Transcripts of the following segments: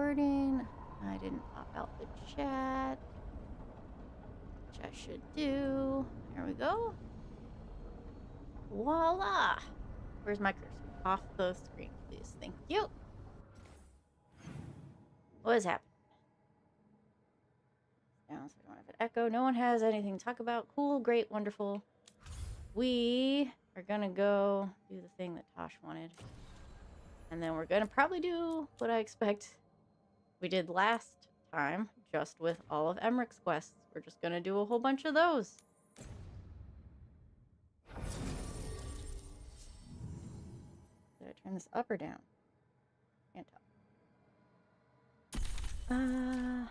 recording. I didn't pop out the chat, which I should do. There we go. Voila! Where's my cursor? Off the screen, please. Thank you. What is happening? Down so I don't have an echo. No one has anything to talk about. Cool, great, wonderful. We are gonna go do the thing that Tosh wanted. And then we're gonna probably do what I expect we did last time, just with all of Emmrich's quests. We're just gonna do a whole bunch of those. Did I turn this up or down? Can't tell.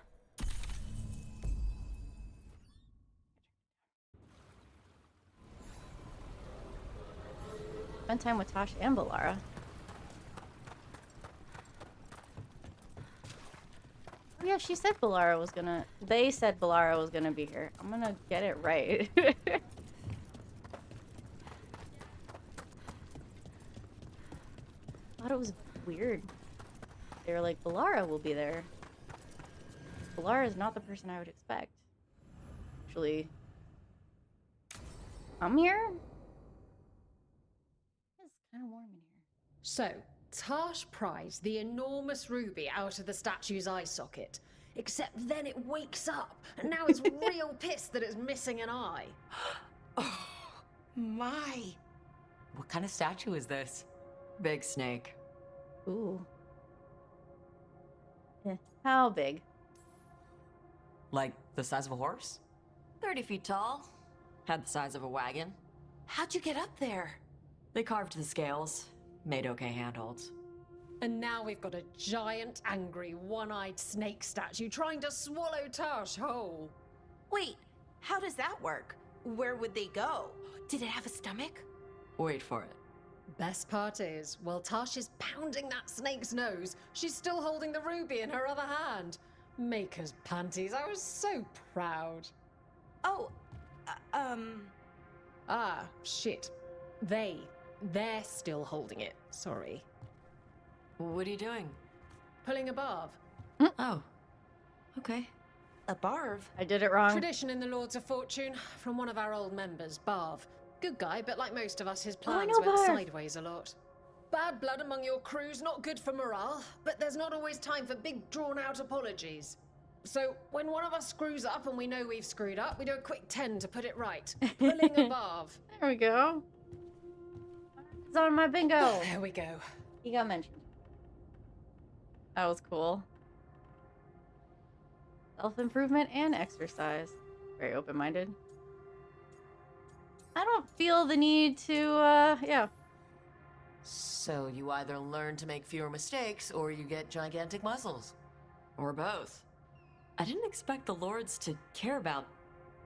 Spend time with Tosh and Liara. Oh yeah, she said Liara was gonna... They said Liara was gonna be here. I'm gonna get it right. I thought it was weird. They were like, Liara will be there. Liara is not the person I would expect. Actually... I'm here? It's kind of warm in here. So, Tosh pries the enormous ruby out of the statue's eye socket. Except then it wakes up, and now it's real pissed that it's missing an eye. Oh, my. What kind of statue is this? Big snake. Ooh. How big? Like the size of a horse? 30 feet tall. Had the size of a wagon. How'd you get up there? They carved the scales. Made okay handholds. And now we've got a giant, angry, one-eyed snake statue trying to swallow Tosh whole. Wait, how does that work? Where would they go? Did it have a stomach? Wait for it. Best part is, while Tosh is pounding that snake's nose, she's still holding the ruby in her other hand. Maker's panties, I was so proud. Oh, Ah, shit. They're still holding it, sorry. What are you doing? Pulling a barb. Oh. Okay. a barv. I did it wrong. Tradition in the Lords of Fortune from one of our old members, Barv. Good guy, but like most of us, his plans went Barv. sideways a lot. Bad blood among your crew's not good for morale, but there's not always time for big, drawn-out apologies. So, when one of us screws up and we know we've screwed up, we do a quick 10 to put it right. Pulling a Barv. There we go. It's on my bingo. There we go. He got mentioned. That was cool. Self-improvement and exercise. Very open-minded. I don't feel the need to, yeah. So you either learn to make fewer mistakes, or you get gigantic muscles. Or both. I didn't expect the Lords to care about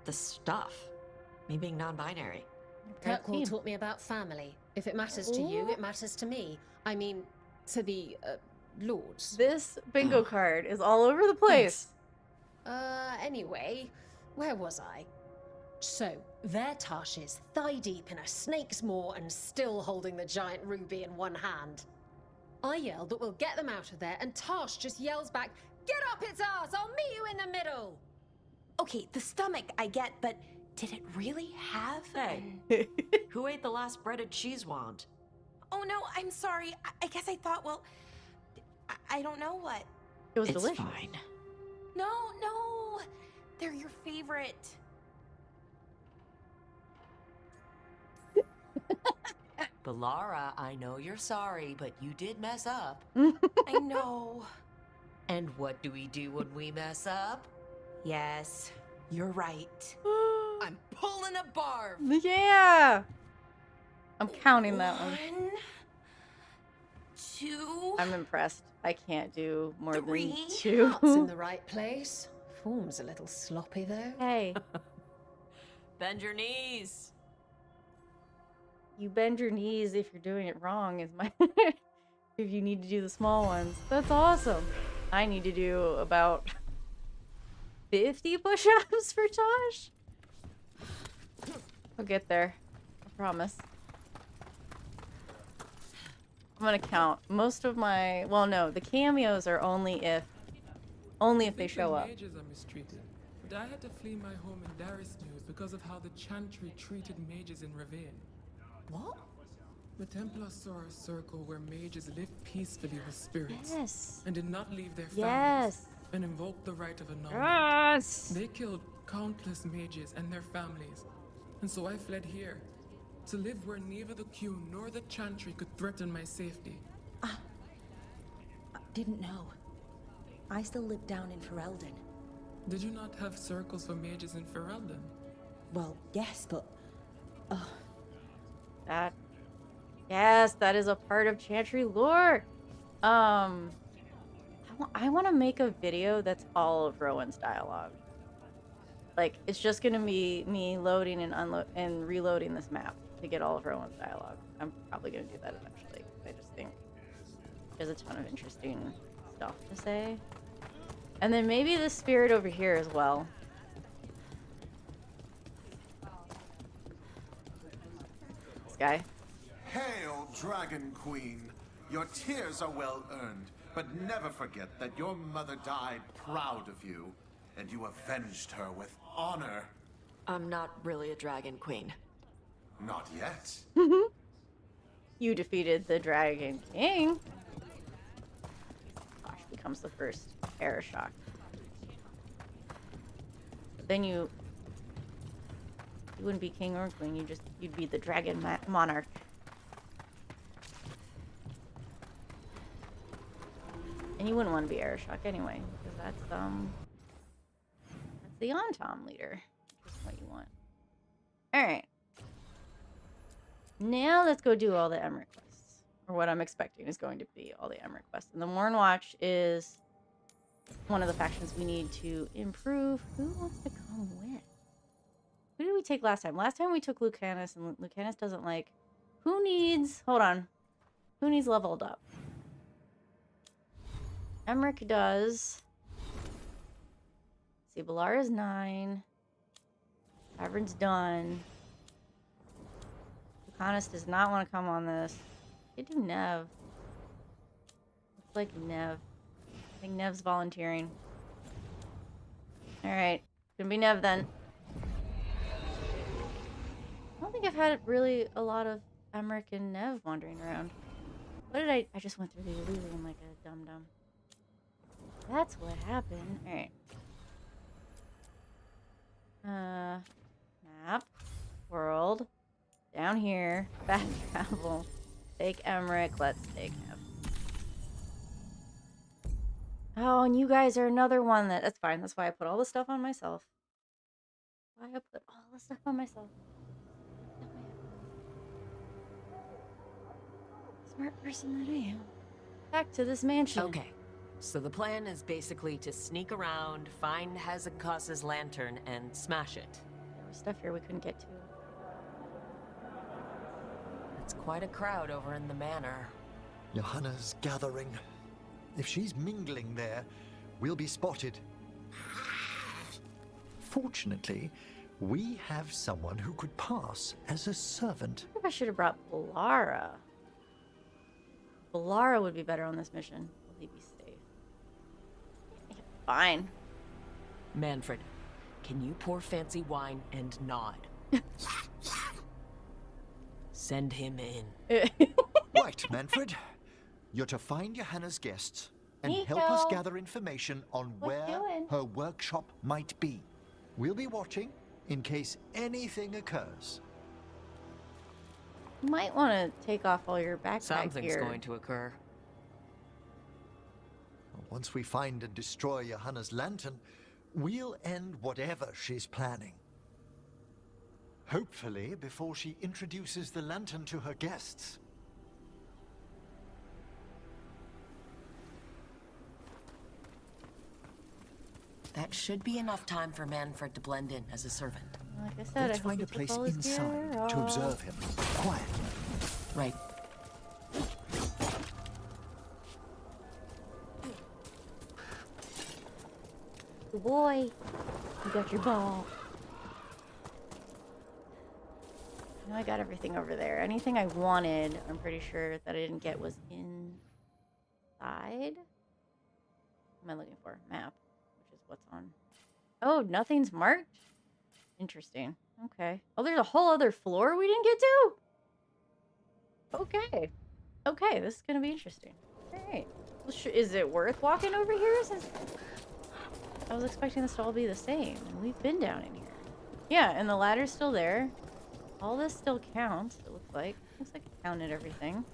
the stuff. Me being non-binary. Kirkwall taught me about family. If it matters to you, it matters to me. I mean, to the, Lords. This bingo card is all over the place. Anyway, where was I? So, there Tash is, thigh-deep in a snake's maw and still holding the giant ruby in one hand. I yell that we'll get them out of there, and Tash just yells back, "Get up its ass! I'll meet you in the middle!" Okay, the stomach I get, but did it really have? Hey, who ate the last breaded cheese wand? Oh no, I'm sorry. I guess I thought, well, I don't know what. It was It's delicious. fine. No, they're your favorite. Liara, I know you're sorry, but you did mess up. I know. And what do we do when we mess up? Yes, you're right. I'm pulling a barf. Yeah. I'm counting that one. 1, 2. I'm impressed. I can't do more 3. than 2. Heart's in the right place. Form's a little sloppy, though. Hey, Bend your knees. you bend your knees if you're doing it wrong is my if you need to do the small ones. That's awesome. I need to do about 50 push-ups for Tosh. I'll get there. I promise. I'm gonna count. Most of my... Well, no. The cameos are only if Only if they show up. Mages are mistreated, but I had to flee my home in Darisnews because of how the Chantry treated mages in Ravine. What? The Templars saw a circle where mages lived peacefully with spirits Yes. and did not leave their families Yes. and invoked the right of annulment. Yes. They killed countless mages and their families, and so I fled here to live where neither the Q nor the Chantry could threaten my safety. Didn't know. I still live down in Ferelden. Did you not have circles for mages in Ferelden? Well, yes, but... That. Yes, that is a part of Chantry lore. I want to make a video that's all of Rowan's dialogue. Like, it's just gonna be me loading and reloading this map to get all of Rowan's dialogue. I'm probably gonna do that eventually. I just think there's a ton of interesting stuff to say. And then maybe the spirit over here as well. This guy. Hail, Dragon Queen! Your tears are well earned, but never forget that your mother died proud of you, and you avenged her with honor. I'm not really a dragon queen. Not yet. You defeated the Dragon King. Gosh, becomes the first Heir shock. But then you wouldn't be king or queen. You'd be the dragon monarch. And you wouldn't want to be Heir shock anyway, because that's the on-tom leader. That's what you want. All right. Now let's go do all the Emmrich quests. Or what I'm expecting is going to be all the Emmrich quests. And the Warren Watch is one of the factions we need to improve. Who wants to come with? Who did we take last time? Last time we took Lucanus, and Lucanus doesn't like... Who needs... Hold on. Who needs leveled up? Emmrich does. See, Balara's 9. Tavern's done. Lucanus does not want to come on this. They do Nev. Looks like Nev. I think Nev's volunteering. Alright. Gonna be Nev then. I don't think I've had really a lot of Emmrich and Nev wandering around. What did I just went through the Elysium like a dum-dum. That's what happened. Alright. Map. World. Down here. Fast travel. Take Emmrich. Let's take Nev. Oh, and you guys are another one that's fine. That's why I put all the stuff on myself. Why I put all the stuff on myself. Smart person that I am. Back to this mansion. Okay, so the plan is basically to sneak around, find Hezekiah's lantern, and smash it. There was stuff here we couldn't get to. It's quite a crowd over in the manor. Johanna's gathering. If she's mingling there, we'll be spotted. Fortunately, we have someone who could pass as a servant. I think I should have brought Liara. Liara would be better on this mission. Will he be safe? Yeah, fine. Manfred, can you pour fancy wine and nod? Send him in. Right, Manfred. You're to find Johanna's guests and help us Nico. gather information on What where doing? her workshop might be. We'll be watching in case anything occurs. You might want to take off all your backpack Something's gear. going to occur. Once we find and destroy Johanna's lantern, we'll end whatever she's planning. Hopefully before she introduces the lantern to her guests. That should be enough time for Manfred to blend in as a servant. Like I said, Let's I hope find he a took place all his inside gear to off. observe him quietly. Right. Good boy. You got your ball. I know I got everything over there. Anything I wanted, I'm pretty sure that I didn't get was inside. What am I looking for? Map. what's on. Oh, nothing's marked? Interesting. Okay. Oh, there's a whole other floor we didn't get to? Okay. Okay, this is going to be interesting. All right. Well, is it worth walking over here? Since I was expecting this to all be the same. And we've been down in here. Yeah, and the ladder's still there. All this still counts, it looks like. Looks like I counted everything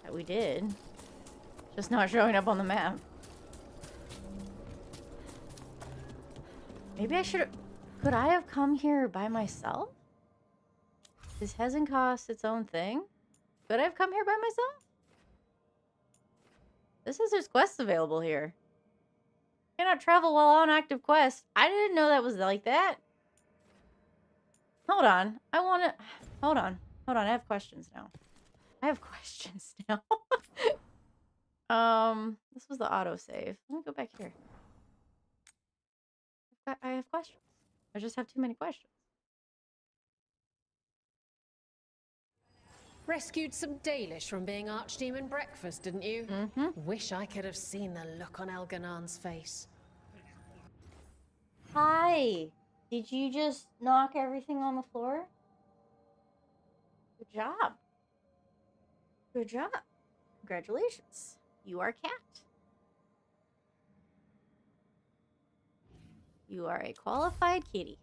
that we did. Just not showing up on the map. Maybe I should have... Could I have come here by myself? Is Hezenkos its own thing? Could I have come here by myself? This is there's quests available here. Cannot travel while on active quest. I didn't know that was like that. Hold on. I want to... Hold on. Hold on. I have questions now. I have questions now. This was the autosave. Let me go back here. I have questions. I just have too many questions. Rescued some Dalish from being Archdemon breakfast, didn't you? Mm-hmm. Wish I could have seen the look on Elganan's face. Hi. Did you just knock everything on the floor? Good job. Good job. Congratulations. You are cat. You are a qualified kitty.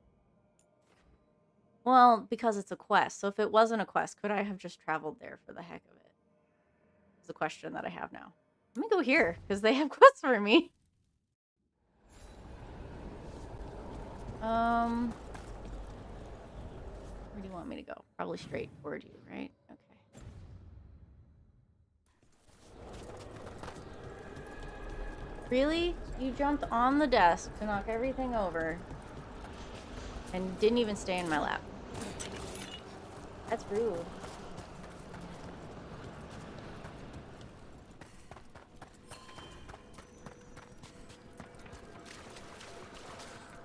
Well, because it's a quest. So if it wasn't a quest, could I have just traveled there for the heck of it? It's a question that I have now. Let me go here, because they have quests for me. Where do you want me to go? Probably straight toward you, right? Okay. Really? You jumped on the desk to knock everything over and didn't even stay in my lap. That's rude.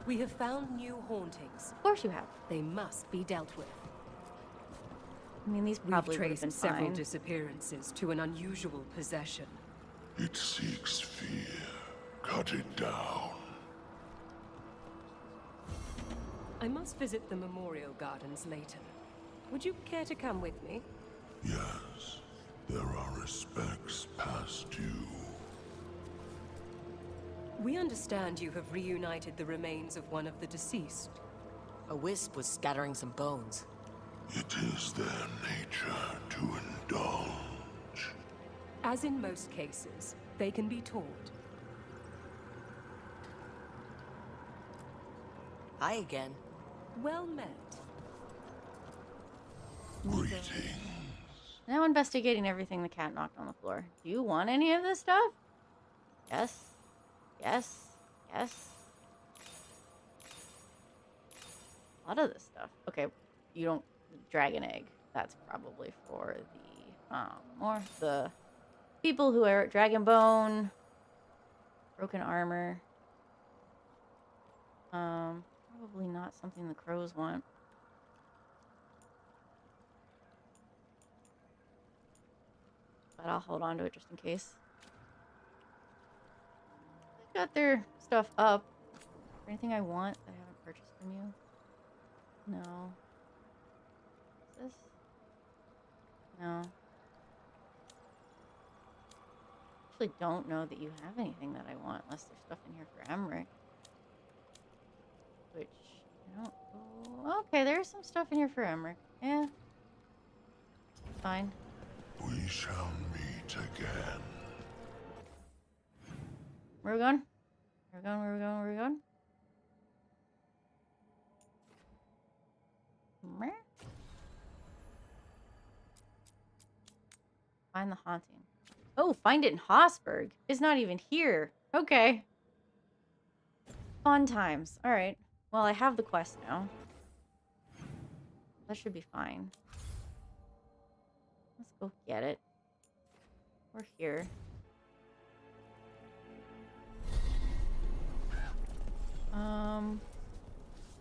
We have found new hauntings. Of course you have. They must be dealt with. I mean, these probably would have been We've traced several fine. disappearances to an unusual possession. It seeks fear. Cut it down. I must visit the memorial gardens later. Would you care to come with me? Yes, there are respects past due. We understand you have reunited the remains of one of the deceased. A wisp was scattering some bones. It is their nature to indulge. As in most cases, they can be taught. Hi again. Well met. Greetings. Now investigating everything the cat knocked on the floor. Do you want any of this stuff? Yes. Yes. Yes. A lot of this stuff. Okay, you don't... Dragon egg. That's probably for the... more the people who are dragon bone. Broken armor. Probably not something the crows want. But I'll hold on to it just in case. I got their stuff up. Is there anything I want that I haven't purchased from you? No. Is this? No. I actually don't know that you have anything that I want unless there's stuff in here for Emmrich. Which, I don't... Oh, okay, there's some stuff in here for Emmrich. Yeah. Fine. We shall meet again. Where are we going? Where are we going? Where are we going? Where are we going? Meh. Find the haunting. Oh, find it in Hosberg. It's not even here. Okay. Fun times. All right. Well, I have the quest now. That should be fine. Let's go get it. We're here.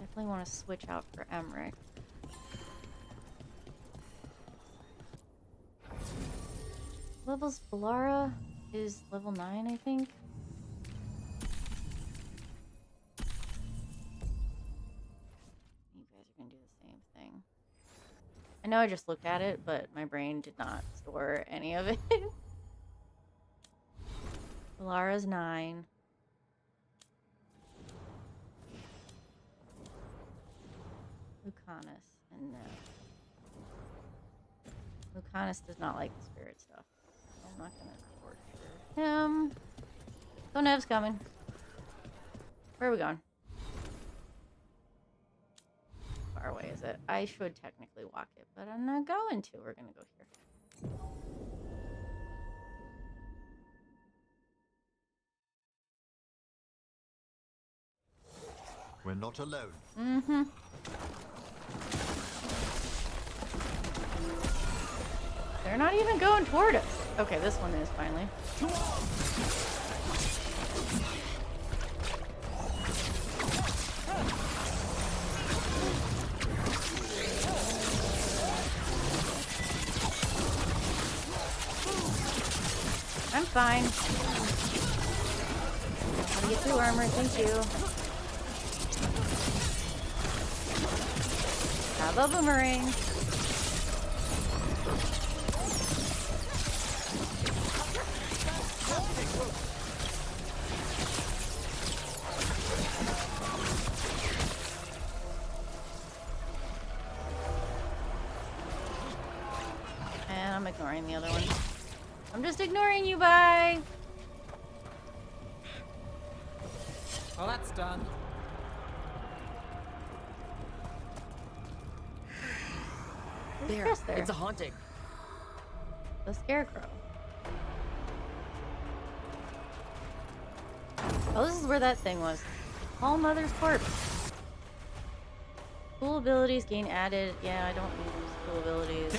Definitely want to switch out for Emmrich. Levels Liara is level 9, I think. I know I just looked at it, but my brain did not store any of it. Liara's 9. Lucanus and no. Lucanus does not like the spirit stuff. I'm not gonna torture him. So Nev's coming. Where are we going? How far away is it? I should technically walk it, but I'm not going to. We're gonna go here. We're not alone. Mm-hmm. They're not even going toward us. Okay, this one is finally. I'm fine. How to get through armor, thank you. Have a boomerang. And I'm ignoring the other one. I'm just ignoring you, bye. Well, that's done. There, it's a haunting. The scarecrow. Oh, this is where that thing was. All Mother's corpse. Cool abilities gain added. Yeah, I don't use cool abilities.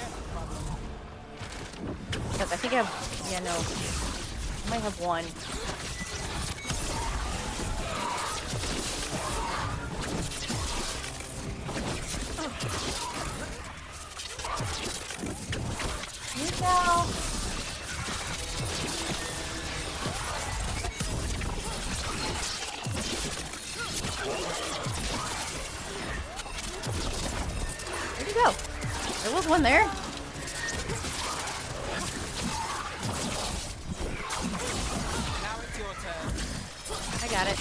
Except I think I have. Yeah, no. I might have one. You go. Where'd you go? There was one there. Now it's your turn. I got it.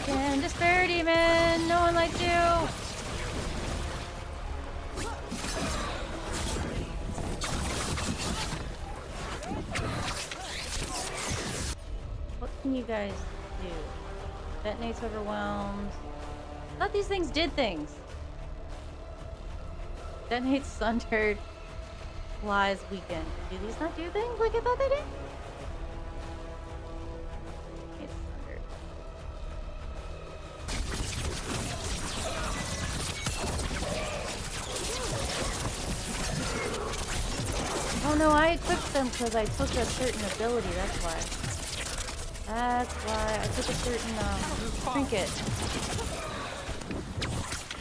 Frickin' Despair Demon! No one likes you! What can you guys do? Detonates overwhelmed. I thought these things did things. Detonates sundered. Flies weakened. Do these not do things like I thought they did? It's sundered. Oh no, I equipped them because I took a certain ability, that's why. That's why I took a certain trinket.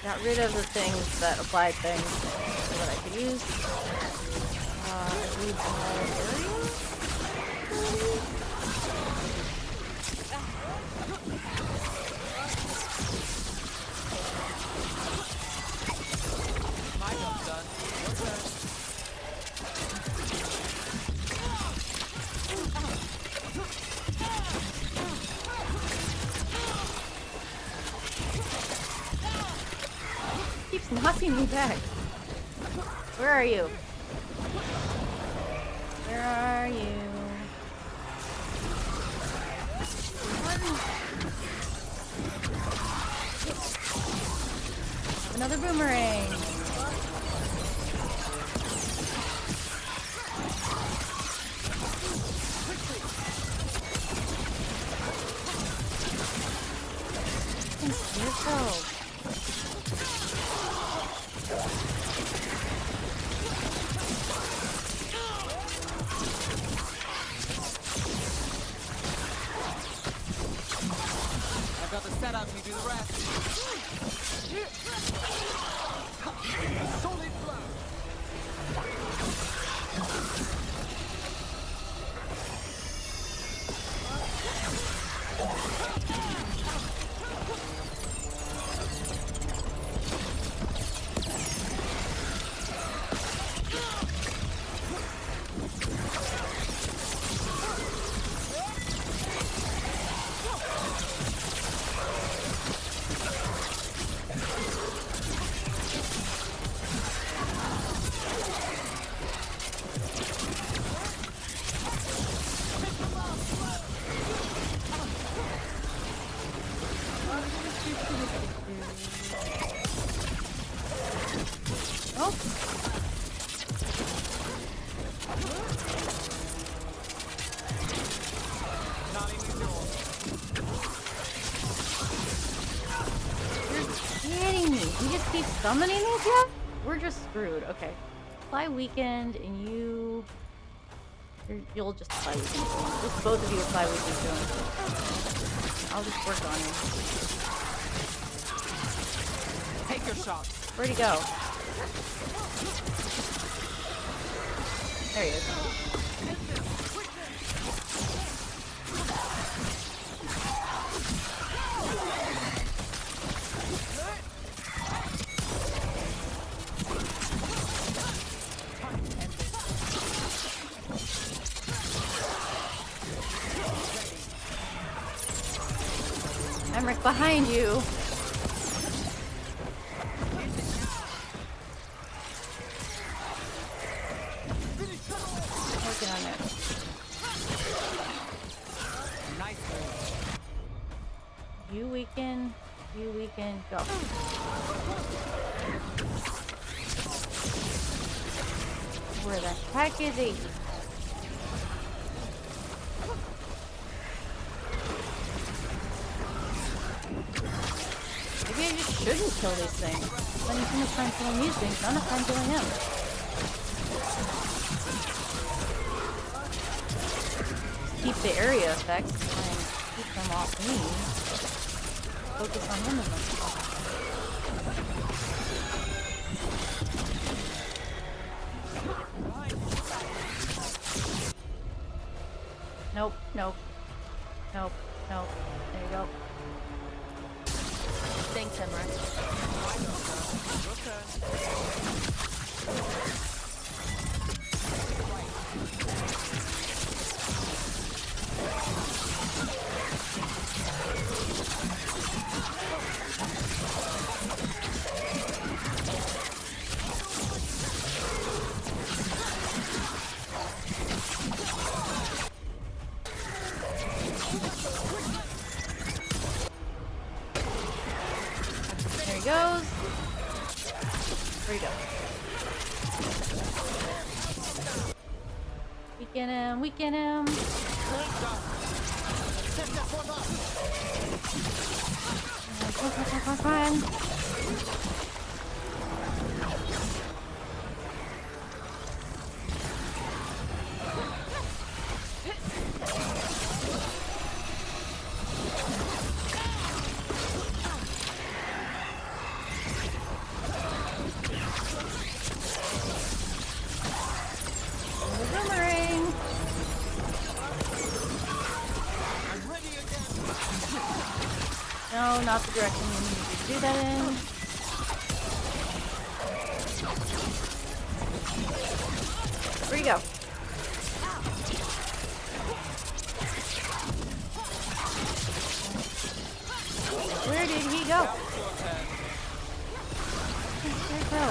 Got rid of the things that applied things so that I could use. My job's done. Your turn. Keeps knocking me back. Where are you? Where are you? Another boomerang. Yourself. I've got the setup, you do the rest. You're kidding me. You just keep summoning these guys? We're just screwed. Okay. Apply weekend and you'll just apply weekend. Just both of you apply weekend to him. I'll just work on him. Take your shot. Where'd he go? There he is. Emmrich, behind you. Working on it. Nice move. You weaken, go. Where the heck is he? Maybe I just shouldn't kill these things. Spending too much time killing these things, not enough time killing him. Keep the area effects and try and keep them off me. Focus on him as much as possible. Nope, nope. Nope, nope. There you go. Thanks, Emmrich. Your turn. There he goes. Where'd he go? Weaken him. Come on. Boomerang. No, not the direction you need to do that in. Where'd he go? Where did he go? Where'd he go?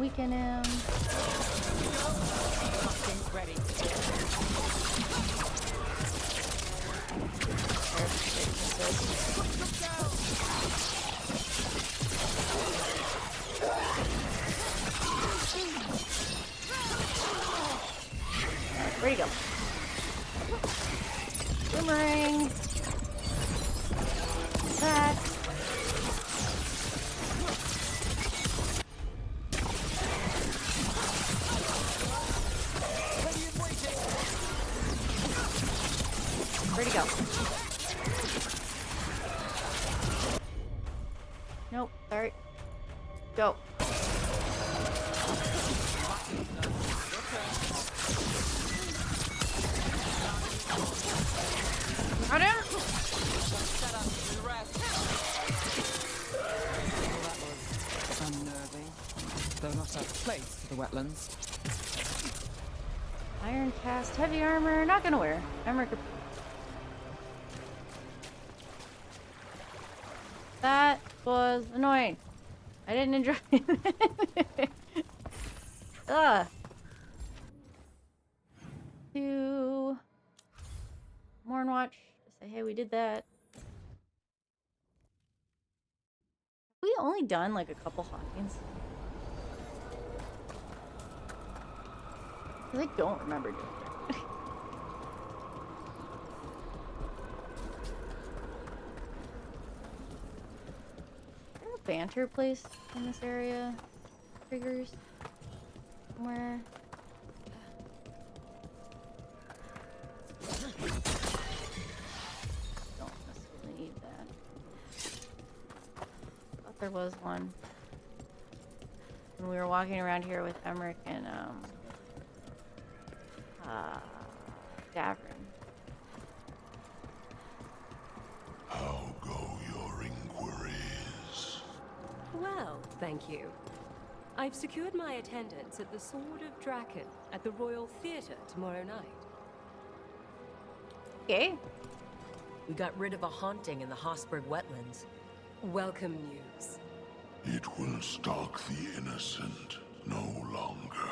Weaken him. Ready. Where'd he go? Boomerang. Attack. Where'd he go? Nope. Alright. Go. Got him? Unnerving. Though not a place to the wetlands. Iron cast, heavy armor. Not gonna wear. Emmrich. That was annoying. I didn't enjoy it. Ugh. 2, Mornwatch to say, hey, we did that. Have we only done like a couple hauntings? Because I don't remember doing it. Is there a banter place in this area? Triggers? Somewhere? Don't necessarily need that. Thought there was one. When we were walking around here with Emmrich and Davrin. How go your inquiries? Well, thank you. I've secured my attendance at the Sword of Draken at the Royal Theatre tomorrow night. Okay. We got rid of a haunting in the Hosberg wetlands. Welcome news. It will stalk the innocent no longer.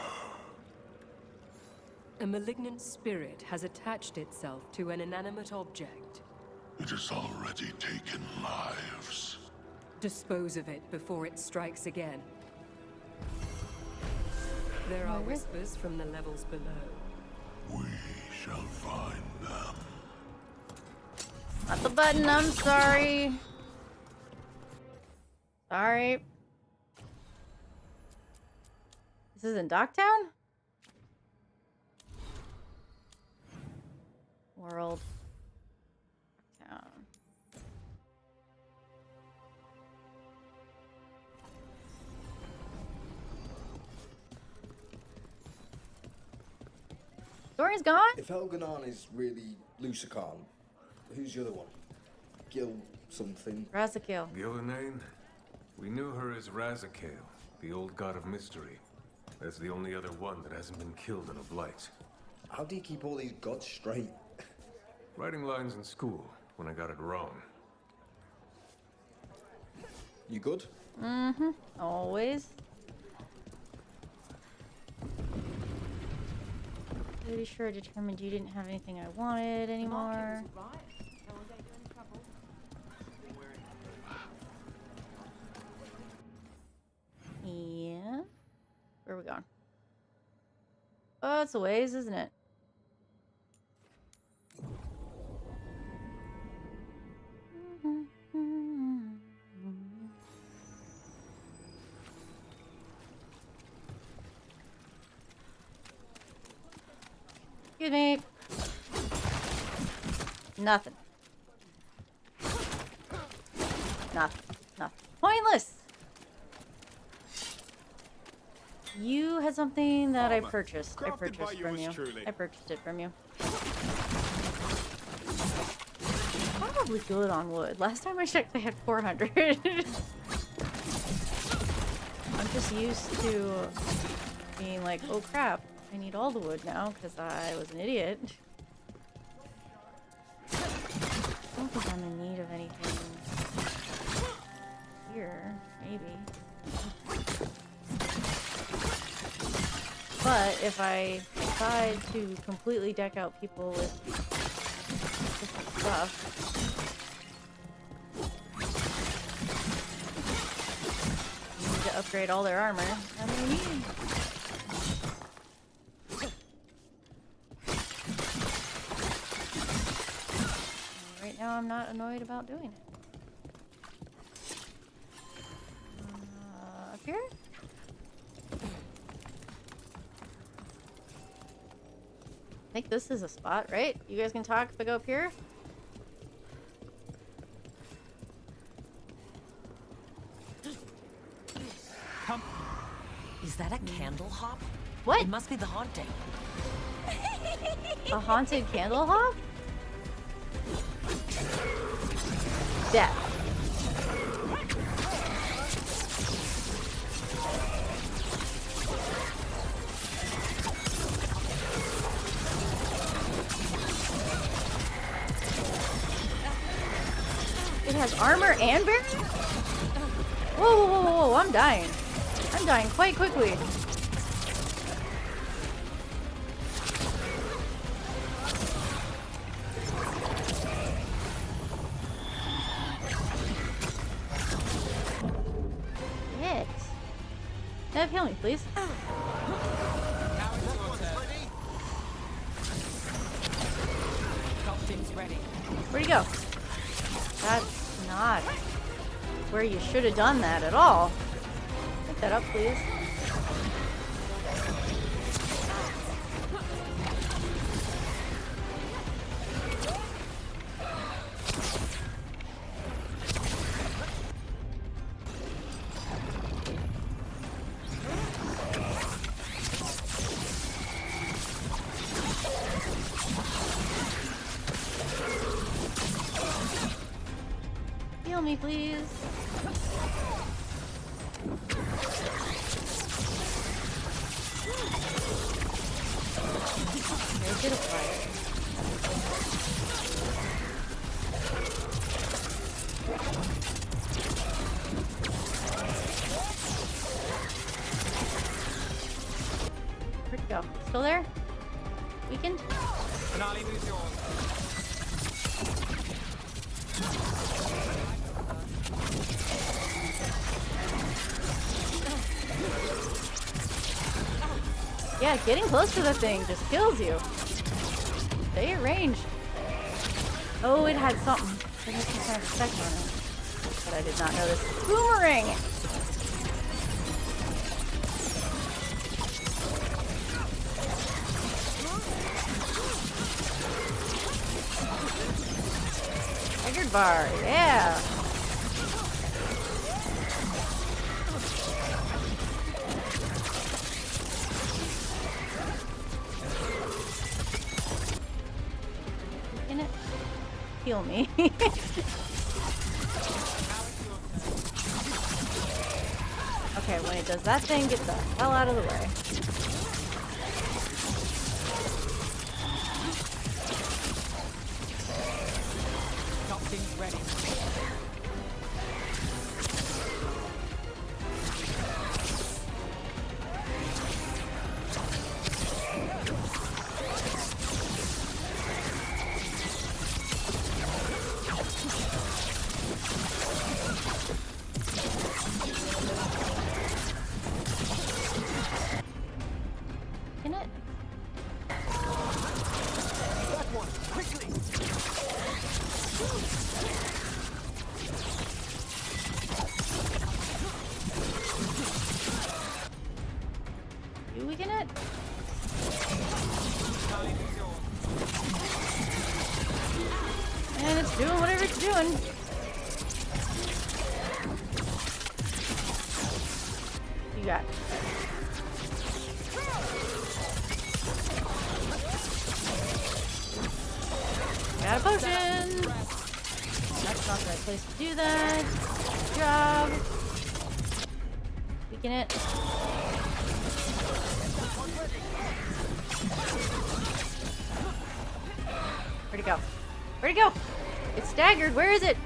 A malignant spirit has attached itself to an inanimate object. It has already taken lives. Dispose of it before it strikes again. There are whispers from the levels below. We shall find them. Not the button, I'm sorry. Sorry. This is in Docktown? World. Docktown. Dorian's gone? If Elganon is really Lucican, who's the other one? Gil something. Razakil. Gillenane? We knew her as Razakale, the old god of mystery. That's the only other one that hasn't been killed in a blight. How do you keep all these gods straight? Writing lines in school when I got it wrong. You good? Mm-hmm. Always. Pretty sure I determined you didn't have anything I wanted anymore. Yeah. Where are we going? Oh, it's a ways, isn't it? Excuse me. Nothing. Nothing. Nothing. Pointless! You had something that I purchased. I purchased from you. I purchased it from you. Probably good on wood. Last time I checked, I had 400. I'm just used to being like, oh crap, I need all the wood now because I was an idiot. I don't think I'm in need of anything here. Maybe. But if I decide to completely deck out people with different stuff, I need to upgrade all their armor. How many need? Right now I'm not annoyed about doing it. Up here? I think this is a spot, right? You guys can talk if I go up here? Is that a candle hop? What? It must be the haunting. A haunted candle hop? Death. It has armor and barrier? Whoa, whoa, whoa, whoa, I'm dying. I'm dying quite quickly. Nev, heal me, please. Now it's your turn. Got things ready. Where'd he go? That's not where you should have done that at all. Pick that up, please. Heal me, please. Okay, get a fire. Where'd it go? Still there? Weakened? Finale is yours. Yeah, getting close to the thing just kills you. Stay at range. Oh, it had something. It had some kind of effect on it. But I did not notice. Boomerang! Veilguard bar, yeah! In it? Heal me. Okay, when it does that thing, get the hell out of the way. Got things ready. In it? That one, quickly. You weaken it? Finale is yours. And it's doing whatever it's doing. You got it. Got a potion! That's not the right place to do that. Good job. Weaken it. Where'd it go? Where'd it go? It's staggered. Where is it?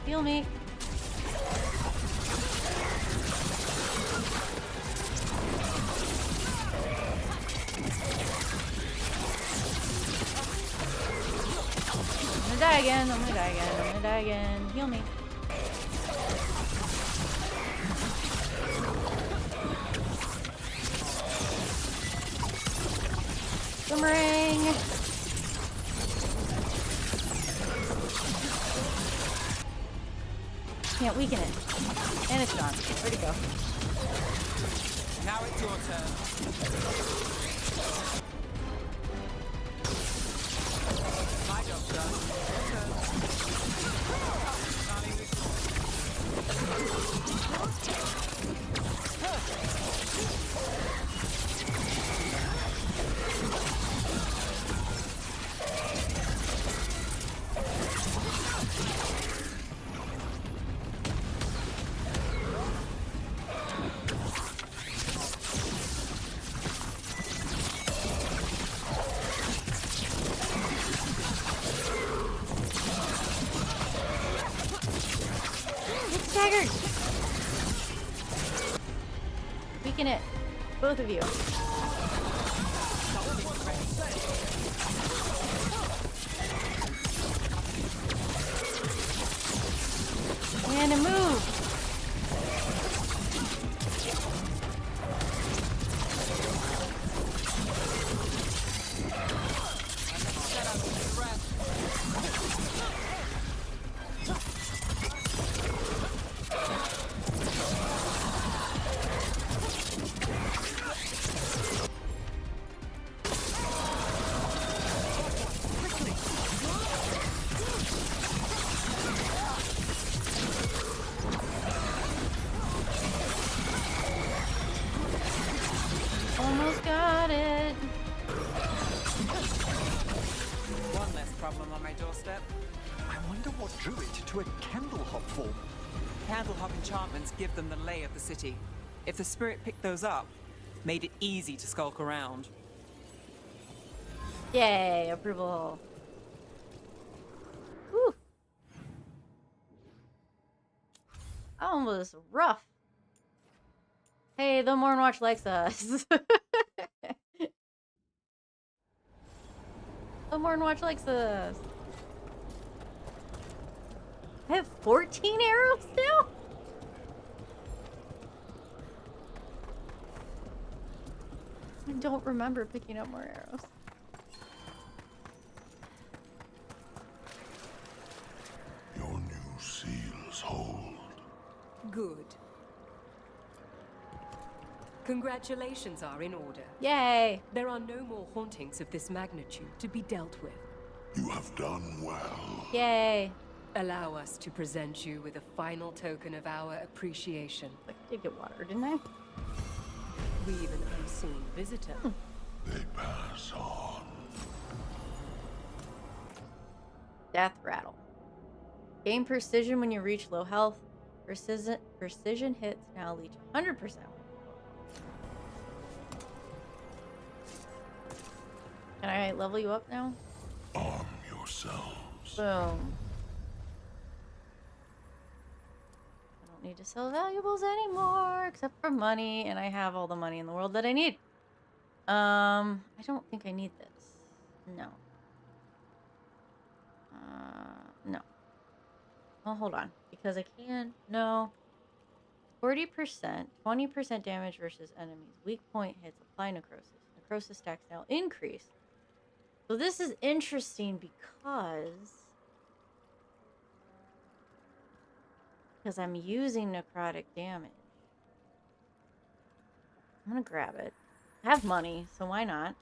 Heal me. I'm gonna die again. I'm gonna die again. I'm gonna die again. Heal me. Boomerang. Can't weaken it. And it's gone. Where'd it go? Now it's your turn. My job's done. Your turn. Finale is It's staggered. Weaken it. Both of you. And move! Almost got it. One less problem on my doorstep. I wonder what drew it to a candlehop form. Candlehop enchantments give them the lay of the city. If the spirit picked those up, made it easy to skulk around. Yay, approval. Whew. That one was rough. Hey, the Morn Watch likes us. The Morn Watch likes us. I have 14 arrows now? I don't remember picking up more arrows. Your new seals hold. Good. Congratulations are in order. Yay! There are no more hauntings of this magnitude to be dealt with. You have done well. Yay! Allow us to present you with a final token of our appreciation. I did get water, didn't I? We've an unseen visitor. They pass on. Death Rattle. Gain precision when you reach low health. Precision hits now leech 100%. Can I level you up now? Arm yourselves. Boom. I don't need to sell valuables anymore, except for money, and I have all the money in the world that I need. I don't think I need this. No. No. Well, hold on, because I can. No. 40%, 20% damage versus enemies. Weak point hits, apply necrosis. Necrosis stacks now increase. So this is interesting because I'm using necrotic damage. I'm gonna grab it. I have money, so why not?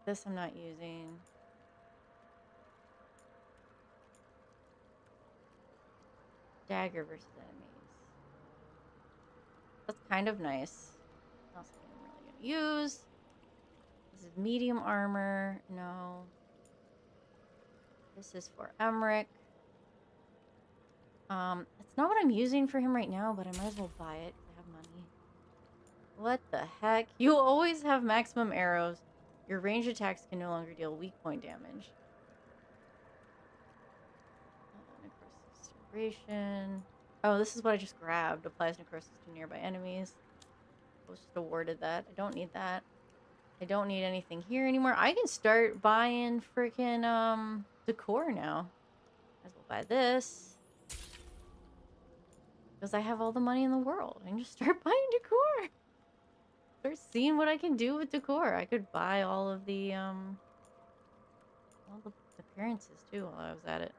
This I'm not using. Dagger versus enemies. That's kind of nice. Not something I'm really gonna use. This is medium armor. No. This is for Emmrich. It's not what I'm using for him right now, but I might as well buy it because I have money. What the heck? You always have maximum arrows. Your ranged attacks can no longer deal weak point damage. Necrosis duration. Oh, this is what I just grabbed. Applies necrosis to nearby enemies. I was just awarded that. I don't need that. I don't need anything here anymore. I can start buying freaking decor now. Might as well buy this. Because I have all the money in the world. I can just start buying decor. Start seeing what I can do with decor. I could buy all of the appearances too while I was at it.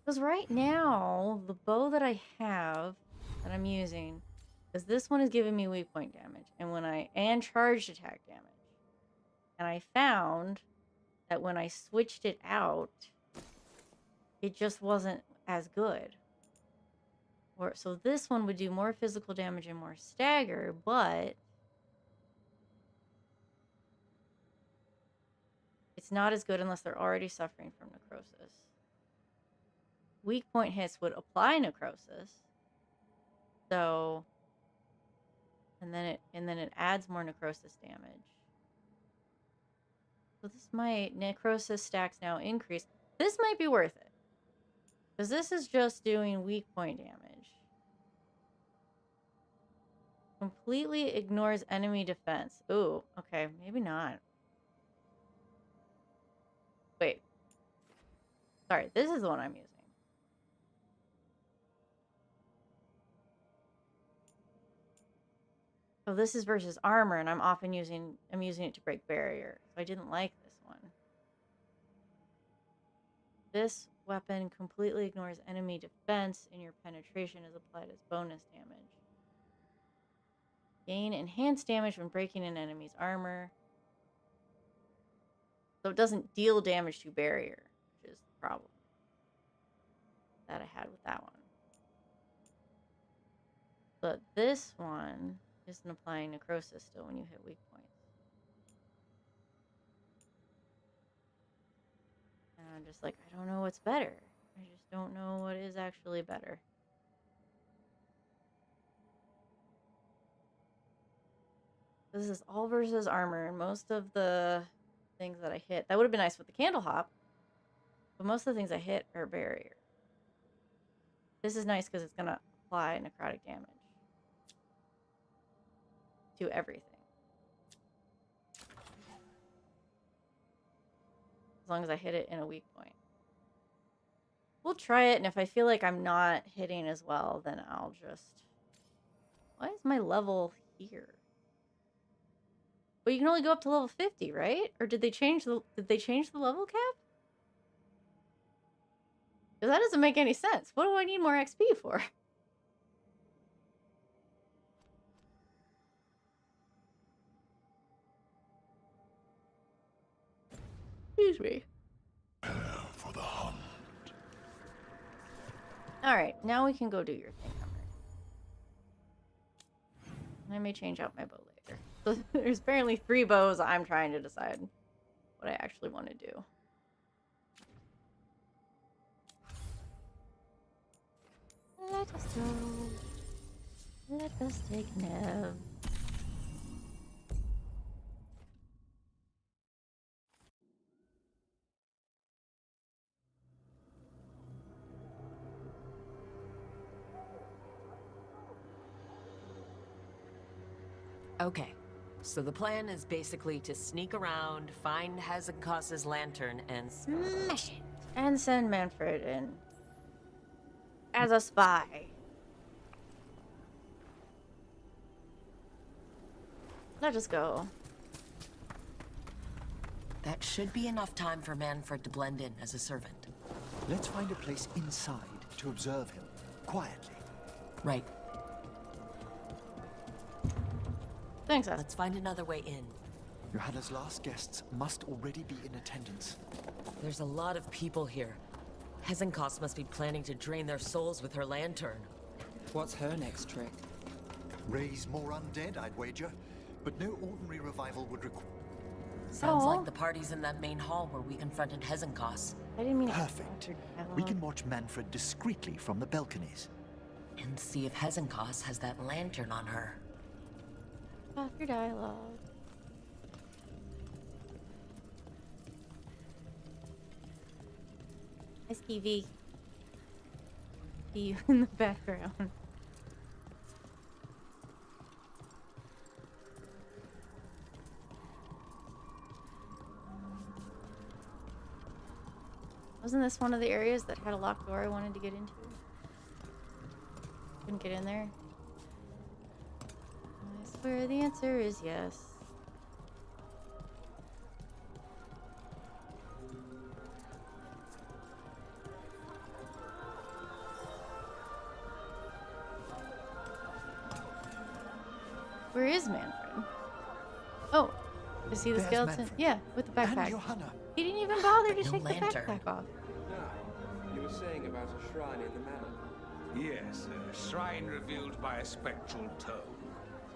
Because right now, the bow that I have that I'm using, because this one is giving me weak point damage and charged attack damage. And I found that when I switched it out, it just wasn't as good. So this one would do more physical damage and more stagger, but it's not as good unless they're already suffering from necrosis. Weak point hits would apply necrosis. So and then it adds more necrosis damage. So this might necrosis stacks now increase. This might be worth it. Because this is just doing weak point damage. Completely ignores enemy defense. Ooh, okay, maybe not. Wait. Sorry, this is the one I'm using. Oh, this is versus armor, and I'm using it to break barrier. So I didn't like this one. This weapon completely ignores enemy defense, and your penetration is applied as bonus damage. Gain enhanced damage when breaking an enemy's armor. So it doesn't deal damage to barrier, which is the problem that I had with that one. But this one isn't applying necrosis still when you hit weak points. And I'm just like, I don't know what's better. I just don't know what is actually better. This is all versus armor, and most of the things that I hit, that would have been nice with the candle hop, but most of the things I hit are barrier. This is nice because it's going to apply necrotic damage to everything. As long as I hit it in a weak point. We'll try it, and if I feel like I'm not hitting as well, then I'll just... Why is my level here? But you can only go up to level 50, right? Or did they change the level cap? Because that doesn't make any sense. What do I need more XP for? Excuse me. For the hunt. Alright, now we can go do your thing, Emmrich. I may change out my bow later. So there's apparently 3 bows. I'm trying to decide what I actually want to do. Let us go. Let us take Nev. Okay, so the plan is basically to sneak around, find Hezekiah's lantern, and smash it. And send Manfred in as a spy. Let us go. That should be enough time for Manfred to blend in as a servant. Let's find a place inside to observe him, quietly. Right. Thanks, Asa. Let's find another way in. Johanna's last guests must already be in attendance. There's a lot of people here. Hezekiah must be planning to drain their souls with her lantern. What's her next trick? Raise more undead, I'd wager. But no ordinary revival would require... Sounds like the party's in that main hall where we confronted Hezekiah. I didn't mean Perfect. We can watch Manfred discreetly from the balconies. And see if Hezekiah has that lantern on her. Off your dialogue. STV. See you in the background. Wasn't this one of the areas that had a locked door I wanted to get into? Couldn't get in there? I swear the answer is yes. Where is Manfred? Oh, is he the There's skeleton? Manfred. Yeah, with the backpack. And Johanna. He didn't even bother to No take lantern. the backpack off. You were saying about a shrine in the manor. Yes, a shrine revealed by a spectral tome,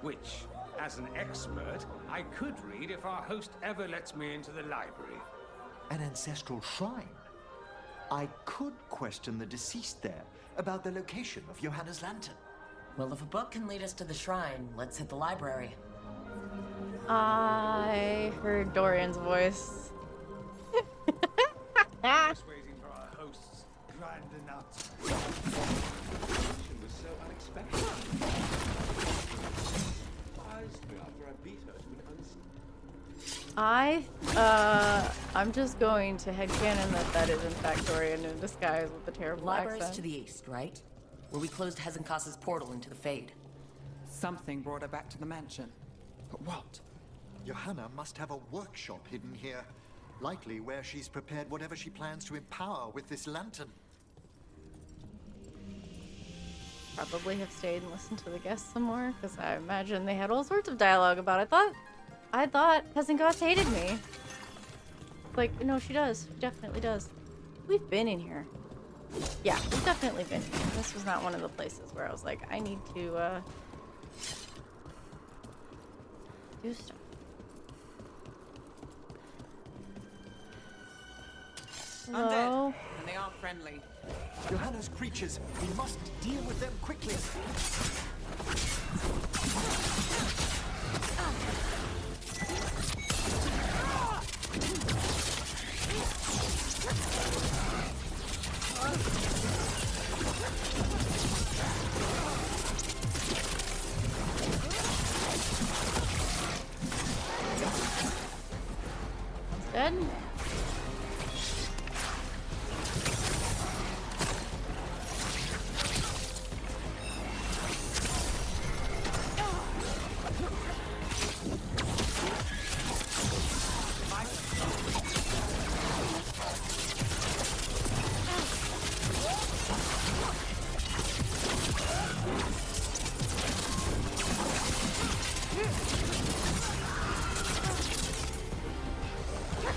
which, as an expert, I could read if our host ever lets me into the library. An ancestral shrine? I could question the deceased there about the location of Johanna's lantern. Well, if a book can lead us to the shrine, let's hit the library. I heard Dorian's voice. Just waiting for our hosts. Grind the nuts. She was so unexpected. Surprised me after I beat her to an I'm just going to headcanon that is in fact Dorian in disguise with the terrible Library's accent. to the east, right? Where we closed Hezenkas's portal into the Fade. Something brought her back to the mansion. But what? Johanna must have a workshop hidden here. Likely where she's prepared whatever she plans to empower with this lantern. Probably have stayed and listened to the guests some more, because I imagine they had all sorts of dialogue about it. I thought Hezenkast hated me. Like, no, she does. She definitely does. We've been in here. Yeah, we've definitely been here. This was not one of the places where I was like, I need to, do stuff. Hello? Undead, and they aren't friendly. Johanna's creatures. We must deal with them quickly. Dead?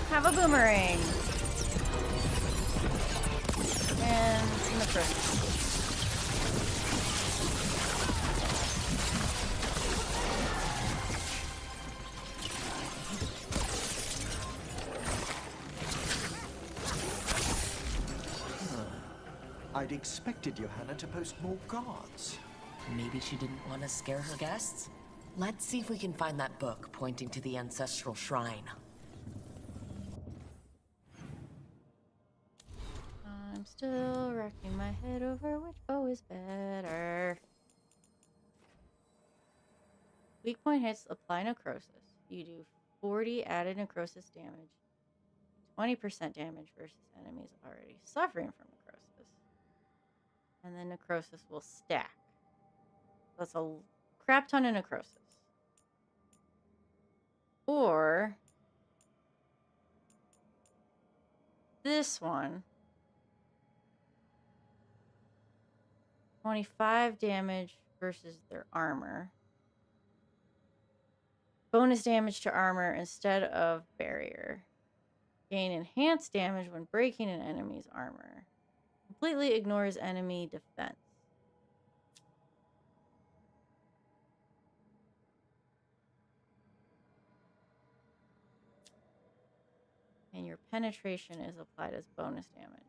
Have a boomerang. And in the first. I'd expected Johanna to post more guards. Maybe she didn't want to scare her guests? Let's see if we can find that book pointing to the ancestral shrine. I'm still racking my head over which bow is better. Weak point hits apply necrosis. You do 40 added necrosis damage. 20% damage versus enemies already suffering from necrosis. And then necrosis will stack. That's a crap ton of necrosis. Or this one. 25 damage versus their armor. Bonus damage to armor instead of barrier. Gain enhanced damage when breaking an enemy's armor. Completely ignores enemy defense. And your penetration is applied as bonus damage.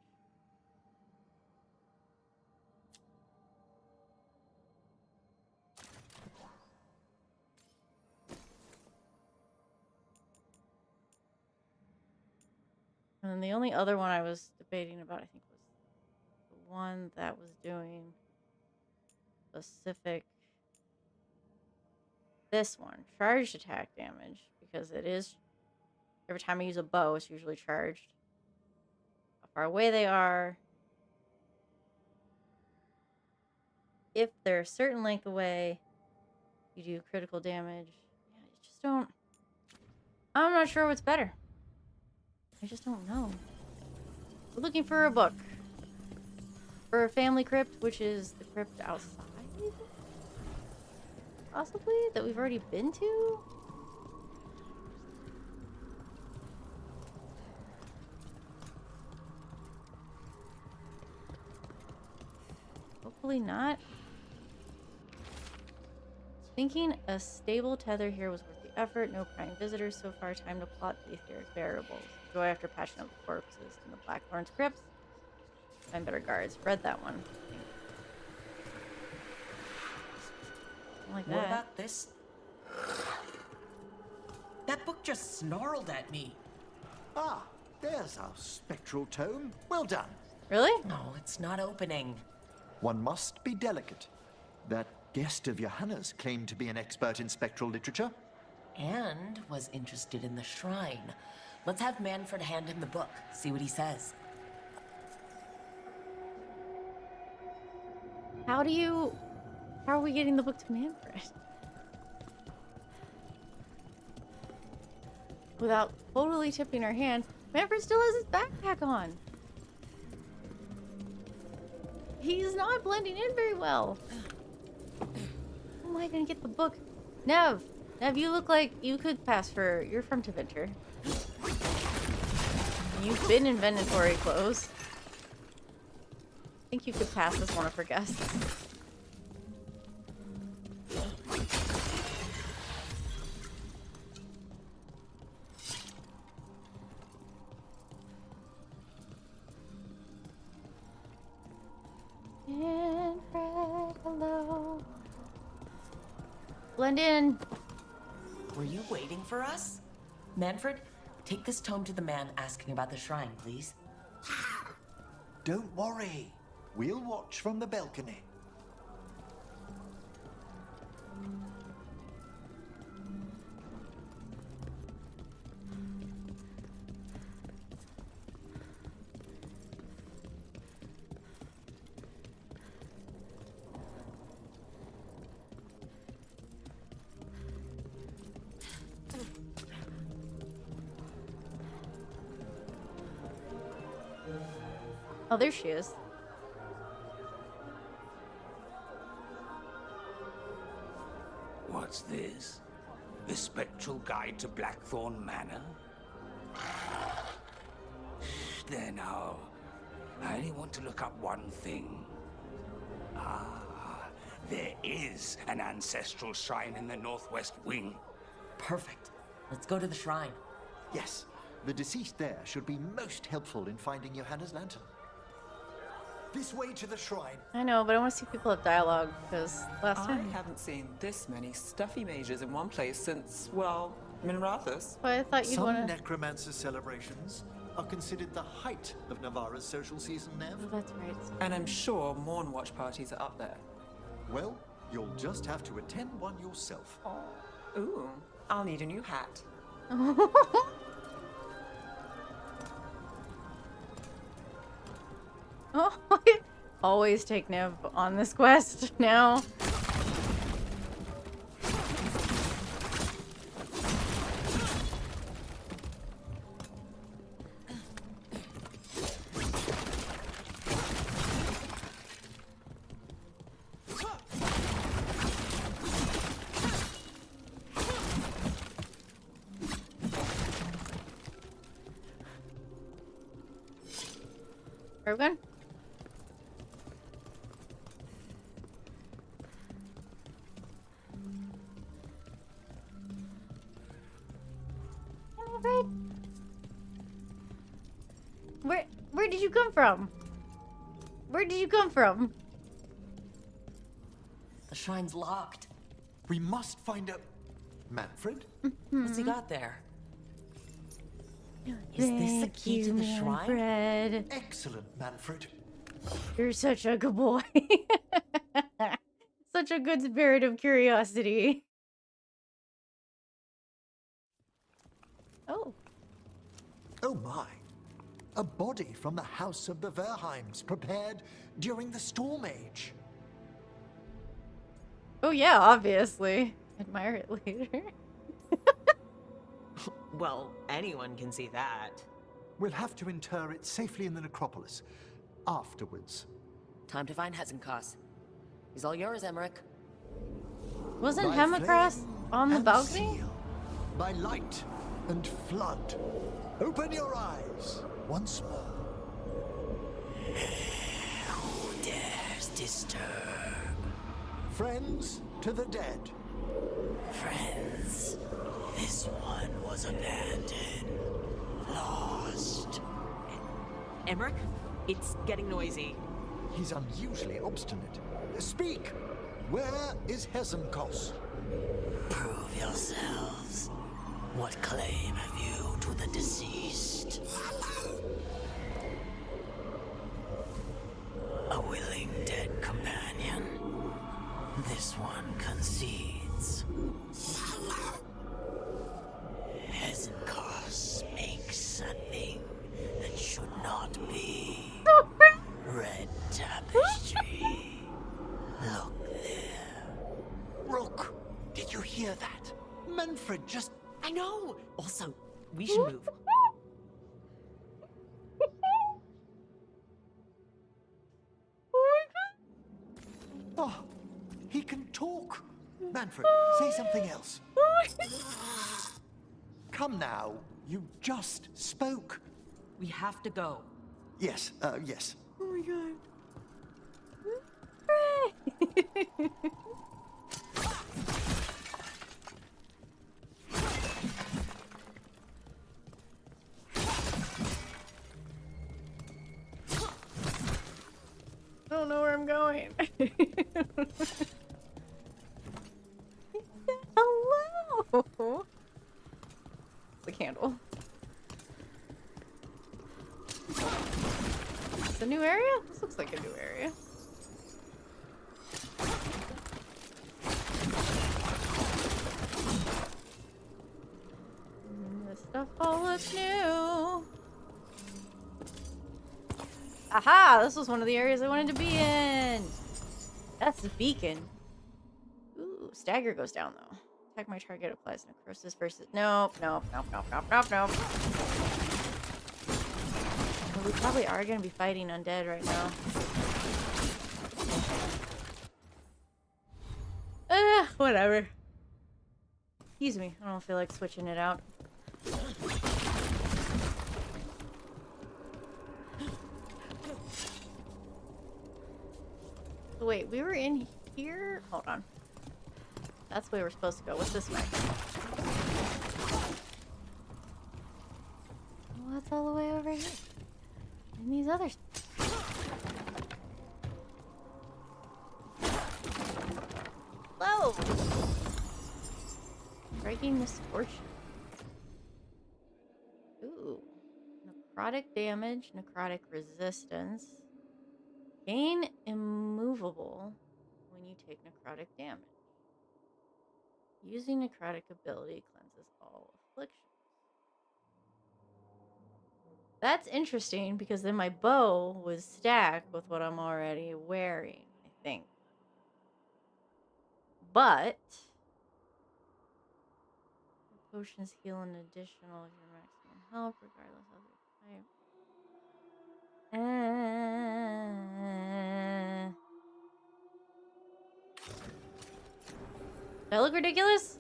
And then the only other one I was debating about, I think, was the one that was doing specific. This one, charged attack damage, because it is, every time I use a bow, it's usually charged. How far away they are. If they're a certain length away, you do critical damage. Yeah, you just don't. I'm not sure what's better. I just don't know. We're looking for a book. For a family crypt, which is the crypt outside? Possibly? That we've already been to? Hopefully not. Thinking a stable tether here was worth the effort. No prying visitors so far. Time to plot the etheric variables. Joy after patching up the corpses in the Blackthorn's crypts. Find better guards. Read that one. Like that. What about this? That book just snarled at me. Ah, there's our spectral tome. Well done. Really? No, it's not opening. One must be delicate. That guest of Johanna's claimed to be an expert in spectral literature. And was interested in the shrine. Let's have Manfred hand him the book, see what he says. How are we getting the book to Manfred? Without totally tipping our hand. Manfred still has his backpack on. He's not blending in very well. How am I gonna get the book? Nev, you look like you could pass for... You're from Tevinter. You've been in Venatori clothes. I think you could pass as one of her guests. Manfred, hello. Blend in. Were you waiting for us? Manfred, take this tome to the man asking about the shrine, please. Don't worry. We'll watch from the balcony. Oh, there she is. What's this? The Spectral Guide to Blackthorn Manor? There now. I only want to look up one thing. Ah, there is an ancestral shrine in the northwest wing. Perfect. Let's go to the shrine. Yes, the deceased there should be most helpful in finding Johanna's lantern. This way to the shrine. I know, but I want to see people have dialogue because last I time. haven't seen this many stuffy mages in one place since, well, Minrathus. But I thought you'd Some want to. necromancer celebrations are considered the height of Navarra's social season, Nev. Oh, that's right. And I'm sure Morn Watch parties are up there. Well, you'll just have to attend one yourself. Ooh, I'll need a new hat. Oh, always take Nev on this quest now. Where are we going? Where did you come from? Where did you come from? The shrine's locked. We must find a... Manfred? What's he got there? Is this the key to the shrine? Manfred. Excellent, Manfred. You're such a good boy. Such a good spirit of curiosity. Oh. Oh my. A body from the house of the Verheims, prepared during the Storm Age. Oh yeah, obviously. Admire it later. Well, anyone can see that. We'll have to inter it safely in the necropolis. Afterwards. Time to find Hezenkos. He's all yours, Emmrich. Wasn't By Hemacross flame on the and balcony? seal, by light and flood. Open your eyes once more. Who dares disturb? Friends to the dead. Friends, this one was abandoned. Lost. Emmrich, it's getting noisy. He's unusually obstinate. Speak! Where is Hezenkos? Prove yourselves. What claim have you to the deceased? A willing dead companion. This one concedes. that. Manfred, just... I know! Also, we should move. Oh, he can talk. Manfred, say something else. Come now, you just spoke. We have to go. Yes, yes. Oh my god. I don't know where I'm going. Hello. The candle. It's a new area? This looks like a new area. This stuff all looks new. Aha! This was one of the areas I wanted to be in. That's the beacon. Ooh, stagger goes down though. Attack my target applies necrosis versus. Nope. Well, we probably are gonna be fighting undead right now. Whatever. Excuse me. I don't feel like switching it out. Wait, we were in here? Hold on. That's where we're supposed to go. What's this way? Well, that's all the way over here. And these others. Whoa! Breaking misfortune. Ooh. Necrotic damage, necrotic resistance. Gain immovable when you take necrotic damage. Using necrotic ability cleanses all afflictions. That's interesting because then my bow was stacked with what I'm already wearing, I think. But potions heal an additional of your maximum health regardless of your type. Do I look ridiculous?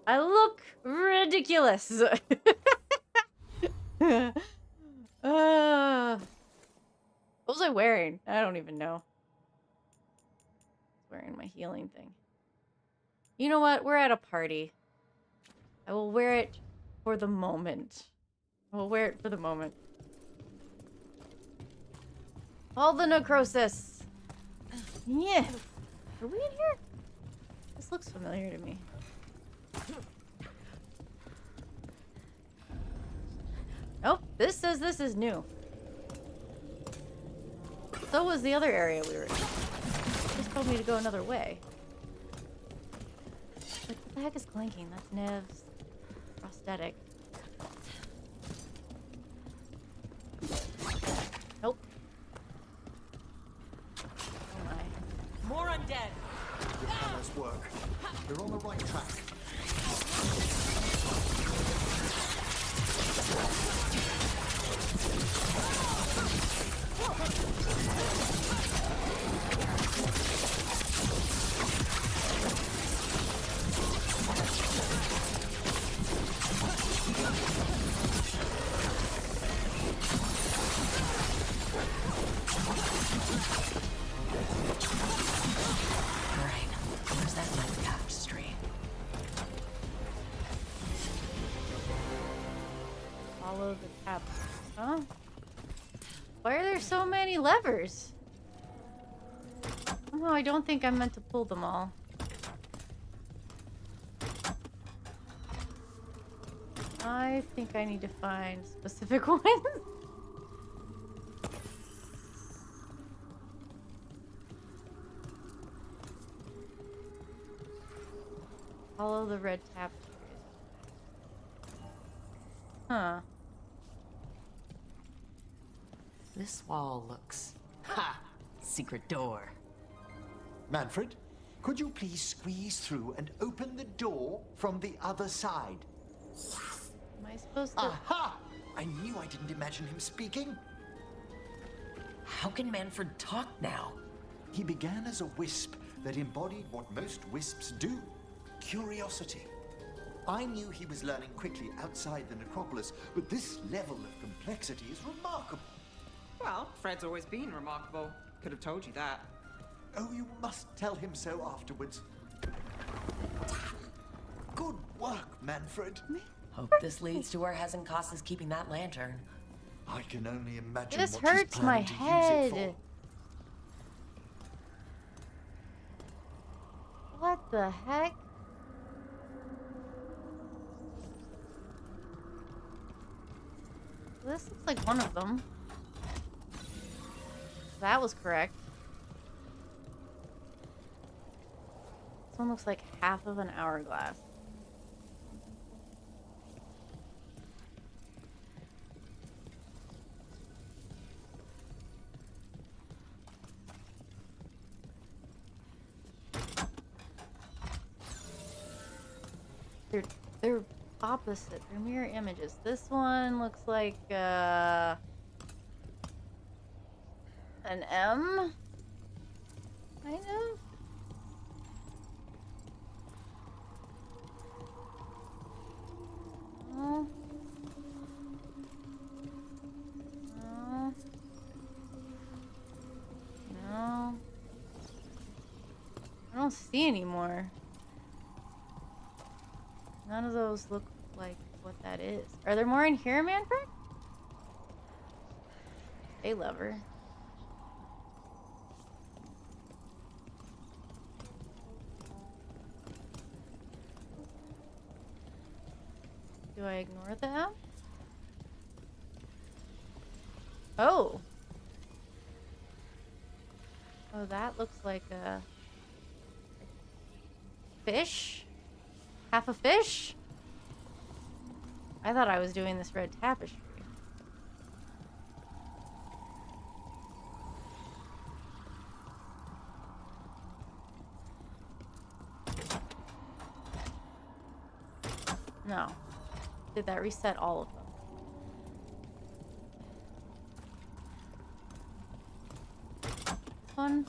I look ridiculous. What was I wearing? I don't even know. I was wearing my healing thing. You know what? We're at a party. I will wear it for the moment. I will wear it for the moment. All the necrosis. Yeah. Are we in here? This looks familiar to me. Nope. This says this is new. So was the other area we were in. Just told me to go another way. Like, what the heck is clanking? That's Nev's prosthetic. Nope. Oh my. More undead. Your planners work. You're on the right track. Follow the tab. Huh? Why are there so many levers? Oh, I don't think I'm meant to pull them all. I think I need to find specific ones. Follow the red tapestries. Huh. This wall looks... Ha! Secret door. Manfred, Could you please squeeze through and open the door from the other side? Am I supposed to? Aha! I knew I didn't imagine him speaking. How can Manfred talk now? He began as a wisp that embodied what most wisps do: curiosity. I knew he was learning quickly outside the necropolis, but this level of complexity is remarkable. Well, Fred's always been remarkable. Could have told you that. Oh, you must tell him so afterwards. Good work, Manfred. Hope this leads to where Hezenkos is keeping that lantern. I can only imagine This what she's hurts my planning to use it head. for. What the heck? This looks like one of them. That was correct. This one looks like half of an hourglass. They're opposite. They're mirror images. This one looks like an M, kind of. No. No. No. I don't see any more. None of those look like what that is. Are there more in here, Manfred? Hey, lover. Do I ignore the M? Oh. Oh, that looks like a fish? Half a fish? I thought I was doing this red tapestry. No. Did that reset all of them? This one?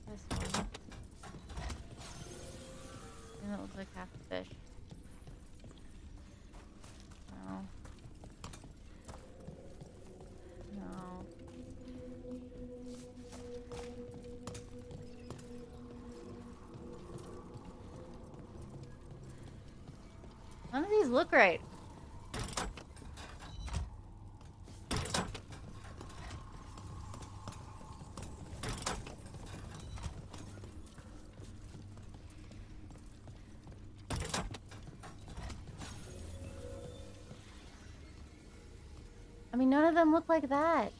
This one. And it looks like half a fish. No. No. None of these look right. I mean, none of them look like that.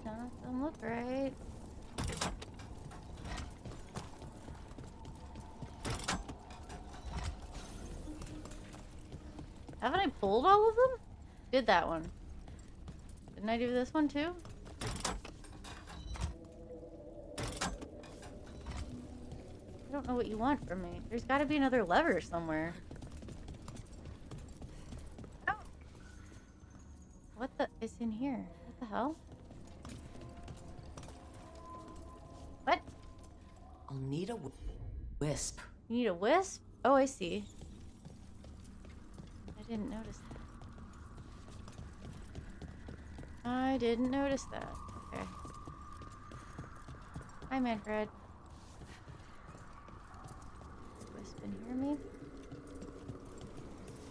None of them look right. Haven't I pulled all of them? Did that one. Didn't I do this one too? I don't know what you want from me. There's gotta be another lever somewhere. Oh. What the is in here? What the hell? What? I'll need a wisp. You need a wisp? Oh, I see. I didn't notice that. I didn't notice that. Okay. Hi, Manfred. Wisp in here, maybe?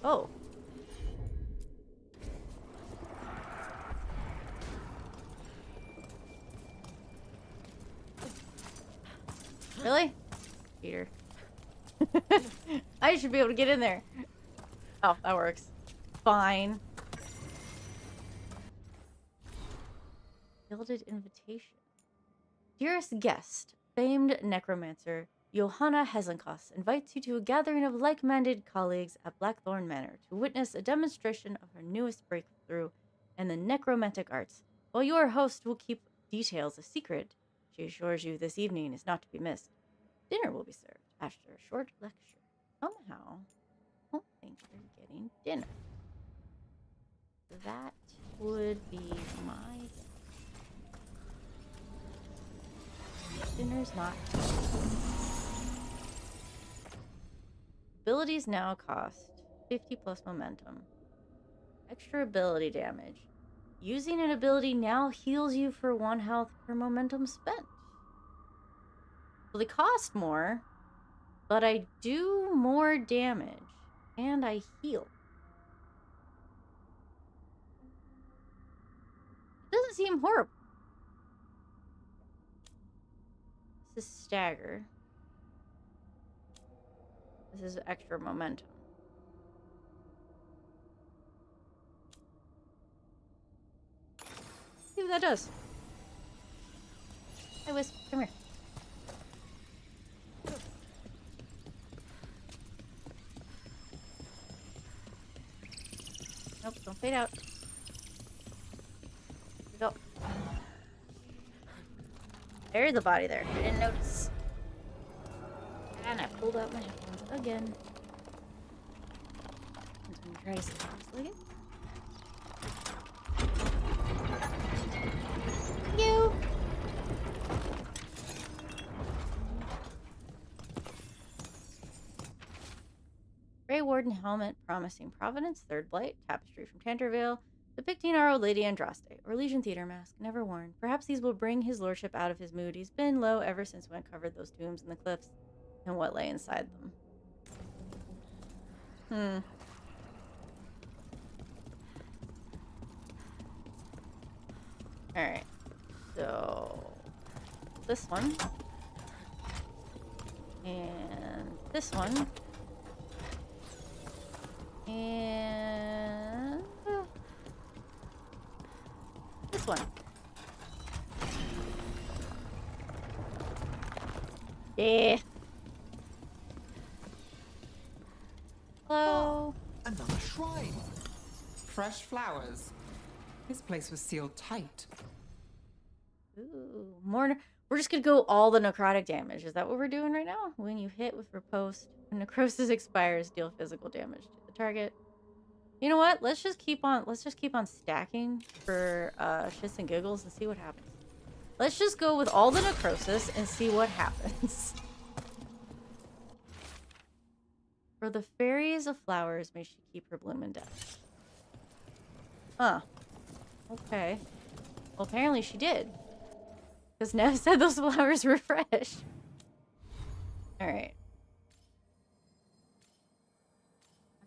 Oh. Really? Peter. I should be able to get in there. Oh, that works. Fine. Gilded invitation. Dearest guest, famed necromancer Johanna Hezenkos invites you to a gathering of like-minded colleagues at Blackthorn Manor to witness a demonstration of her newest breakthrough in the necromantic arts. While your host will keep details a secret, she assures you this evening is not to be missed. Dinner will be served after a short lecture. Somehow, I don't think you're getting dinner. That would be my guess. Dinner's not. Abilities now cost 50 plus momentum. Extra ability damage. Using an ability now heals you for 1 health per momentum spent. So they cost more, but I do more damage and I heal. It doesn't seem horrible. This is stagger. This is extra momentum. See what that does. Hey, Wisp, come here. Nope, don't fade out. Here we go. There's a body there. I didn't notice. And I pulled out my headphones again. I'm gonna try to see cross-legged. You. Grey Warden helmet promising Providence, Third Blight, tapestry from Tanterville, depicting our Old Lady Andraste, or Legion Theater mask, never worn. Perhaps these will bring his lordship out of his mood. He's been low ever since we uncovered those tombs in the cliffs and what lay inside them. Alright. So this one. And this one. And this one. Yeah. Hello. Another shrine. Fresh flowers. This place was sealed tight. Ooh, more. We're just gonna go all the necrotic damage. Is that what we're doing right now? When you hit with riposte, when necrosis expires, deal physical damage to the target. You know what? Let's just keep on stacking for shits and giggles and see what happens. Let's just go with all the necrosis and see what happens. For the fairies of flowers, may she keep her bloom in death. Huh. Okay. Well, apparently she did. Because Nev said those flowers were fresh. Alright.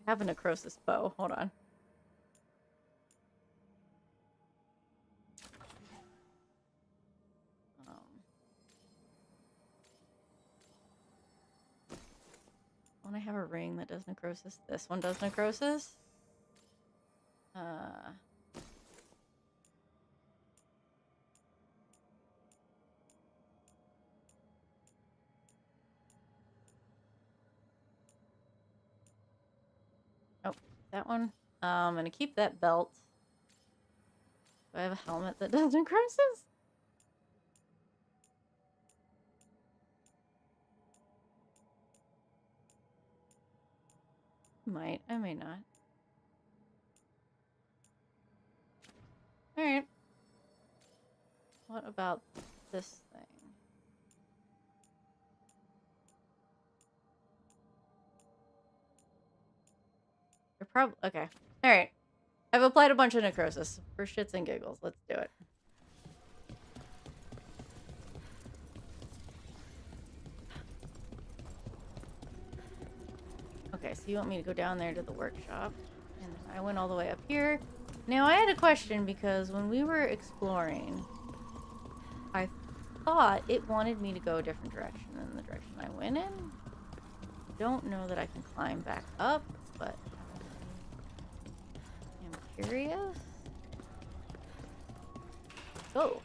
I have a necrosis bow. Hold on. Don't I have a ring that does necrosis? This one does necrosis? Oh, that one. I'm gonna keep that belt. Do I have a helmet that does necrosis? Might. I may not. Alright. What about this thing? You're probably... Okay. Alright. I've applied a bunch of necrosis. For shits and giggles. Let's do it. Okay, so you want me to go down there to the workshop. And I went all the way up here. Now, I had a question because when we were exploring, I thought it wanted me to go a different direction than the direction I went in. Don't know that I can climb back up, but curious. Go.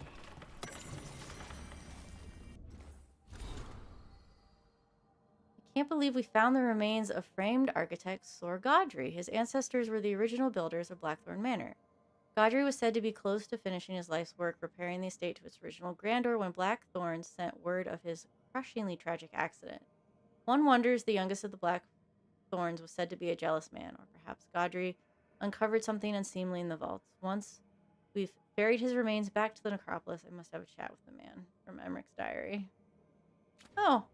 I can't believe we found the remains of famed architect Sor Godry. His ancestors were the original builders of Blackthorn Manor. Godry was said to be close to finishing his life's work, repairing the estate to its original grandeur when Blackthorn sent word of his crushingly tragic accident. One wonders the youngest of the Blackthorns was said to be a jealous man, or perhaps Godry uncovered something unseemly in the vaults. Once we've ferried his remains back to the necropolis, I must have a chat with the man from Emmrich's diary. Oh.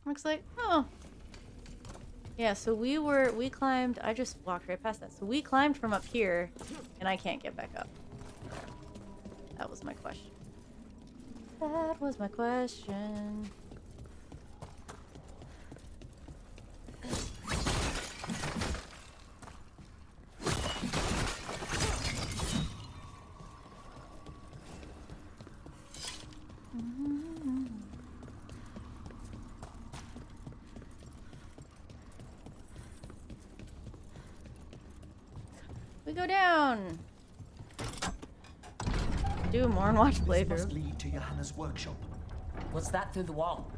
Looks like, oh. Yeah, so we climbed, I just walked right past that. So we climbed from up here, and I can't get back up. That was my question. That was my question. We go down. Do more and watch playthrough. This must lead to Johanna's workshop. What's that through the wall?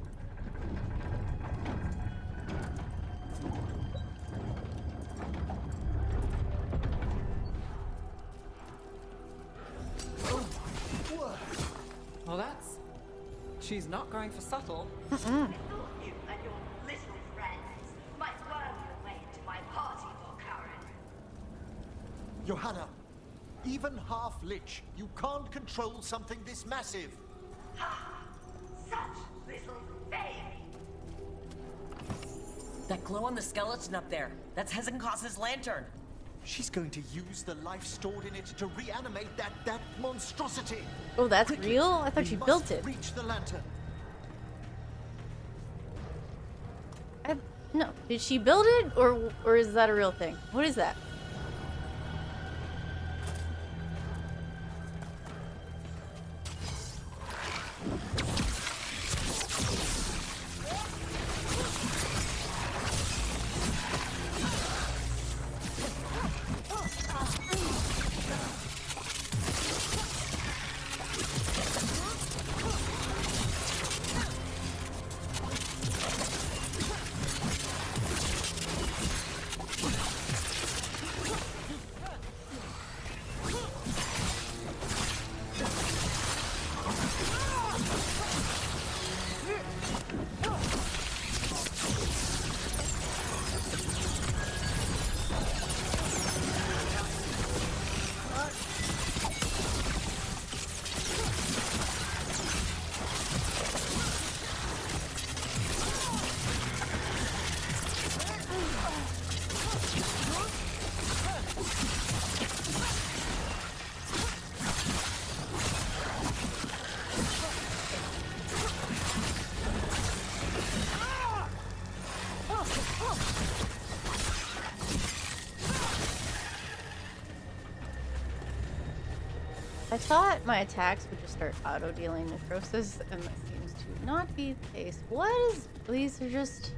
Well, that's... She's not going for subtle. Mm-mm. Johanna, even half-lich, you can't control something this massive. Such little baby. That glow on the skeleton up there, that's Hezekiah's lantern. She's going to use the life stored in it to reanimate that monstrosity. Oh, that's Quickly, real? I thought we she must built it. Reach the lantern. No, did she build it, or is that a real thing? What is that? I thought my attacks would just start auto-dealing necrosis, and that seems to not be the case. What is... These are just...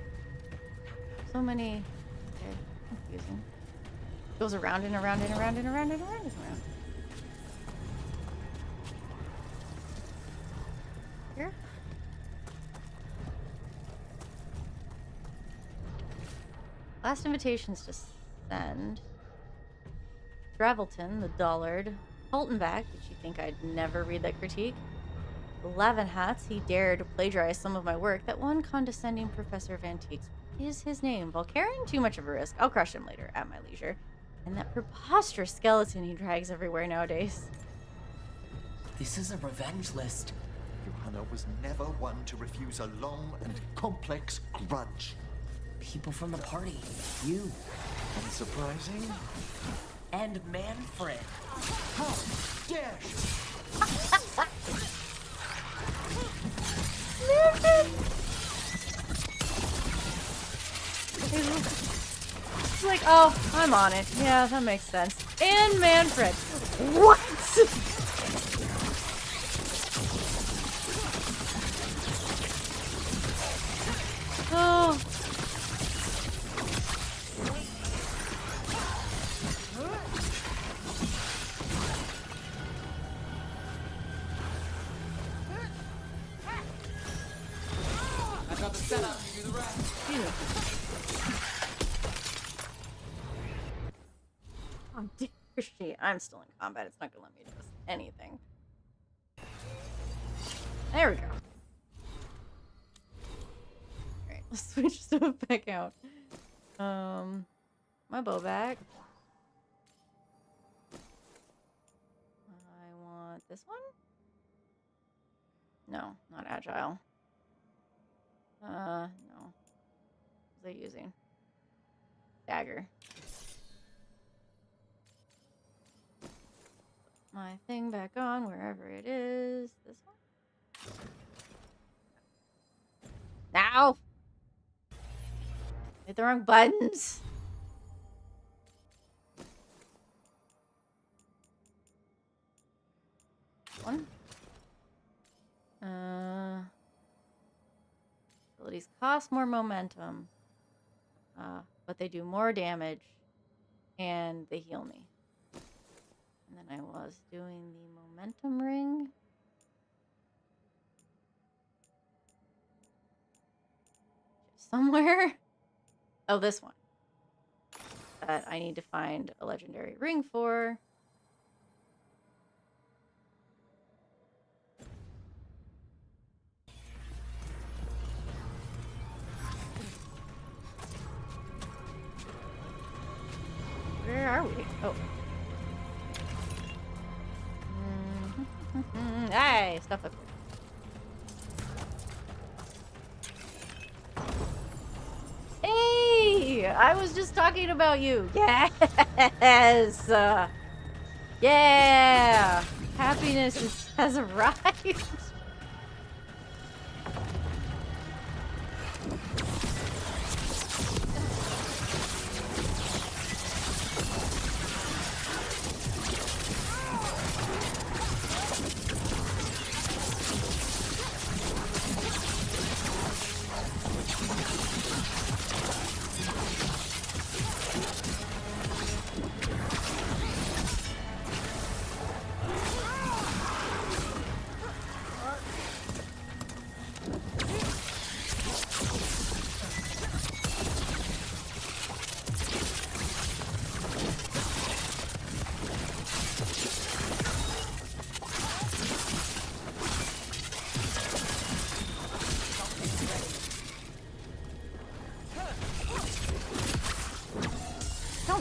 so many... Okay, confusing. Goes around and around and around and around and around and around. Here? Last invitations to send. Dravelton, the dullard. Holtenbach, did you think I'd never read that critique? 11 hats, he dared to plagiarize some of my work. That one condescending professor of antiques is his name. Volcarian, too much of a risk. I'll crush him later, at my leisure. And that preposterous skeleton he drags everywhere nowadays. This is a revenge list. Johanna was never one to refuse a long and complex grudge. People from the party. You. Unsurprising. And Manfred. How dare she? Manfred! It's like, oh, I'm on it. Yeah, that makes sense. And Manfred. What? Oh. the setup, you do the rest. How dare she? I'm still in combat. It's not gonna let me do anything. There we go. Alright, let's switch stuff back out. My bow back. I want this one? No, not agile. No. What was I using? Dagger. Put my thing back on wherever it is. This one? Now! Hit the wrong buttons. One. Abilities cost more momentum, but they do more damage, and they heal me. And then I was doing the momentum ring. Somewhere. Oh, this one. That I need to find a legendary ring for. Where are we? Oh. Hey, stuff up here. Hey! I was just talking about you. Yes! Yeah! Happiness has arrived.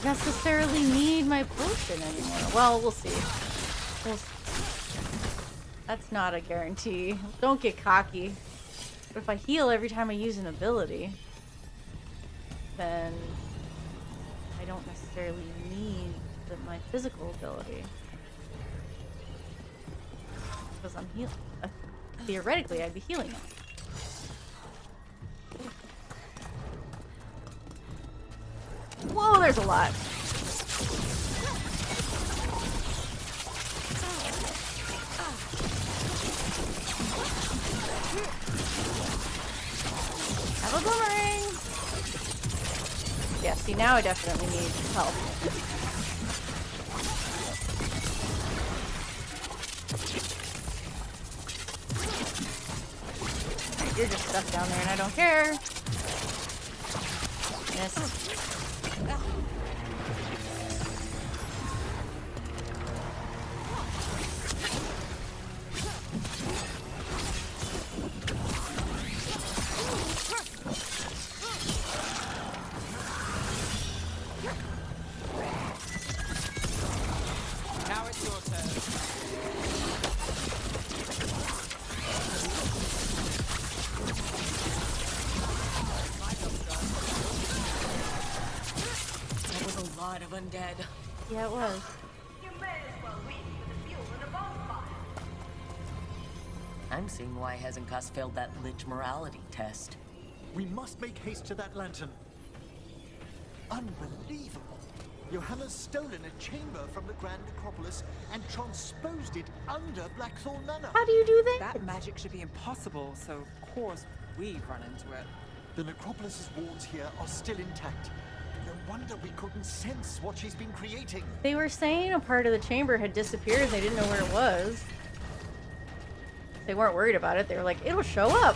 Necessarily need my potion anymore. Well, we'll see. That's not a guarantee. Don't get cocky. But if I heal every time I use an ability, then I don't necessarily need my physical ability. Because I'm healing. Theoretically, I'd be healing it. Whoa, there's a lot. Have a boomerang. Yeah, see, now I definitely need help. Right, you're just stuck down there and I don't care. Yes. Now it's your turn. That was a lot of undead. Yeah, it was. You may as well leave with the fuel in a bonfire. I'm seeing why Hezenkas failed that lich morality test. We must make haste to that lantern. Unbelievable. Johanna's stolen a chamber from the Grand Necropolis and transposed it under Blackthorn Manor. How do you do that? That magic should be impossible, so of course we've run into it. The Necropolis's walls here are still intact. No wonder we couldn't sense what she's been creating. They were saying a part of the chamber had disappeared and they didn't know where it was. They weren't worried about it. They were like, it'll show up.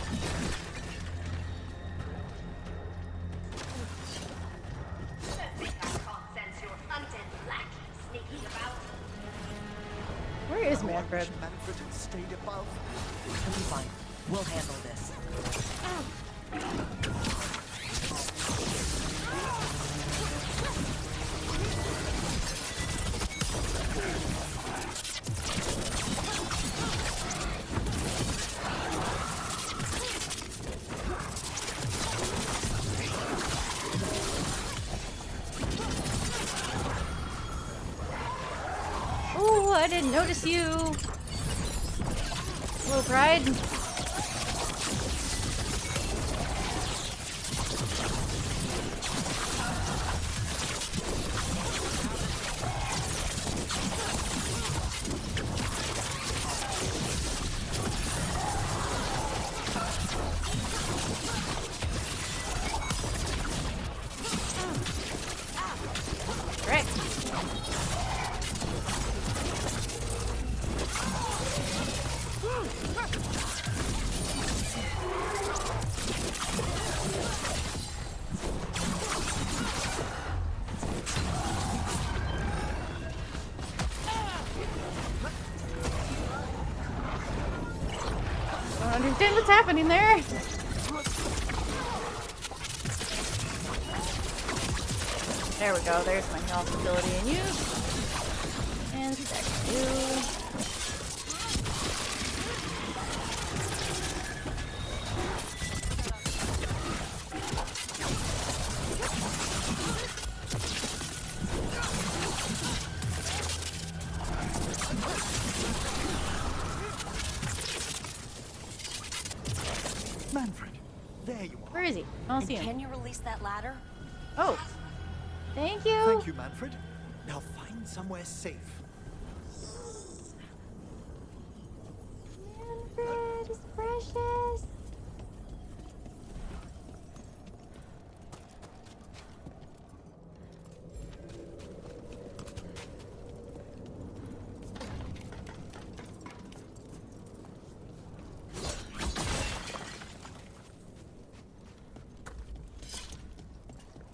Manfred. Manfred had stayed above. It'll be fine. We'll handle this. Oh, I didn't notice you. Hello, Pride. I don't understand what's happening there. There we go. There's my health ability in use. And stack you. Manfred, there you are. Where is he? I don't see him. Can you release that ladder? Oh. Thank you. Thank you, Manfred. Now find somewhere safe. Manfred is precious.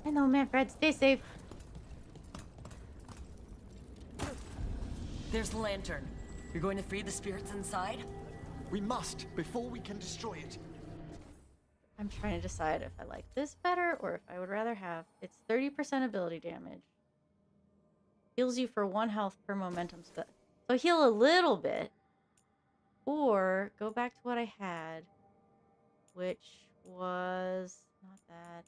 Hello, Manfred. Stay safe. There's the lantern. You're going to free the spirits inside? We must, before we can destroy it. I'm trying to decide if I like this better or if I would rather have. It's 30% ability damage. Heals you for 1 health per momentum spell. So heal a little bit. Or go back to what I had, which was not that.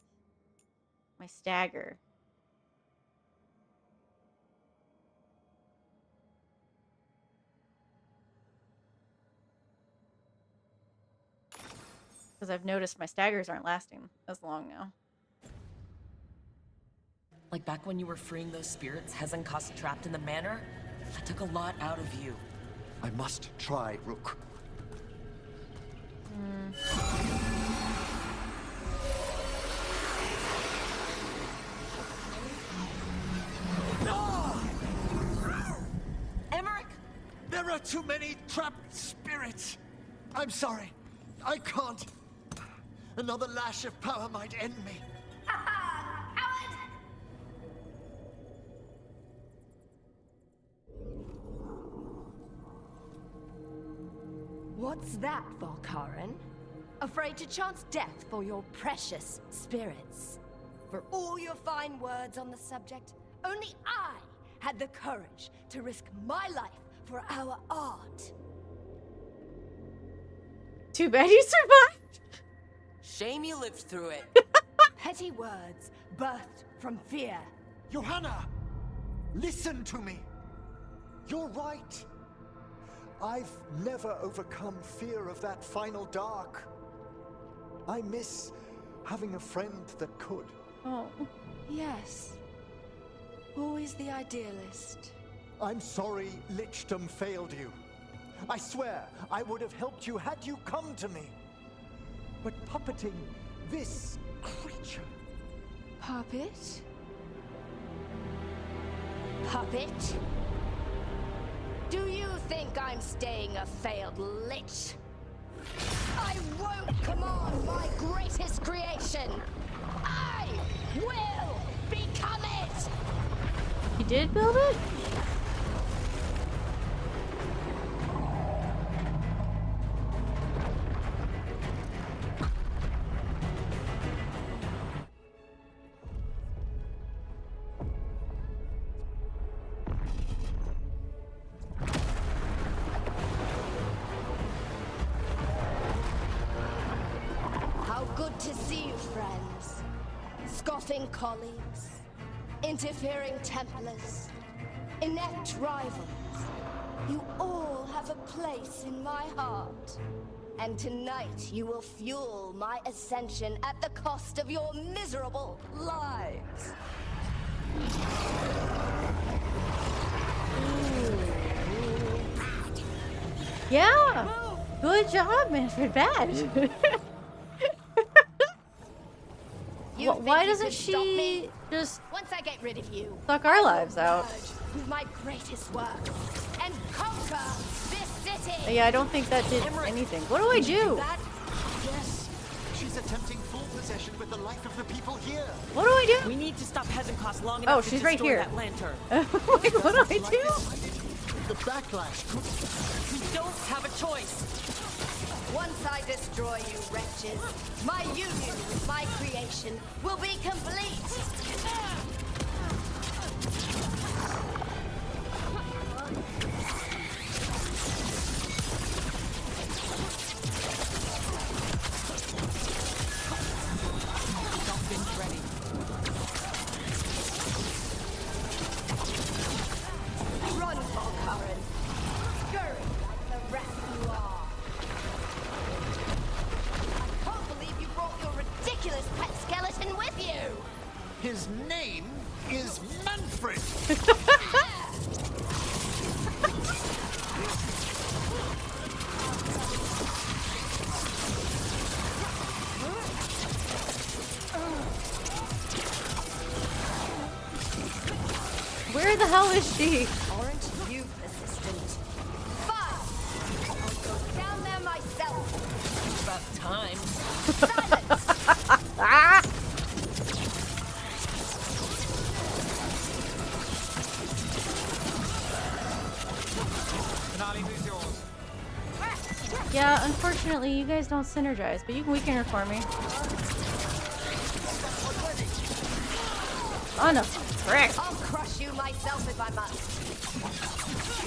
My stagger. Because I've noticed my staggers aren't lasting as long now. Like back when you were freeing those spirits Hezenkos trapped in the manor? That took a lot out of you. I must try, Rook. Emmrich! There are too many trapped spirits. I'm sorry. I can't. Another lash of power might end me. What's that, Valkaran? Afraid to chance death for your precious spirits? For all your fine words on the subject, only I had the courage to risk my life for our art. Too bad you survived. Shame you lived through it. Petty words birthed from fear. Johanna! Listen to me. You're right. I've never overcome fear of that final dark. I miss having a friend that could. Oh. Yes. Always the idealist. I'm sorry Lichdom failed you. I swear I would have helped you had you come to me. But puppeting this creature... Puppet? Puppet? Do you think I'm staying a failed lich? I won't command my greatest creation! I will become it! You did build it? Grasping colleagues, interfering Templars, inept rivals. You all have a place in my heart. And tonight you will fuel my ascension at the cost of your miserable lives. Yeah. Good job, Manfred. Bad. Why doesn't she just once I get rid of you, suck our lives out? With my greatest work and conquer this city. Yeah, I don't think that did anything. What do I do? Yes, she's attempting full possession with the life of the people here. What do I do? We need to stop Hezenkos long enough to she's right destroy here. that lantern. Wait, what do I do? The backlash could... We don't have a choice. Once I destroy you wretches, my union with my creation will be complete. Run, Valkyrin. Scurry like the rat you are. I can't believe you brought your ridiculous pet skeleton with you. His name is Manfred. Where the hell is she? Aren't you persistent? Fine. I'll go down there myself. About time. Ah! Finale, who's yours? Yeah, unfortunately, you guys don't synergize, but you can weaken her for me. Oh no, frick! I'll crush you myself if I must.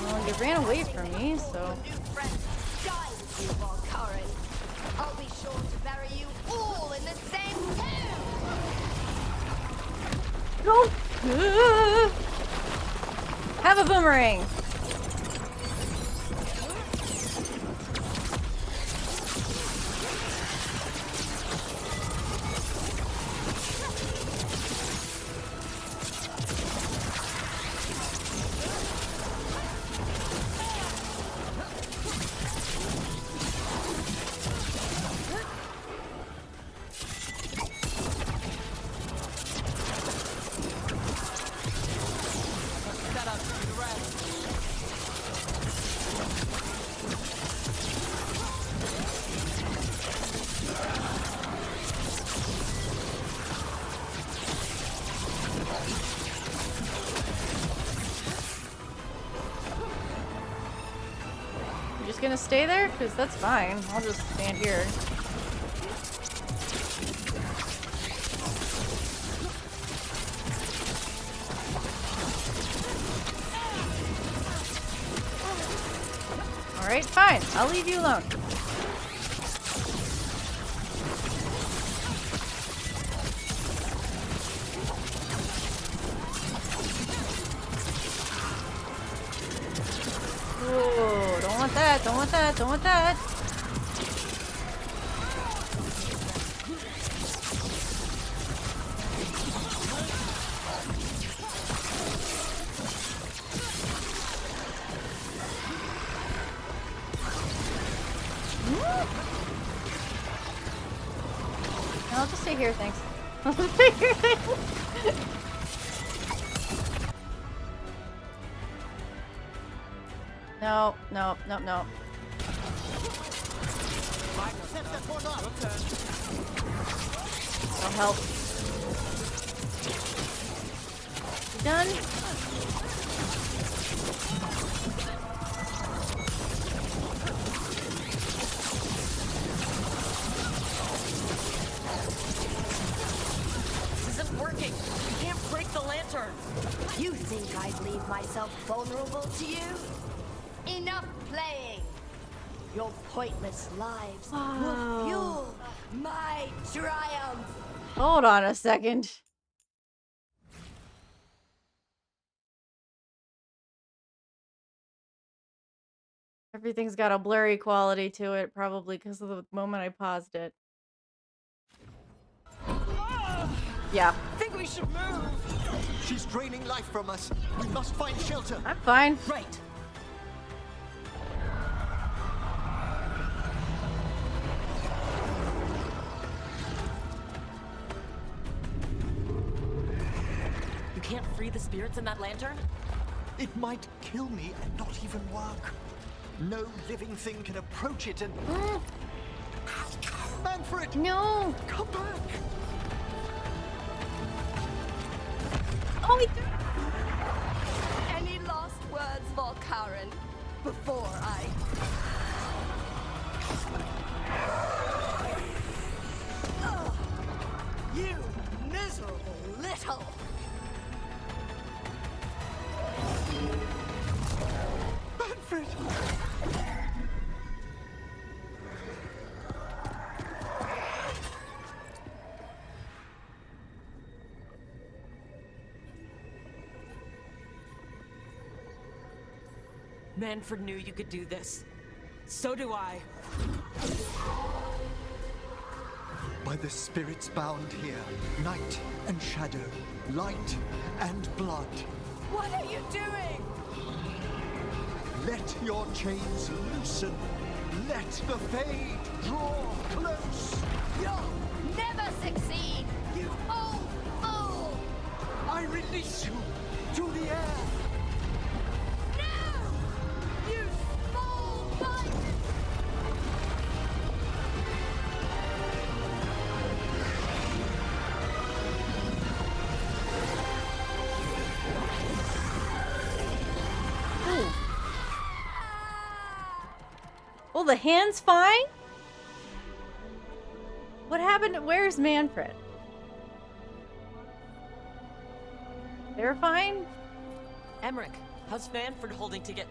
Well, you ran away from me, so. New friend, die with you, Valkyrin. I'll be sure to bury you all in the same tomb. No! Have a boomerang. Gonna stay there? Because that's fine. I'll just stand here. Alright, fine. I'll leave you alone. Don't want that, don't want that, don't want that. I'll just stay here, thanks. I'll just stay here, thanks. No, no, no, no. I'll help. You done? This isn't working. We can't break the lantern. You think I'd leave myself vulnerable to you? Enough playing! Your pointless lives will fuel my triumph! Hold on a second. Everything's got a blurry quality to it, probably because of the moment I paused it. Yeah. I think we should move. She's draining life from us. We must find shelter. I'm fine. Right. You can't free the spirits in that lantern? It might kill me and not even work. No living thing can approach it and... Manfred! No! Come back! Oh, he threw... Any last words, Volkaren, before I... Ugh. You miserable little... Manfred! Manfred knew you could do this. So do I. By the spirits bound here, night and shadow, light and blood. What are you doing? Let your chains loosen. Let the Fade draw close. You'll never succeed, you old fool! I release you to the air. No! You small-minded... Oh, the hand's fine? What happened? Where's Manfred? They're fine? Emmrich, how's Manfred holding to get...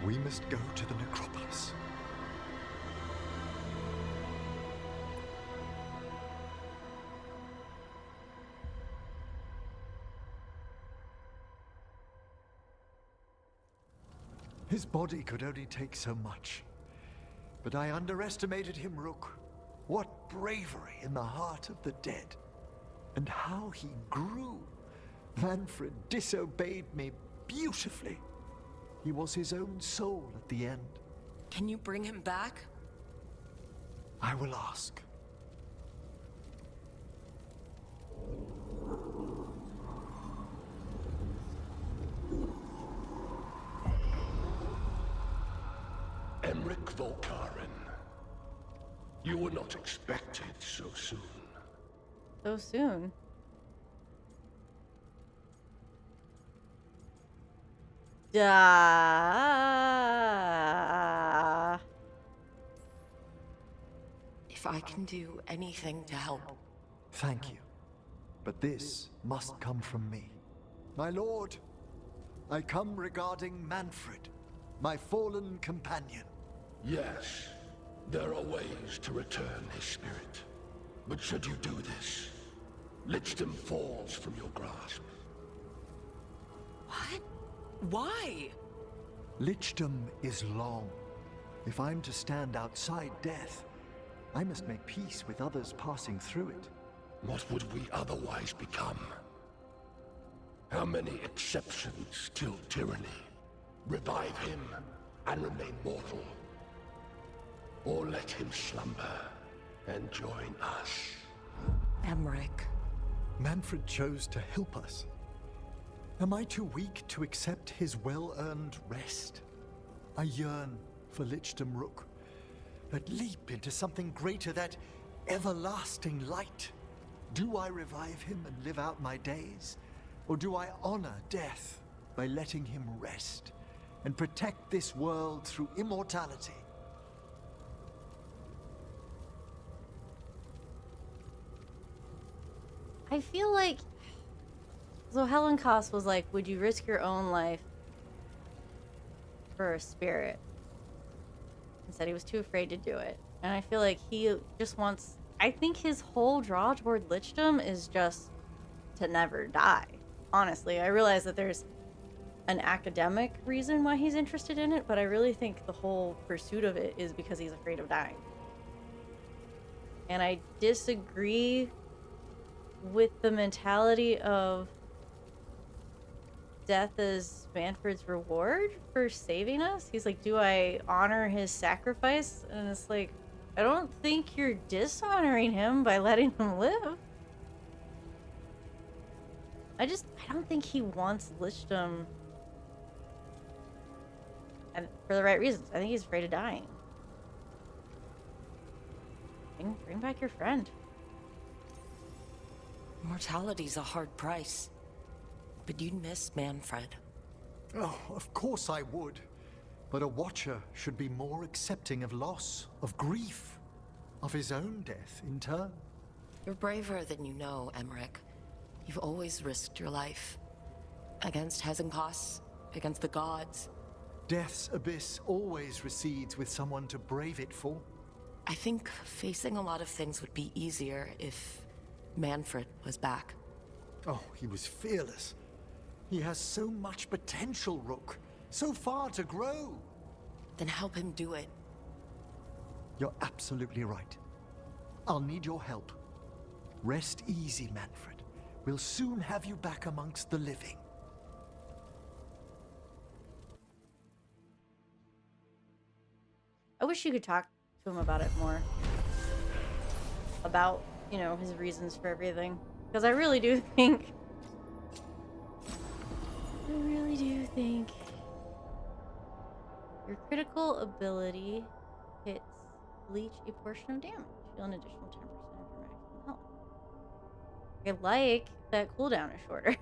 We must go to the necropolis. His body could only take so much. But I underestimated him, Rook. What bravery in the heart of the dead. And how he grew. Manfred disobeyed me beautifully. He was his own soul at the end. Can you bring him back? I will ask. Emmrich Volkaren. You were not expected so soon. So soon? If I can do anything to help. Thank you. But this must come from me. My lord, I come regarding Manfred, my fallen companion. Yes, there are ways to return his spirit. But should you do this, Lichdom falls from your grasp. What? Why? Lichdom is long. If I'm to stand outside death, I must make peace with others passing through it. What would we otherwise become? How many exceptions till tyranny? Revive him and remain mortal. Or let him slumber and join us. Emmrich. Manfred chose to help us. Am I too weak to accept his well-earned rest? I yearn for Lichdom Rook, that leap into something greater, that everlasting light. Do I revive him and live out my days? Or do I honor death by letting him rest and protect this world through immortality? I feel like... So Helen Koss was like, would you risk your own life for a spirit? And said he was too afraid to do it. And I feel like he just wants... I think his whole draw toward Lichdom is just to never die. honestly. I realize that there's an academic reason why he's interested in it, but I really think the whole pursuit of it is because he's afraid of dying. And I disagree with the mentality of death as Manfred's reward for saving us. He's like, do I honor his sacrifice? And it's like, I don't think you're dishonoring him by letting him live. I don't think he wants Lichdom, and for the right reasons. I think he's afraid of dying. Bring back your friend. Mortality's a hard price. But you'd miss Manfred. Oh, of course I would. But a Watcher should be more accepting of loss, of grief, of his own death in turn. You're braver than you know, Emmrich. You've always risked your life. Against Hezenkos, against the gods. Death's abyss always recedes with someone to brave it for. I think facing a lot of things would be easier if Manfred was back. Oh, he was fearless. He has so much potential, Rook. So far to grow. Then help him do it. You're absolutely right. I'll need your help. Rest easy, Manfred. We'll soon have you back amongst the living. I wish you could talk to him about it more. About, you know, his reasons for everything. Because I really do think your critical ability hits leech a portion of damage. Deal an additional 10% of your maximum health. I like that cooldown is shorter.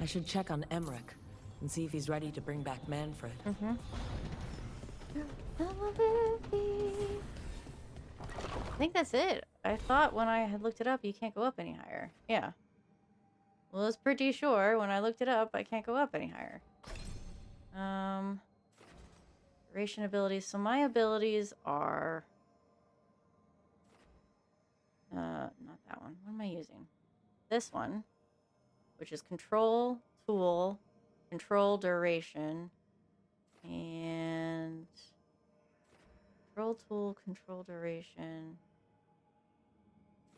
I should check on Emmrich and see if he's ready to bring back Manfred. I think that's it. I thought when I had looked it up, you can't go up any higher. Yeah. Well, it's pretty sure when I looked it up, I can't go up any higher. Duration abilities. So my abilities are... not that one. What am I using? This one, which is control, tool, control, duration, and... Control, tool, control, duration,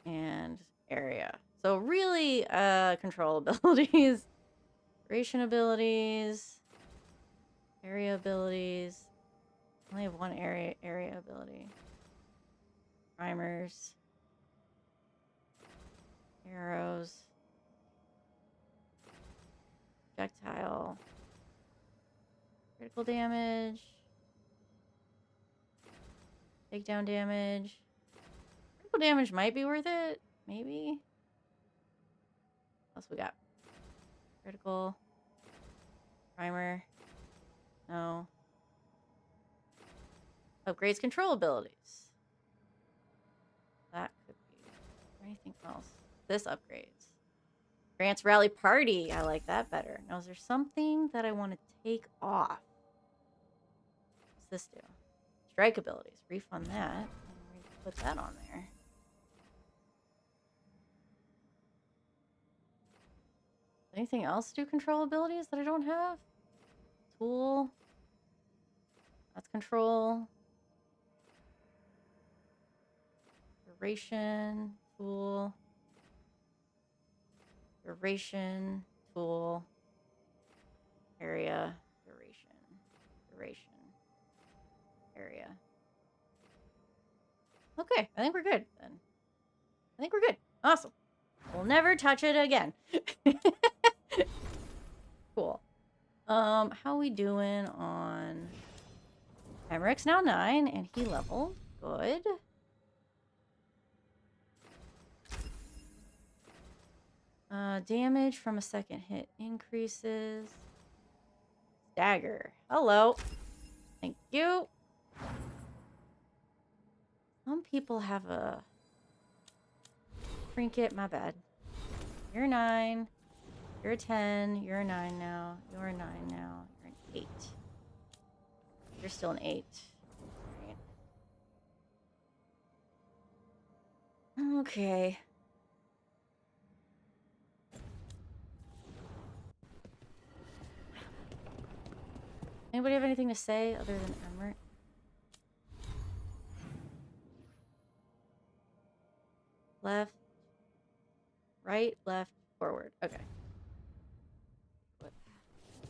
and area. So really, control abilities, duration abilities, area abilities. I only have one area ability. Primers, arrows, projectile, critical damage, takedown damage. Critical damage might be worth it. Maybe. What else we got? Critical. Primer. No. Upgrades control abilities. That could be. Or anything else. This upgrades. Grants rally party. I like that better. Now, is there something that I want to take off? What's this do? Strike abilities. Refund that. And put that on there. Anything else do control abilities that I don't have? Tool. That's control. Duration. Tool. Duration. Tool. Area. Duration. Duration. Area. Okay, I think we're good then. I think we're good. Awesome. We'll never touch it again. Cool. How we doing on... Emmrich's now 9, and he leveled. Good. Damage from a second hit increases. Dagger. Hello. Thank you. Some people have a trinket. My bad. You're 9. You're a 10. You're a 9 now. You're a 9 now. You're an 8. You're still an 8. Right. Okay. Anybody have anything to say other than Emmrich? Left, right, left, forward. Okay. What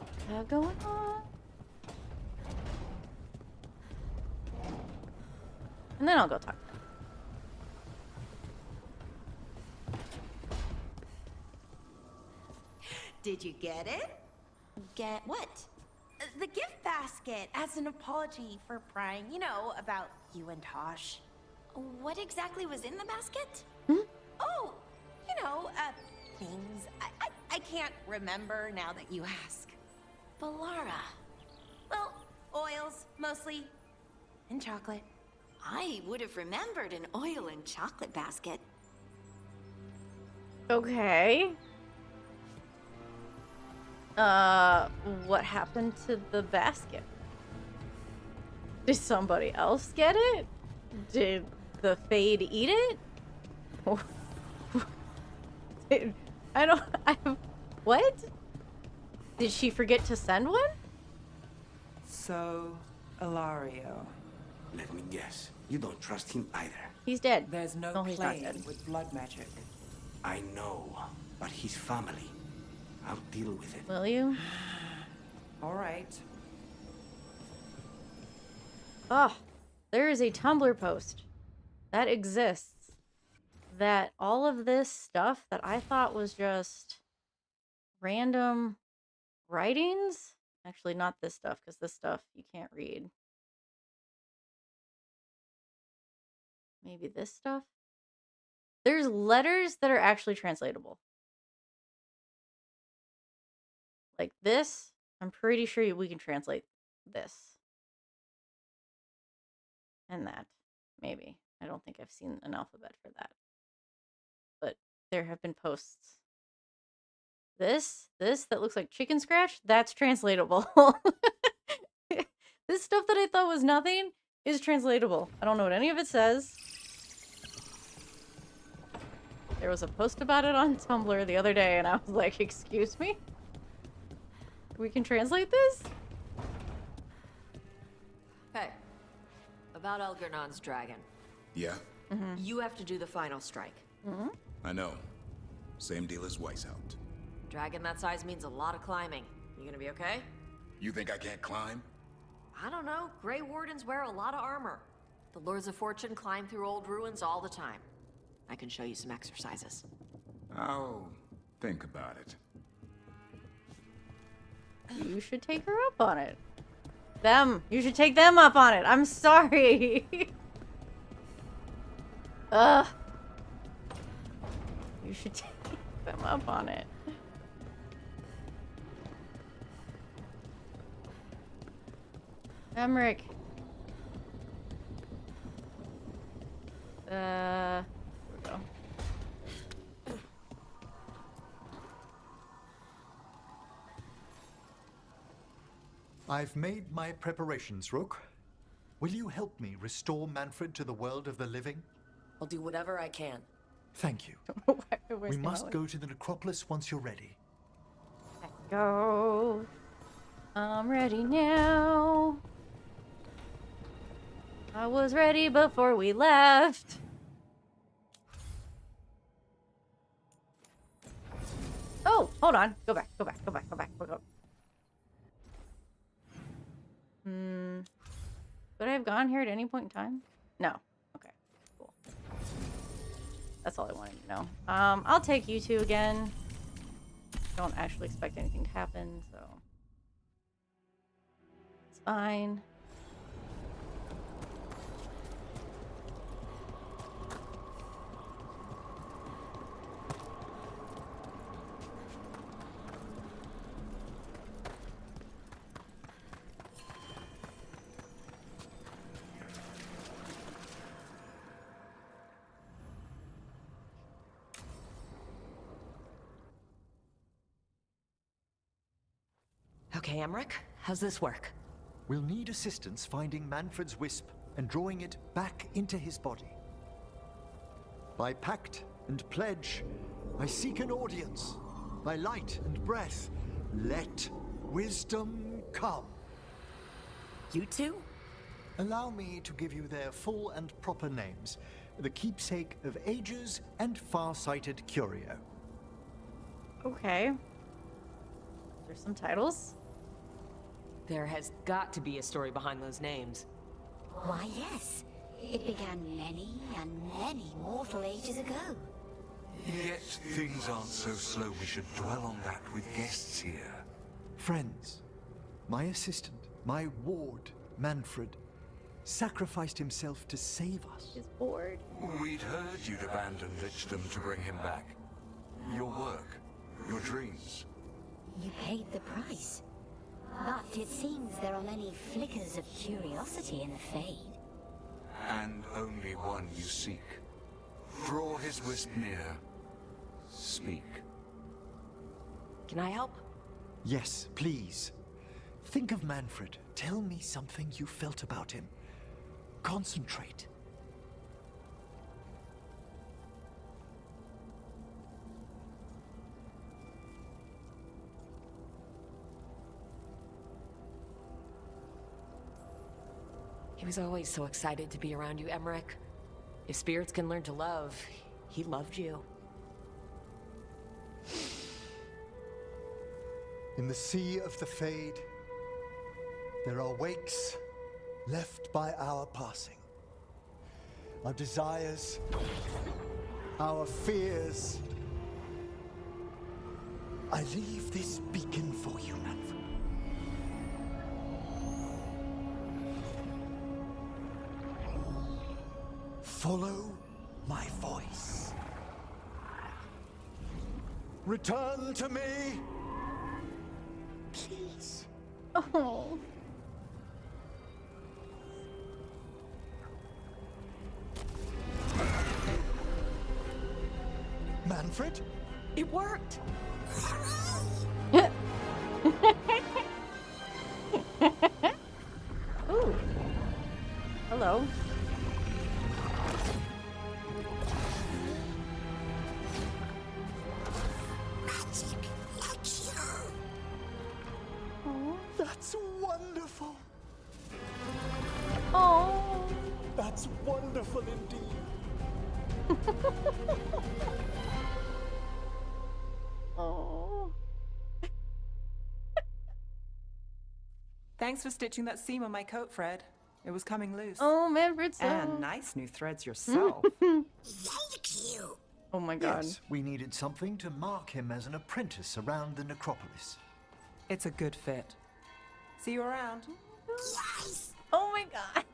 do I have going on? And then I'll go talk to them. Did you get it? Get what? The gift basket as an apology for prying, you know, about you and Tosh. What exactly was in the basket? Oh, you know, things. I can't remember now that you ask. Liara. Well, oils, mostly. And chocolate. I would have remembered an oil and chocolate basket. Okay. What happened to the basket? Did somebody else get it? Did the Fade eat it? What? Did she forget to send one? So, Ilario. Let me guess. You don't trust him either. He's dead. There's no he's not playing dead. with blood magic. I know, but his family. I'll deal with it. Will you? All right. Oh, there is a Tumblr post that exists that all of this stuff that I thought was just random writings, actually not this stuff, because this stuff you can't read. Maybe this stuff? There's letters that are actually translatable. Like this, I'm pretty sure we can translate this. And that, maybe. I don't think I've seen an alphabet for that. But there have been posts. This that looks like chicken scratch, that's translatable. This stuff that I thought was nothing is translatable. I don't know what any of it says. There was a post about it on Tumblr the other day, and I was like, excuse me? We can translate this? Hey, about Elgernon's dragon. Yeah? You have to do the final strike. I know. Same deal as Weishaupt. Dragon that size means a lot of climbing. You gonna be okay? You think I can't climb? I don't know. Grey Wardens wear a lot of armor. The Lords of Fortune climb through old ruins all the time. I can show you some exercises. I'll think about it. You should take her up on it. You should take them up on it. I'm sorry. Ugh. You should take them up on it. Emmrich. Here we go. I've made my preparations, Rook. Will you help me restore Manfred to the world of the living? I'll do whatever I can. Thank you. We must go to the necropolis once you're ready. Let's go. I'm ready now. I was ready before we left. Oh, hold on. Go back. Go back. Go back. Go back. Go. Could I have gone here at any point in time? No. Okay. Cool. That's all I wanted to know. I'll take you two again. Don't actually expect anything to happen, so it's fine. Okay, Emmrich, how's this work? We'll need assistance finding Manfred's wisp and drawing it back into his body. By pact and pledge, I seek an audience. By light and breath, let wisdom come. You two? Allow me to give you their full and proper names, the keepsake of ages and far-sighted curio. Okay. There's some titles. There has got to be a story behind those names. Why, yes. It began many and many mortal ages ago. Yet things aren't so slow we should dwell on that with guests here. Friends, my assistant, my ward, Manfred, sacrificed himself to save us. His ward. We'd heard you'd abandoned Lichdom to bring him back. Your work, your dreams. You paid the price. But it seems there are many flickers of curiosity in the Fade. And only one you seek. Draw his wisp near. Speak. Can I help? Yes, please. Think of Manfred. Tell me something you felt about him. Concentrate. He was always so excited to be around you, Emmrich. If spirits can learn to love, he loved you. In the sea of the Fade, there are wakes left by our passing. Our desires, our fears. I leave this beacon for you, Manfred. Follow my voice. Return to me. Please. Oh. Manfred? It worked! Ooh. Hello. That's wonderful. Oh. That's wonderful indeed. Oh. Thanks for stitching that seam on my coat, Fred. It was coming loose. Oh, Manfred, so... And nice new threads yourself. Thank you. Oh my god. Yes, we needed something to mark him as an apprentice around the necropolis. It's a good fit. See you around. Yes. Oh my god.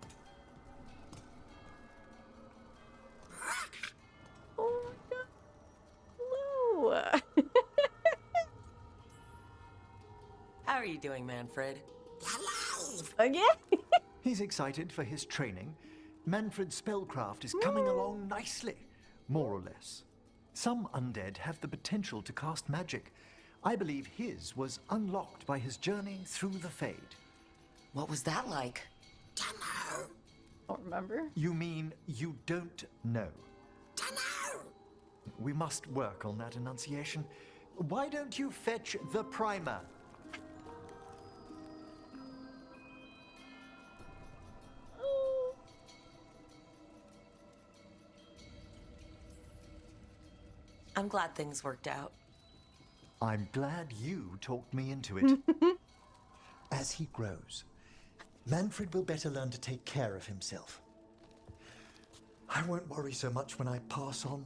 Oh my god. Blue. How are you doing, Manfred? Again? He's excited for his training. Manfred's spellcraft is coming along nicely, more or less. Some undead have the potential to cast magic. I believe his was unlocked by his journey through the Fade. What was that like? Don't remember. You mean you don't know? We must work on that enunciation. Why don't you fetch the primer? I'm glad things worked out. I'm glad you talked me into it. As he grows, Manfred will better learn to take care of himself. I won't worry so much when I pass on.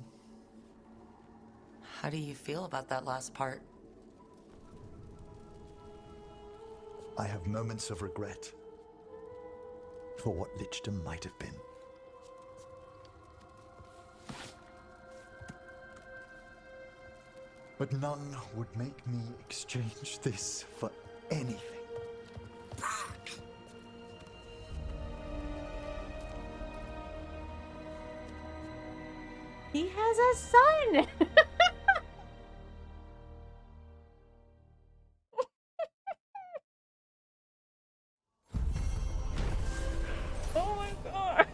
How do you feel about that last part? I have moments of regret for what Lichdom might have been. But none would make me exchange this for anything. He has a son. Oh my god.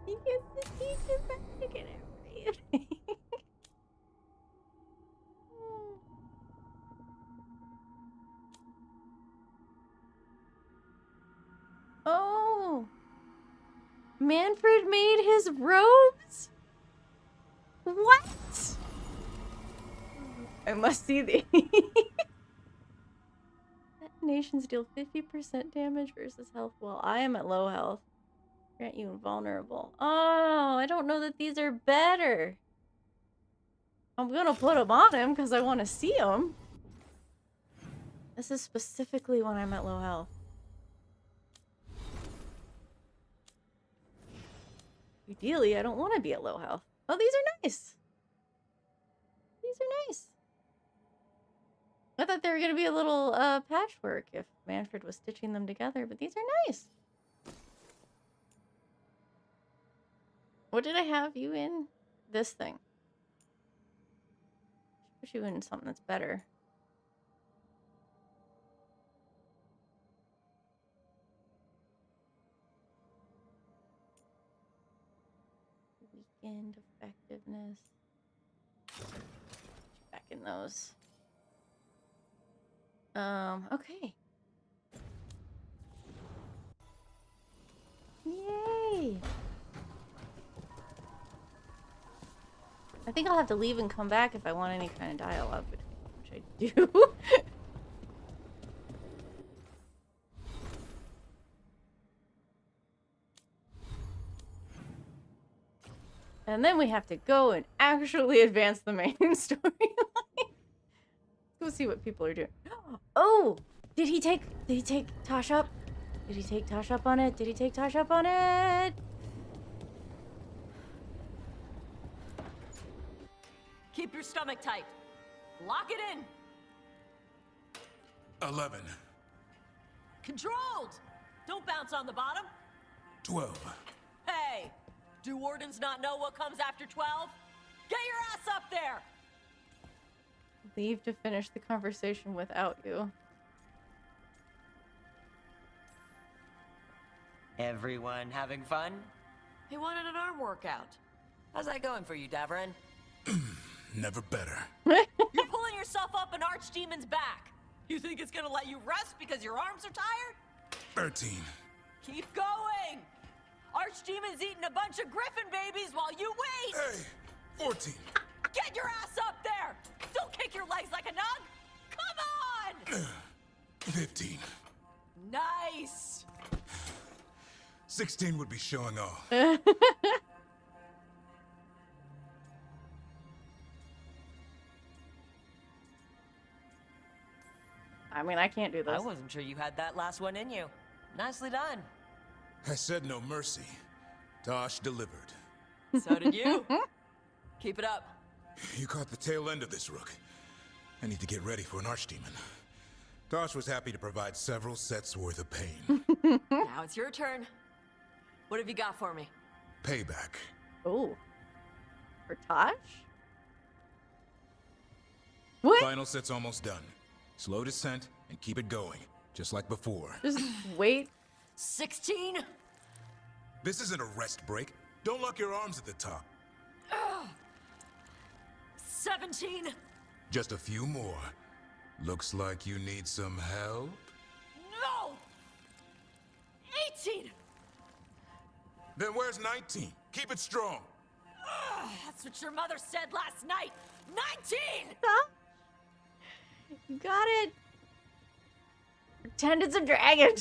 He gets to teach his magic and everything. Oh! Manfred made his robes? What? I must see these. Detonations deal 50% damage versus health while I am at low health. Grant you invulnerable. Oh, I don't know that these are better. I'm gonna put them on him because I want to see them. This is specifically when I'm at low health. Ideally, I don't want to be at low health. Oh, these are nice. These are nice. I thought they were going to be a little patchwork if Manfred was stitching them together, but these are nice. What did I have you in? This thing. Should put you in something that's better. Weakened effectiveness. Back in those. Okay. Yay! I think I'll have to leave and come back if I want any kind of dialogue between them, which I do. And then we have to go and actually advance the main storyline. Go see what people are doing. Oh! Did he take Tosh up? Did he take Tosh up on it? Did he take Tosh up on it? Keep your stomach tight. Lock it in. 11. Controlled. Don't bounce on the bottom. 12. Hey, do wardens not know what comes after 12? Get your ass up there. Leave to finish the conversation without you. Everyone having fun? He wanted an arm workout. How's that going for you, Davrin? Never better. You're pulling yourself up an archdemon's back. You think it's gonna let you rest because your arms are tired? 13. Keep going! Archdemon's eating a bunch of griffin babies while you wait! Hey! 14. Get your ass up there! Don't kick your legs like a nug! Come on! 15. Nice! 16 would be showing off. I mean, I can't do this. I wasn't sure you had that last one in you. Nicely done. I said no mercy. Tosh delivered. So did you. Keep it up. You caught the tail end of this, Rook. I need to get ready for an archdemon. Tosh was happy to provide several sets worth of pain. Now it's your turn. What have you got for me? Payback. Oh. For Tosh? What? Final set's almost done. Slow descent and keep it going, just like before. Just wait. 16? This isn't a rest break. Don't lock your arms at the top. 17? Just a few more. Looks like you need some help. No! 18! Then where's 19? Keep it strong. That's what your mother said last night. 19! Huh? You got it. Pretend it's a dragon.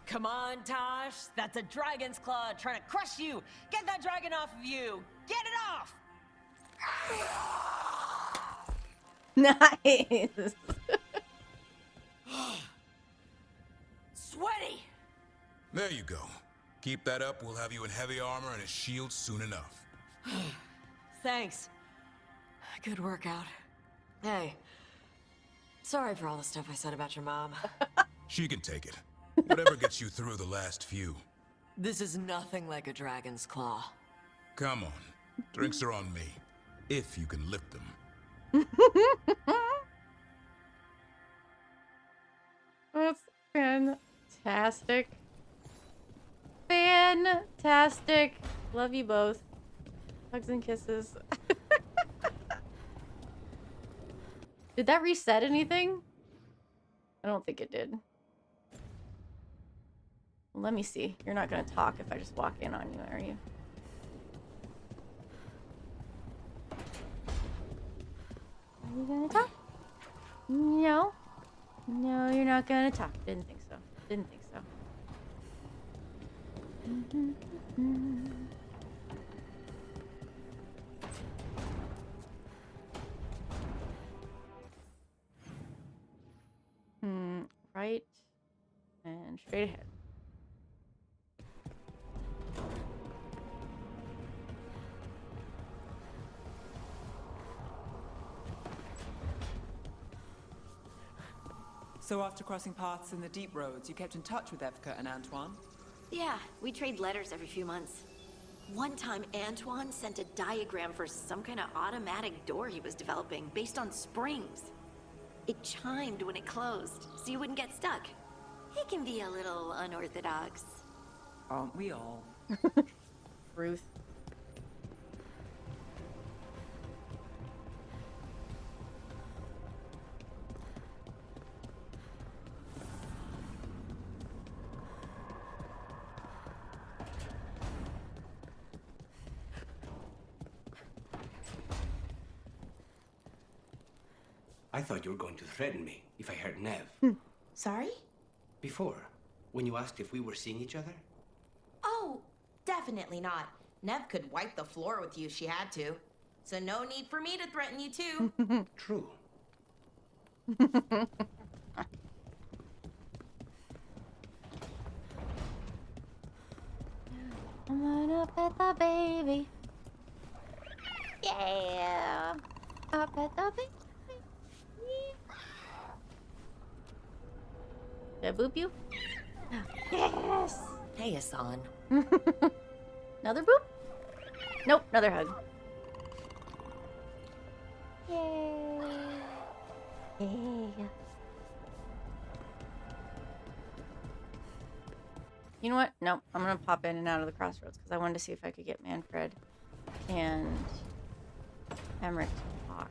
Come on, Tosh. That's a dragon's claw trying to crush you. Get that dragon off of you. Get it off. Nice. Sweaty. There you go. Keep that up, we'll have you in heavy armor and a shield soon enough. Thanks. Good workout. Hey. Sorry for all the stuff I said about your mom. She can take it. Whatever gets you through the last few. This is nothing like a dragon's claw. Come on. Drinks are on me. If you can lift them. Fantastic. Fantastic. Love you both. Hugs and kisses. Did that reset anything? I don't think it did. Well, let me see. You're not gonna talk if I just walk in on you, are you? Are you gonna talk? No. No, you're not gonna talk. Didn't think so. Didn't think so. Right and straight ahead. So after crossing paths in the deep roads, you kept in touch with Evka and Antoine? Yeah, we trade letters every few months. One time, Antoine sent a diagram for some kind of automatic door he was developing based on springs. It chimed when it closed, so you wouldn't get stuck. He can be a little unorthodox. Aren't we all? Ruth. I thought you were going to threaten me if I heard Nev. Sorry? Before, when you asked if we were seeing each other. Oh, definitely not. Nev could wipe the floor with you if she had to. So no need for me to threaten you too. True. I'm gonna pet the baby. Yeah. I'll pet the baby. Did I boop you? Yes! Hey, Hassan. Another boop? Nope, another hug. Yay. Yay. You know what? Nope, I'm gonna pop in and out of the crossroads because I wanted to see if I could get Manfred and Emmrich to talk.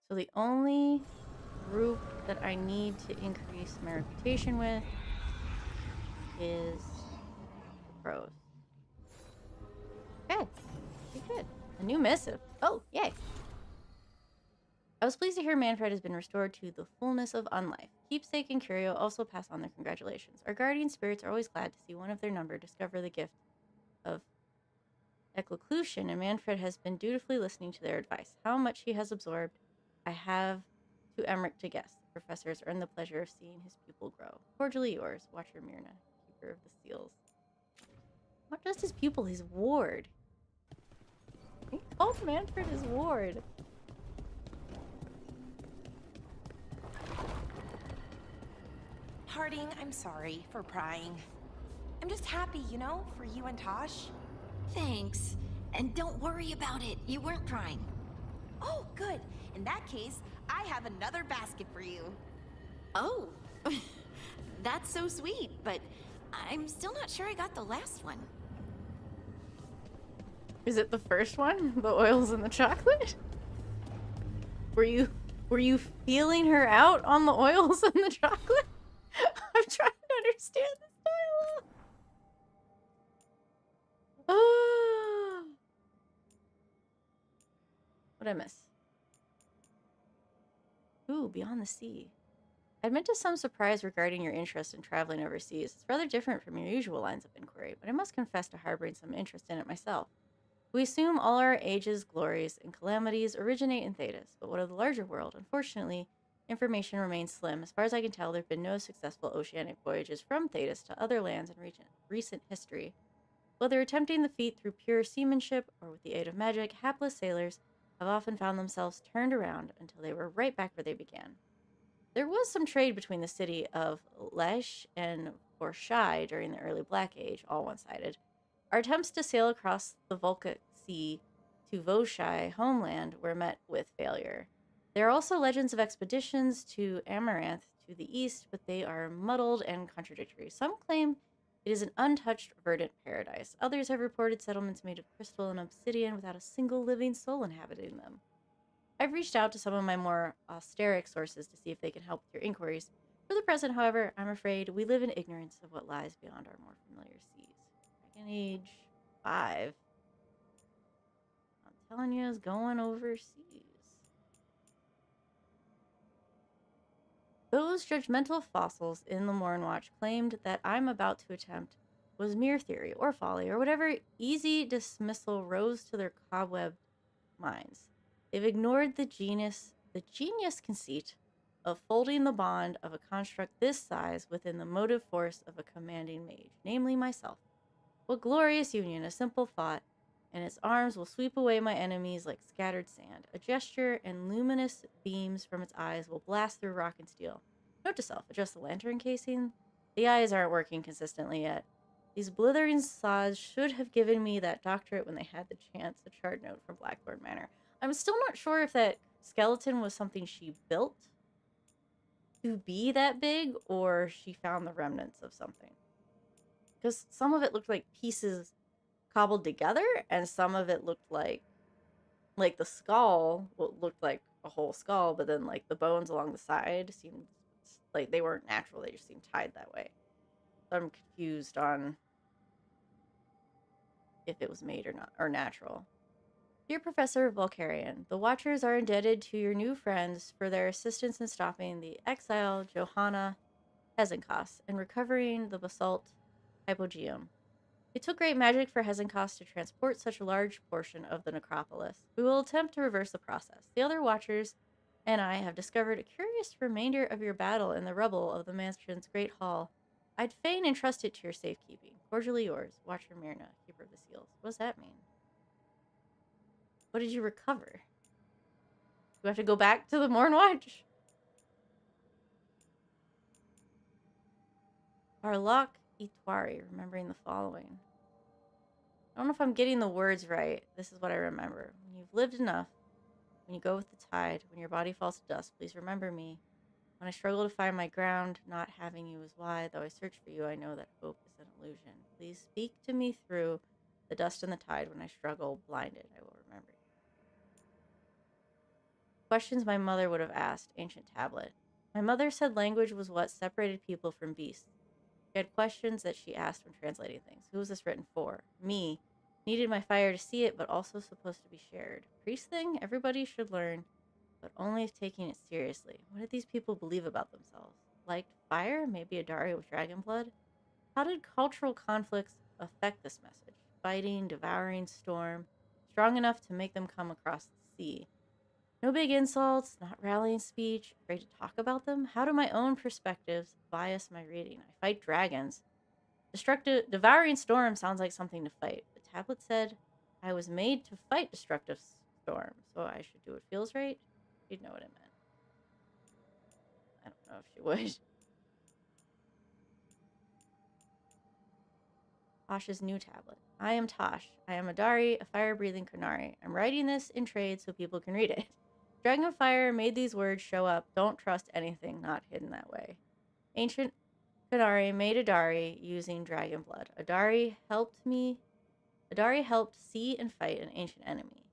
So the only group that I need to increase my reputation with is the pros. Okay, pretty good. A new missive. Oh, yay. I was pleased to hear Manfred has been restored to the fullness of unlife. Keepsake and Curio also pass on their congratulations. Our guardian spirits are always glad to see one of their number discover the gift of eclocution, and Manfred has been dutifully listening to their advice. How much he has absorbed, I have to Emmrich to guess. The professor has earned the pleasure of seeing his pupil grow. Cordially yours, Watcher Myrna, keeper of the seals. Not just his pupil, his ward. He called Manfred his ward. Harding, I'm sorry for prying. I'm just happy, you know, for you and Tosh. Thanks. And don't worry about it. You weren't prying. Oh, good. In that case, I have another basket for you. Oh, that's so sweet, but I'm still not sure I got the last one. Is it the first one? The oils and the chocolate? Were you feeling her out on the oils and the chocolate? I'm trying to understand this dialogue. Oh. What'd I miss? Ooh, Beyond the Sea. I admit to some surprise regarding your interest in traveling overseas. It's rather different from your usual lines of inquiry, but I must confess to harboring some interest in it myself. We assume all our ages, glories, and calamities originate in Thedas, but what of the larger world? Unfortunately, information remains slim. As far as I can tell, there have been no successful oceanic voyages from Thedas to other lands in recent history. Whether attempting the feat through pure seamanship or with the aid of magic, hapless sailors have often found themselves turned around until they were right back where they began. There was some trade between the city of Lesh and Borshai during the early Black Age, all one-sided. Our attempts to sail across the Volca Sea to Voshai homeland were met with failure. There are also legends of expeditions to Amaranth to the east, but they are muddled and contradictory. Some claim it is an untouched, verdant paradise. Others have reported settlements made of crystal and obsidian without a single living soul inhabiting them. I've reached out to some of my more austeric sources to see if they can help with your inquiries. For the present, however, I'm afraid we live in ignorance of what lies beyond our more familiar seas. Dragon Age 5. I'm telling you, it's going overseas. Those judgmental fossils in the Mornwatch claimed that I'm about to attempt was mere theory or folly or whatever easy dismissal rose to their cobwebbed minds. They've ignored the genius conceit of folding the bond of a construct this size within the motive force of a commanding mage, namely myself. What glorious union, a simple thought, and its arms will sweep away my enemies like scattered sand. A gesture and luminous beams from its eyes will blast through rock and steel. Note to self, adjust the lantern casing. The eyes aren't working consistently yet. These blithering saws should have given me that doctorate when they had the chance, a chart note from Blackthorn Manor. I'm still not sure if that skeleton was something she built to be that big, or she found the remnants of something. Because some of it looked like pieces cobbled together, and some of it looked like the skull looked like a whole skull, but then like the bones along the side seemed like they weren't natural, they just seemed tied that way. So I'm confused on if it was made or not, or natural. Dear Professor Volcarian, the Watchers are indebted to your new friends for their assistance in stopping the exile Johanna Hezenkos and recovering the basalt hypogeum. It took great magic for Hezenkos to transport such a large portion of the necropolis. We will attempt to reverse the process. The other Watchers and I have discovered a curious remainder of your battle in the rubble of the mansion's great hall. I'd fain entrust it to your safekeeping. Cordially yours, Watcher Myrna, Keeper of the Seals. What does that mean? What did you recover? Do we have to go back to the Mornwatch? Arlok Itwari, remembering the following. I don't know if I'm getting the words right. This is what I remember. When you've lived enough, when you go with the tide, when your body falls to dust, please remember me. When I struggle to find my ground, not having you is why. Though I search for you, I know that hope is an illusion. Please speak to me through the dust and the tide. When I struggle, blinded, I will remember you. Questions my mother would have asked. Ancient tablet. My mother said language was what separated people from beasts. She had questions that she asked when translating things. Who was this written for? Me. Needed my fire to see it, but also supposed to be shared. Priest thing? Everybody should learn, but only if taking it seriously. What did these people believe about themselves? Liked fire? Maybe a Daria with dragon blood? How did cultural conflicts affect this message? Fighting, devouring, storm, strong enough to make them come across the sea. No big insults, not rallying speech, afraid to talk about them? How do my own perspectives bias my reading? I fight dragons. Devouring storm sounds like something to fight. The tablet said I was made to fight destructive storm, so I should do what feels right. She'd know what it meant. I don't know if she would. Tosh's new tablet. I am Tosh. I am a Dari, a fire-breathing Kunari. I'm writing this in trade so people can read it. Dragonfire made these words show up. Don't trust anything not hidden that way. Ancient Kunari made a Dari using dragon blood. A Dari helped see and fight an ancient enemy.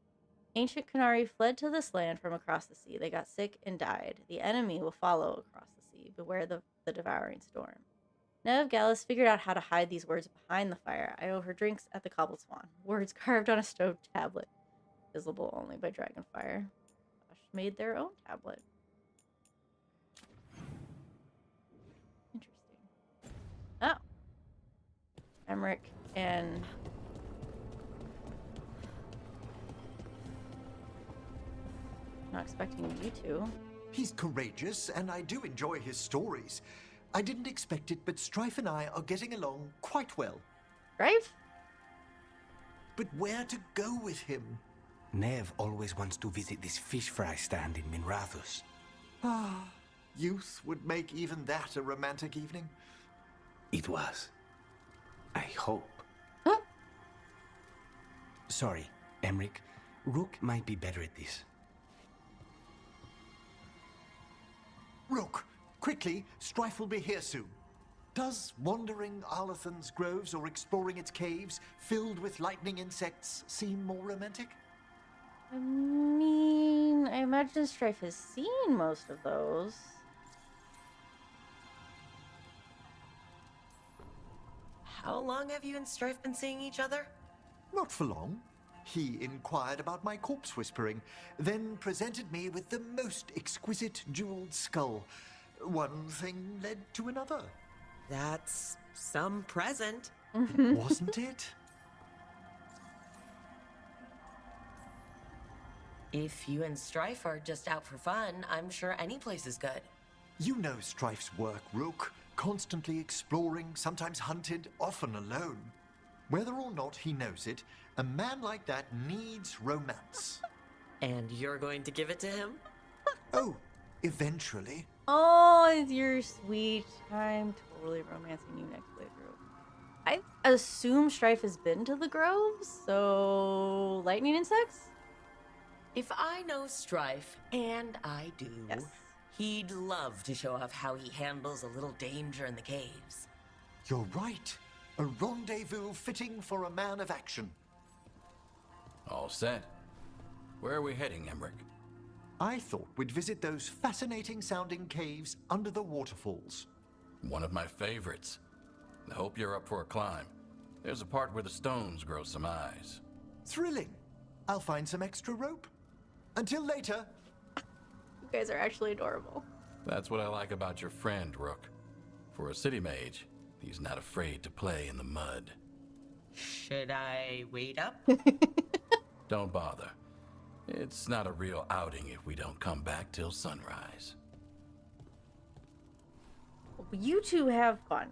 Ancient Kunari fled to this land from across the sea. They got sick and died. The enemy will follow across the sea. Beware the devouring storm. Nev Gallus figured out how to hide these words behind the fire. I owe her drinks at the Cobbled Swan. Words carved on a stone tablet. Visible only by Dragonfire. Josh made their own tablet. Interesting. Oh. Emmrich and... Not expecting you two. He's courageous, and I do enjoy his stories. I didn't expect it, but Strife and I are getting along quite well. Strife? But where to go with him? Nev always wants to visit this fish fry stand in Minrathus. Ah, youth would make even that a romantic evening. It was. I hope. Sorry, Emmrich. Rook might be better at this. Rook, quickly, Strife will be here soon. Does wandering Arlathan's groves or exploring its caves, filled with lightning insects, seem more romantic? I mean, I imagine Strife has seen most of those. How long have you and Strife been seeing each other? Not for long. He inquired about my corpse whispering, then presented me with the most exquisite jeweled skull. One thing led to another. That's some present. Wasn't it? If you and Strife are just out for fun, I'm sure any place is good. You know Strife's work, Rook. Constantly exploring, sometimes hunted, often alone. Whether or not he knows it, a man like that needs romance. And you're going to give it to him? Oh, eventually. Oh, you're sweet. I'm totally romancing you next playthrough. I assume Strife has been to the groves, so lightning insects? If I know Strife, and I do, yes, he'd love to show off how he handles a little danger in the caves. You're right. A rendezvous fitting for a man of action. All set. Where are we heading, Emmrich? I thought we'd visit those fascinating-sounding caves under the waterfalls. One of my favorites. I hope you're up for a climb. There's a part where the stones grow some eyes. Thrilling. I'll find some extra rope. Until later. You guys are actually adorable. That's what I like about your friend, Rook. For a city mage, he's not afraid to play in the mud. Should I wait up? Don't bother. It's not a real outing if we don't come back till sunrise. You two have fun.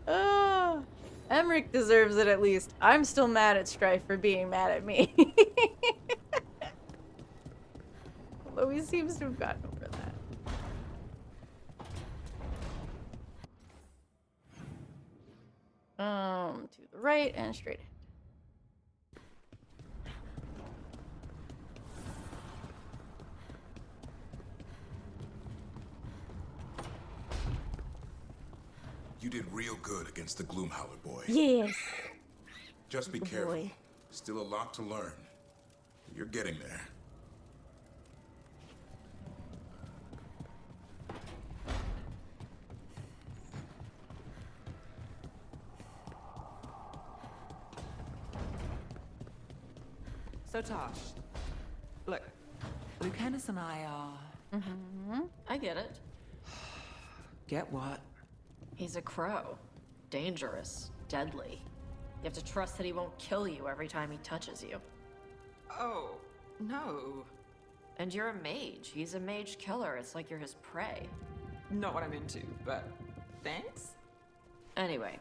Oh, Emmrich deserves it at least. I'm still mad at Strife for being mad at me. Although he seems to have gotten over that. To the right and straight ahead. You did real good against the Gloomhowler boy. Yes. Just be Good careful. boy. Still a lot to learn. You're getting there. So Tosh, look, Lucanus and I are... I get it. Get what? He's a crow. Dangerous. Deadly. You have to trust that he won't kill you every time he touches you. Oh, no. And you're a mage. He's a mage killer. It's like you're his prey. Not what I'm into, but thanks? Anyway,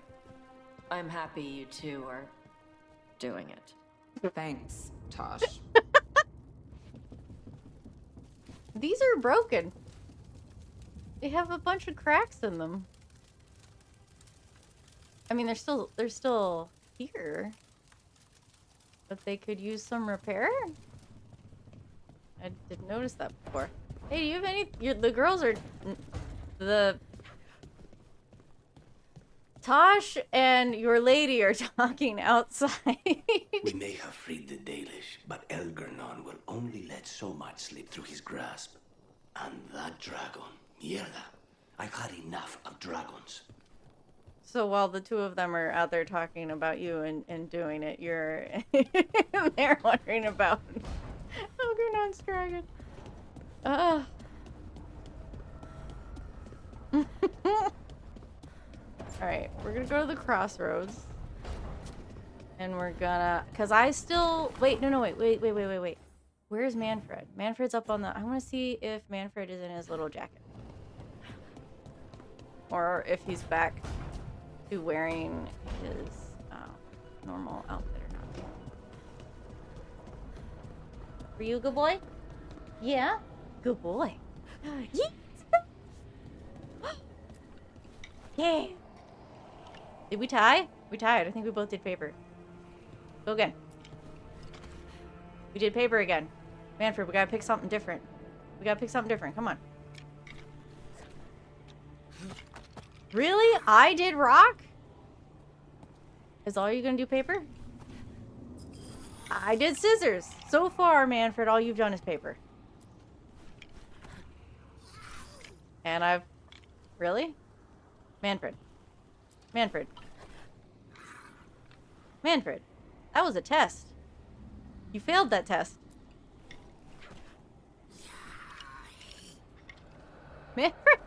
I'm happy you two are doing it. Thanks, Tosh. These are broken. They have a bunch of cracks in them. I mean, they're still here. But they could use some repair? I didn't notice that before. Hey, do you have any... the girls are... Tosh and your lady are talking outside. We may have freed the Dalish, but Elgernon will only let so much slip through his grasp. And that dragon, mierda. I've had enough of dragons. So while the two of them are out there talking about you and doing it, you're there wondering about Elgernon's dragon. Alright, we're gonna go to the crossroads. And we're gonna... Because I still... Wait, no, wait. Where's Manfred? Manfred's up on the... I want to see if Manfred is in his little jacket. Or if he's back to wearing his normal outfit or not. Were you a good boy? Yeah? Good boy. Yeet! Yeah! Did we tie? We tied. I think we both did paper. Go again. We did paper again. Manfred, we gotta pick something different. We gotta pick something different. Come on. Really? I did rock? Is all you gonna do paper? I did scissors. So far, Manfred, all you've done is paper. And I've... Really? Manfred. Manfred. Manfred. That was a test. You failed that test. Manfred!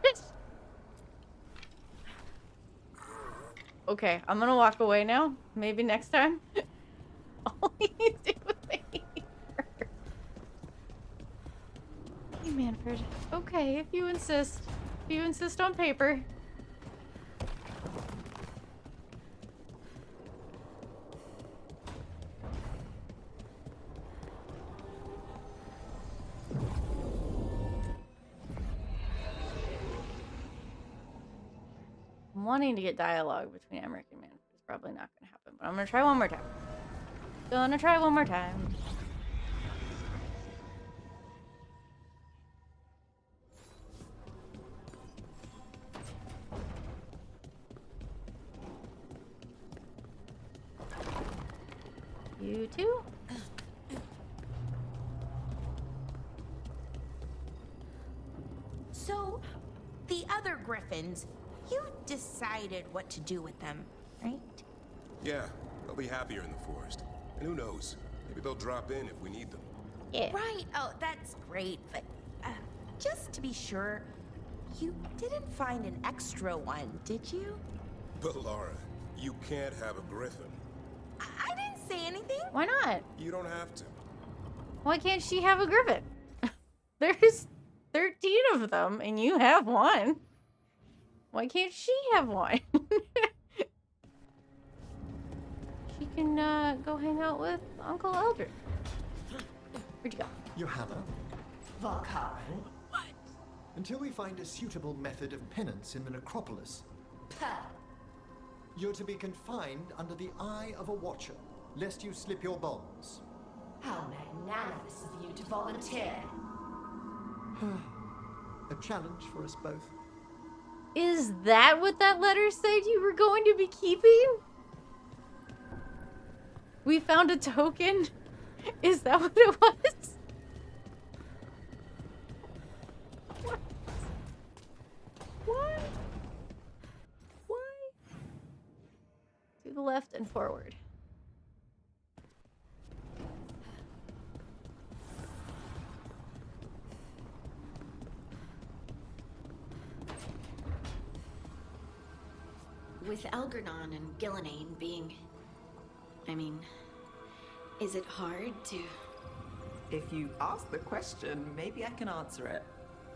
Okay, I'm gonna walk away now. Maybe next time. All you do is paper. Hey, Manfred. Okay, if you insist. If you insist on paper. I'm wanting to get dialogue between Emmrich and Manfred. It's probably not going to happen, but I'm going to try one more time. Gonna try one more time. You too? So, the other griffins, you decided what to do with them, right? Yeah, they'll be happier in the forest. And who knows? Maybe they'll drop in if we need them. Yeah. Right. Oh, that's great. But just to be sure, you didn't find an extra one, did you? But Lara, you can't have a griffin. I didn't say anything. Why not? You don't have to. Why can't she have a griffin? There's 13 of them, and you have one. Why can't she have one? She can go hang out with Uncle Eldred. Where'd you go? Johanna, Valkarin? what? Until we find a suitable method of penance in the necropolis, you're to be confined under the eye of a watcher, lest you slip your bonds. How magnanimous of you to volunteer. A challenge for us both. Is that what that letter said you were going to be keeping? We found a token? Is that what it was? What? Why? Why? To the left and forward. With Algernon and Gillenane being... I mean, is it hard to... If you ask the question, maybe I can answer it.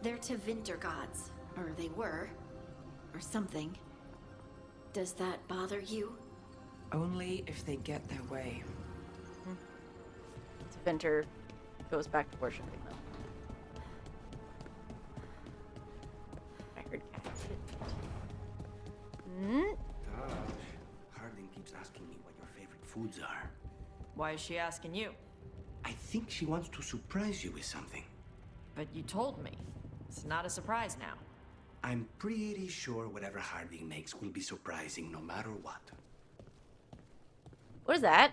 They're Tevinter gods, or they were, or something. Does that bother you? Only if they get their way. Tevinter goes back to worshiping them. I heard cats. Harding keeps asking me what your favorite foods are. Why is she asking you? I think she wants to surprise you with something. But you told me. It's not a surprise now. I'm pretty sure whatever Harding makes will be surprising no matter what. What is that?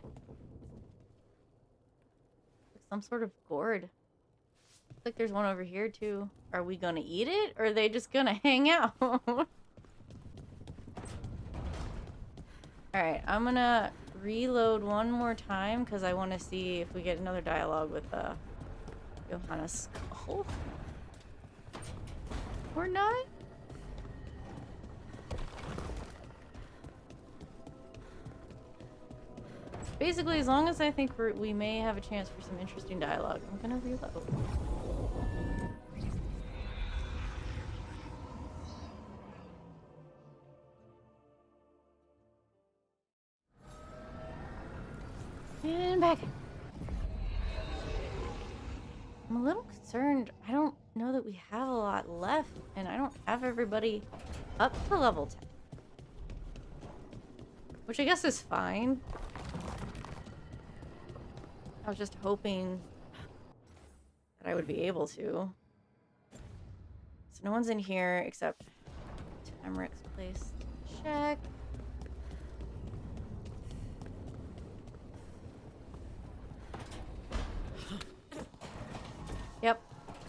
Some sort of gourd. Looks like there's one over here too. Are we gonna eat it, or are they just gonna hang out? Alright, I'm gonna reload one more time because I want to see if we get another dialogue with Johanna's skull. Or not? Basically, as long as I think we may have a chance for some interesting dialogue, I'm gonna reload. And back. I'm a little concerned. I don't know that we have a lot left, and I don't have everybody up to level 10. Which I guess is fine. I was just hoping that I would be able to. So no one's in here except to Emmrich's place. Check. Yep.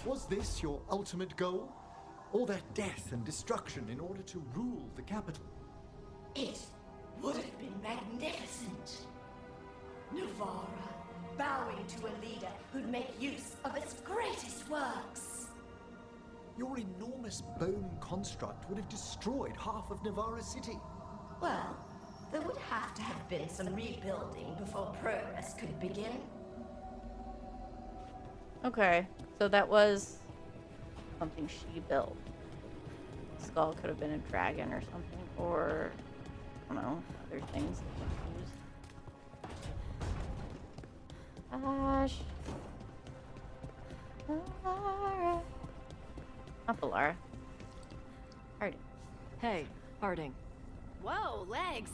Was this your ultimate goal? All that death and destruction in order to rule the capital? It would have been magnificent. Navarra, bowing to a leader who'd make use of its greatest works. Your enormous bone construct would have destroyed half of Navarra City. Well, there would have to have been some rebuilding before progress could begin. Okay, so that was something she built. The skull could have been a dragon or something, or I don't know, other things that we use. Gosh. Liara. Not Liara. Harding. Hey, Harding. Whoa, legs.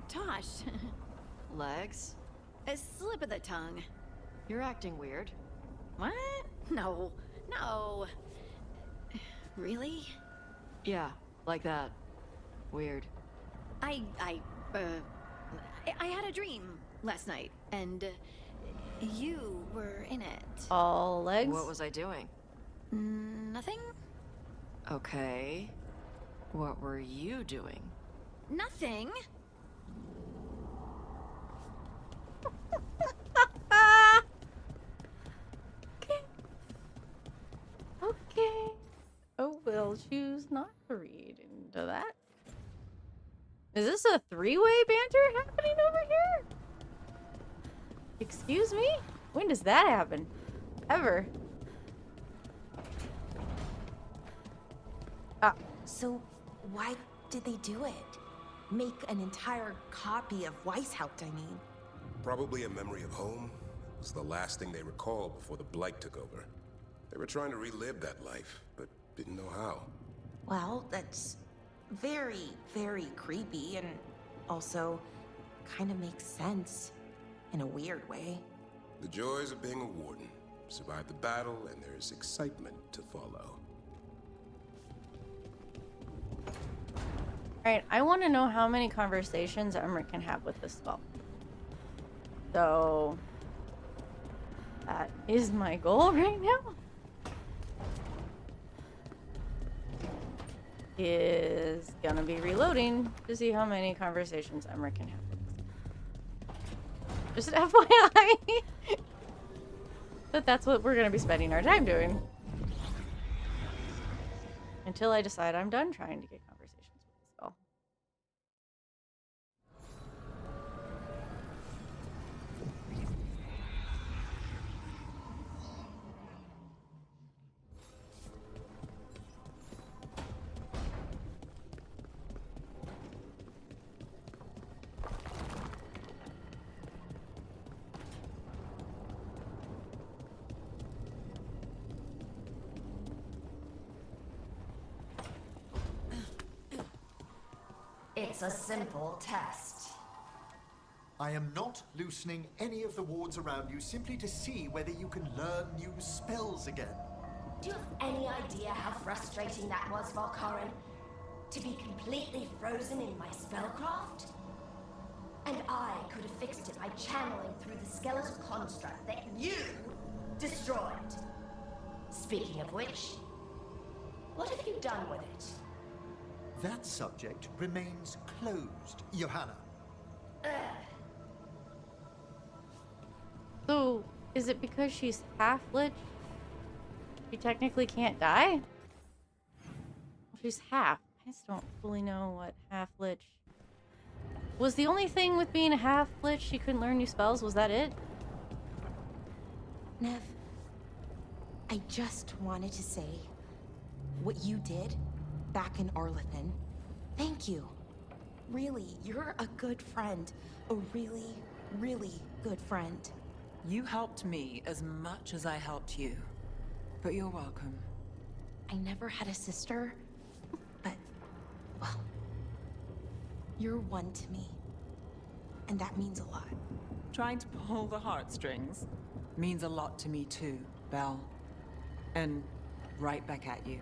Tosh. Legs? A slip of the tongue. You're acting weird. What? No. Really? Yeah, like that. Weird. I had a dream last night, and you were in it. All legs? What was I doing? Nothing? Okay. What were you doing? Nothing. Okay. Oh, we'll choose not to read into that. Is this a three-way banter happening over here? Excuse me? When does that happen? Ever? So, why did they do it? Make an entire copy of Weishaupt, I mean. Probably a memory of home. It was the last thing they recalled before the Blight took over. They were trying to relive that life, but didn't know how. Well, that's very, very creepy, and also kind of makes sense in a weird way. The joys of being a warden. Survive the battle, and there's excitement to follow. Alright, I want to know how many conversations Emmrich can have with this skull. So, that is my goal right now. Is gonna be reloading to see how many conversations Emmrich can have with this. Just FYI. But that's what we're gonna be spending our time doing. Until I decide I'm done trying to get conversations with the skull. It's a simple test. I am not loosening any of the wards around you simply to see whether you can learn new spells again. Do you have any idea how frustrating that was, Valkarin? To be completely frozen in my spellcraft? And I could have fixed it by channeling through the skeletal construct that you destroyed. Speaking of which, what have you done with it? That subject remains closed, Johanna. So, is it because she's half-lich? She technically can't die? Well, she's half. I just don't fully know what half-lich... Was the only thing with being a half-lich she couldn't learn new spells? Was that it? Nev, I just wanted to say what you did back in Arlethan. Thank you. Really, you're a good friend. A really, really good friend. You helped me as much as I helped you. But you're welcome. I never had a sister, but, well, you're one to me. And that means a lot. Trying to pull the heartstrings means a lot to me too, Belle. And right back at you.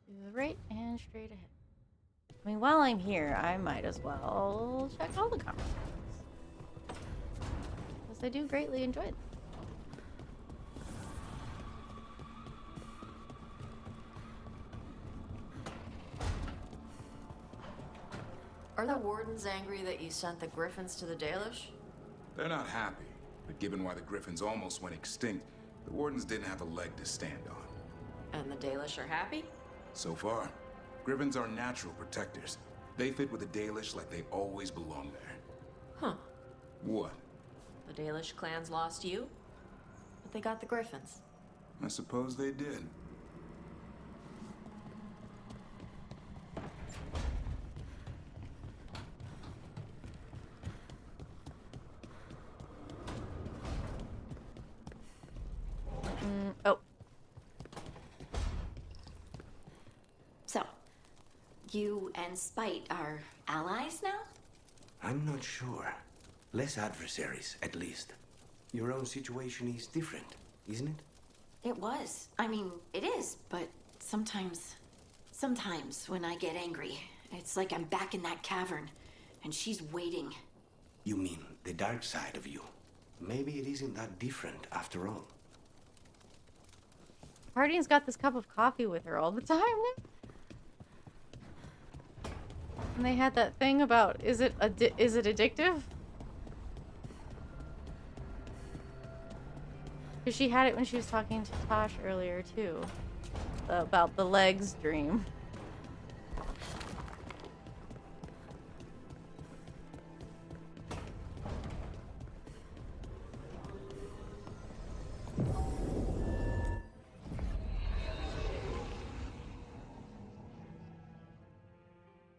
To the right and straight ahead. I mean, while I'm here, I might as well check all the conversations. Because I do greatly enjoy them. Are the wardens angry that you sent the griffins to the Dalish? They're not happy, but given why the griffins almost went extinct, the wardens didn't have a leg to stand on. And the Dalish are happy? So far, griffins are natural protectors. They fit with the Dalish like they always belong there. Huh. What? The Dalish clans lost you, but they got the griffins. I suppose they did. Oh. So, you and Spite are allies now? I'm not sure. Less adversaries, at least. Your own situation is different, isn't it? It was. I mean, it is, but sometimes when I get angry, it's like I'm back in that cavern, and she's waiting. You mean the dark side of you. Maybe it isn't that different after all. Harding's got this cup of coffee with her all the time now. And they had that thing about, is it addictive? Because she had it when she was talking to Tosh earlier too. About the legs dream.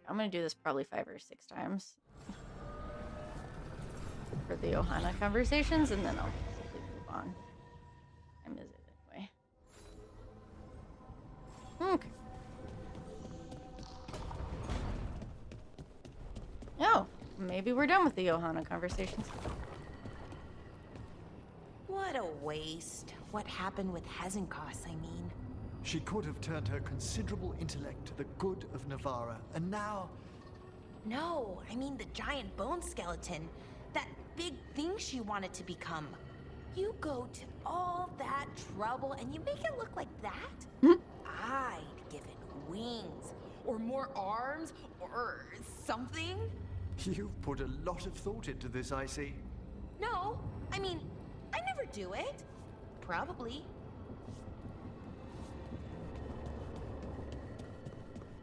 I'm gonna do this probably 5 or 6 times for the Ohana conversations, and then I'll simply move on. I miss it anyway. Okay. Oh, maybe we're done with the Ohana conversations. What a waste. What happened with Hezenkos, I mean. She could have turned her considerable intellect to the good of Navarra, and now... No, I mean the giant bone skeleton. That big thing she wanted to become. You go to all that trouble and you make it look like that? I'd give it wings, or more arms, or something. You've put a lot of thought into this, I see. No, I mean, I never do it. Probably.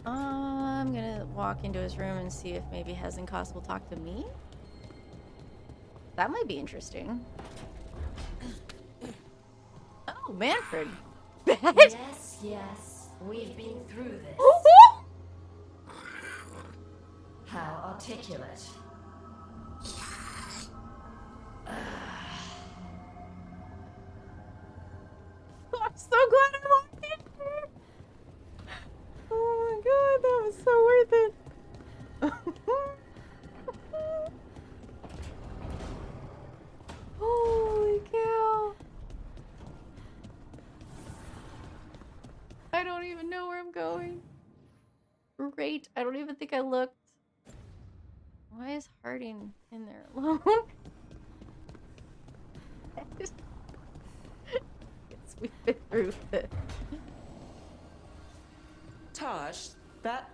I'm gonna walk into his room and see if maybe Hezenkos will talk to me. That might be interesting. Oh, Manfred. Yes, yes. We've been through this. How articulate. I'm so glad I walked in here. Oh my god, that was so worth it. Holy cow. I don't even know where I'm going. Great. I don't even think I looked. Why is Harding in there alone? Let's sweep it through this. Tosh, that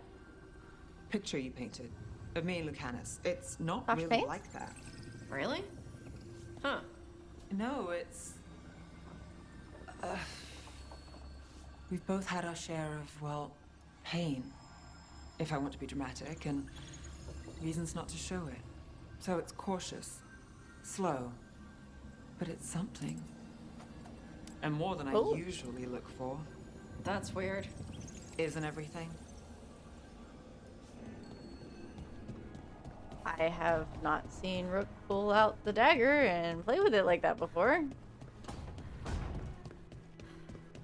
picture you painted of me and Lucanus, it's not Tosh really paints? like that. Really? Huh. No, it's... we've both had our share of, well, pain, if I want to be dramatic, and reasons not to show it. So it's cautious, slow, but it's something. And more than I usually look for. That's weird. Isn't everything? I have not seen Rook pull out the dagger and play with it like that before.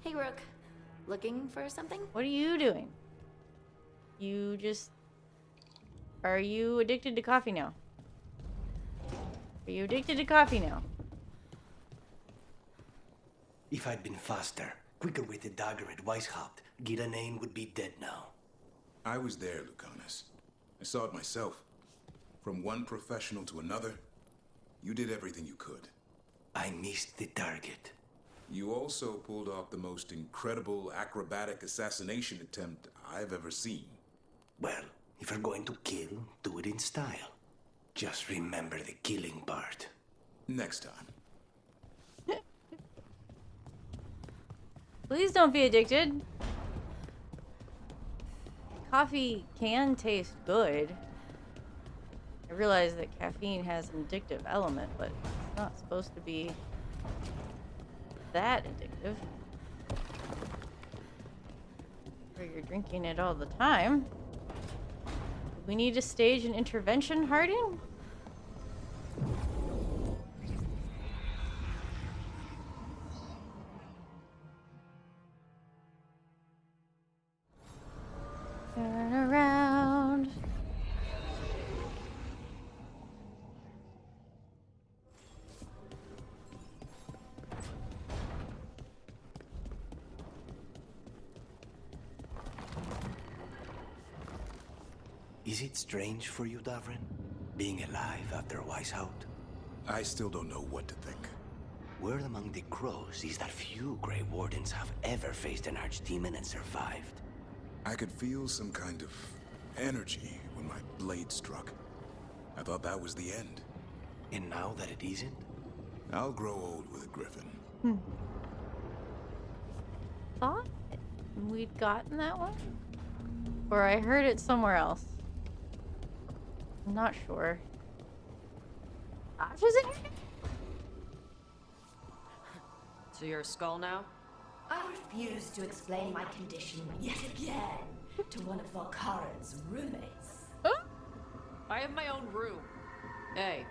Hey, Rook. Looking for something? What are you doing? Are you addicted to coffee now? Are you addicted to coffee now? If I'd been faster, quicker with the dagger at Weishaupt, Giranane would be dead now. I was there, Lucanus. I saw it myself. From one professional to another, you did everything you could. I missed the target. You also pulled off the most incredible acrobatic assassination attempt I've ever seen. Well, if you're going to kill, do it in style. Just remember the killing part. Next time. Please don't be addicted. Coffee can taste good. I realize that caffeine has an addictive element, but it's not supposed to be that addictive. Or you're drinking it all the time. We need to stage an intervention, Harding? Turn around. Is it strange for you, Davrin? Being alive after Weishaupt? I still don't know what to think. Word among the crows is that few Grey Wardens have ever faced an archdemon and survived. I could feel some kind of energy when my blade struck. I thought that was the end. And now that it isn't? I'll grow old with a griffin. Thought we'd gotten that one? Or I heard it somewhere else. I'm not sure. Josh is in here? So you're a skull now? I refuse to explain my condition yet again to one of Volkaran's roommates. I have my own room. Hey,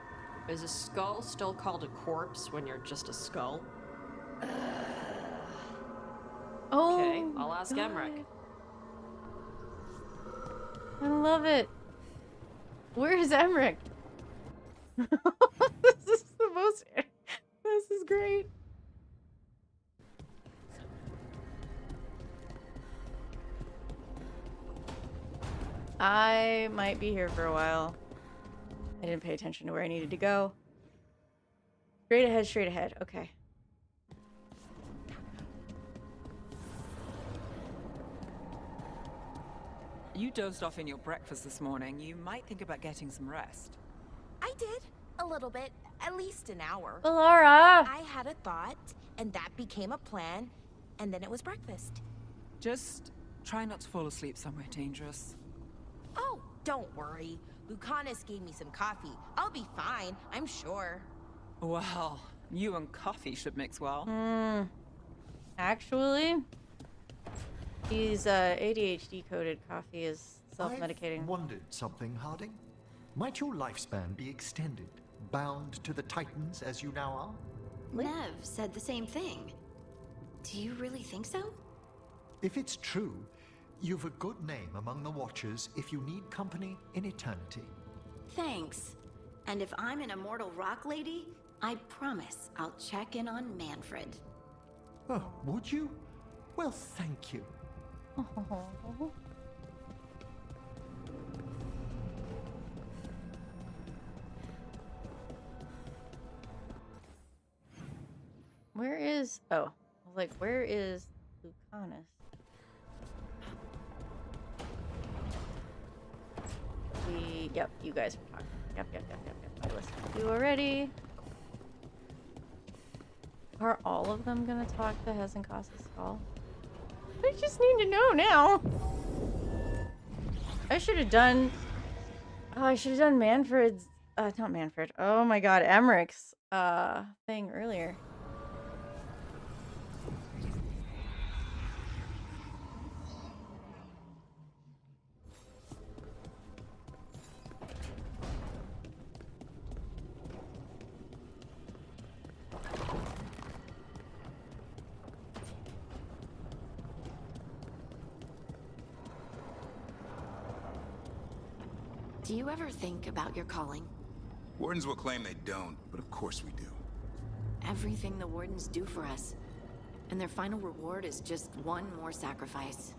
is a skull still called a corpse when you're just a skull? Oh, okay, I'll ask God. Emmrich. I love it. Where's Emmrich? This is the most... This is great. I might be here for a while. I didn't pay attention to where I needed to go. Straight ahead, straight ahead. Okay. You dozed off in your breakfast this morning. You might think about getting some rest. I did. A little bit. At least an hour. Liara! I had a thought, and that became a plan, and then it was breakfast. Just try not to fall asleep somewhere dangerous. Oh, don't worry. Lucanus gave me some coffee. I'll be fine, I'm sure. Well, you and coffee should mix well. Actually, these ADHD-coded coffee is self-medicating. I've wondered something, Harding. Might your lifespan be extended, bound to the Titans as you now are? Nev said the same thing. Do you really think so? If it's true, you've a good name among the Watchers if you need company in eternity. Thanks. And if I'm an immortal rock lady, I promise I'll check in on Manfred. Oh, would you? Well, thank you. Where is... Oh. I was like, where is Lucanus? Yep, you guys were talking. Yep. I listened to you already. Are all of them gonna talk to Hezenkos' skull? I just need to know now. I should have done... Oh, I should have done Manfred's... not Manfred. Oh my god, Emmrich's thing earlier. Do you ever think about your calling? Wardens will claim they don't, but of course we do. Everything the Wardens do for us. And their final reward is just one more sacrifice.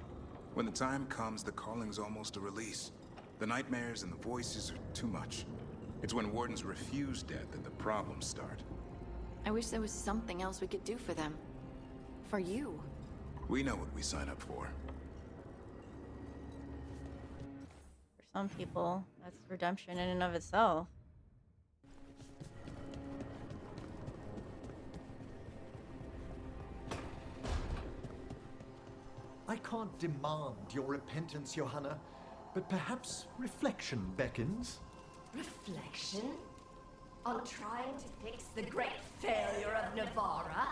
When the time comes, the calling's almost a release. The nightmares and the voices are too much. It's when Wardens refuse death that the problems start. I wish there was something else we could do for them. For you. We know what we sign up for. For some people, that's redemption in and of itself. I can't demand your repentance, Johanna, but perhaps reflection beckons. Reflection? On trying to fix the great failure of Navarra?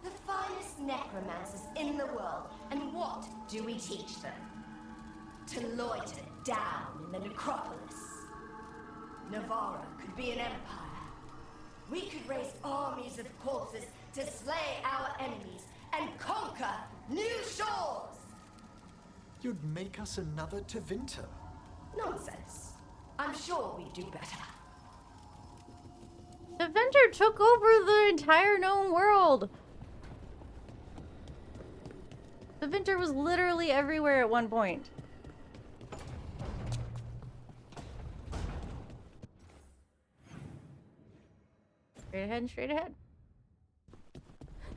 The finest necromancers in the world, and what do we teach them? To loiter down in the necropolis. Navarra could be an empire. We could raise armies of corpses to slay our enemies and conquer new shores! You'd make us another Tevinter. Nonsense. I'm sure we'd do better. The Venter took over the entire known world. The Venter was literally everywhere at one point. Straight ahead and straight ahead.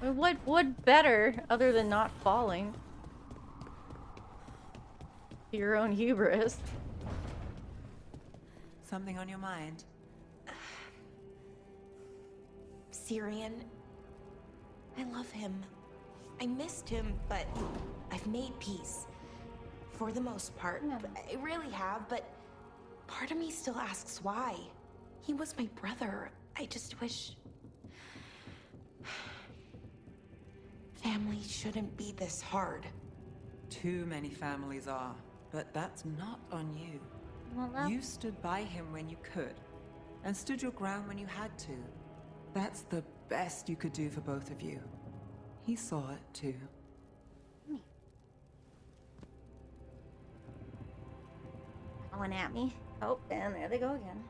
I mean, what better other than not falling to your own hubris? Something on your mind? Syrian. I love him. I missed him, but I've made peace. For the most part. I really have, but part of me still asks why. He was my brother. I just wish... Family shouldn't be this hard. Too many families are, but that's not on you. Well, you stood by him when you could, and stood your ground when you had to. That's the best you could do for both of you. He saw it too. Calling at me. Oh, and there they go again.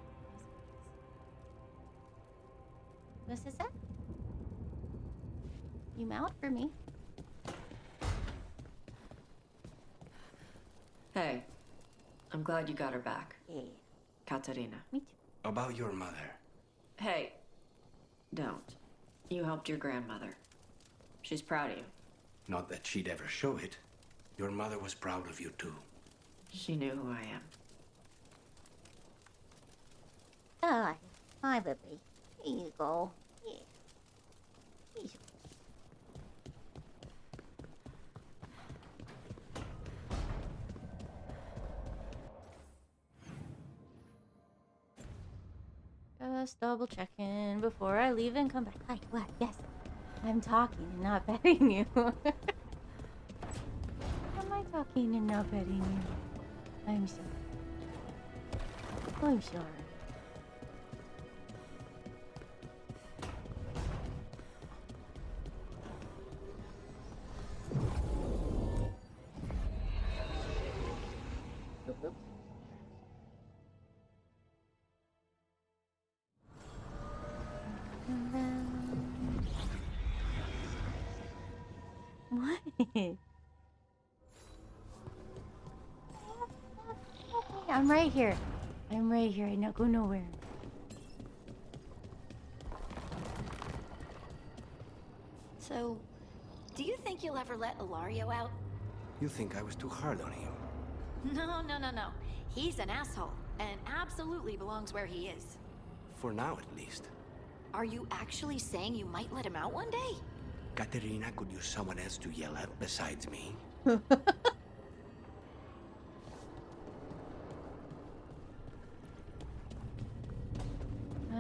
This is it. You mount for me. Hey, I'm glad you got her back. Yeah. Katerina. Me too. About your mother. Hey, don't. You helped your grandmother. She's proud of you. Not that she'd ever show it. Your mother was proud of you too. She knew who I am. Ah, hi, baby. Here you go. Yeah. Here you go. Just double checking before I leave and come back. Hi, what? Yes. I'm talking and not petting you. Am I talking and not petting you? I'm sorry. I'm sorry. What? I'm right here. I'm right here. I don't go nowhere. So, do you think you'll ever let Ilario out? You think I was too hard on him? No. He's an asshole, and absolutely belongs where he is. For now, at least. Are you actually saying you might let him out one day? Katerina could use someone else to yell at besides me. I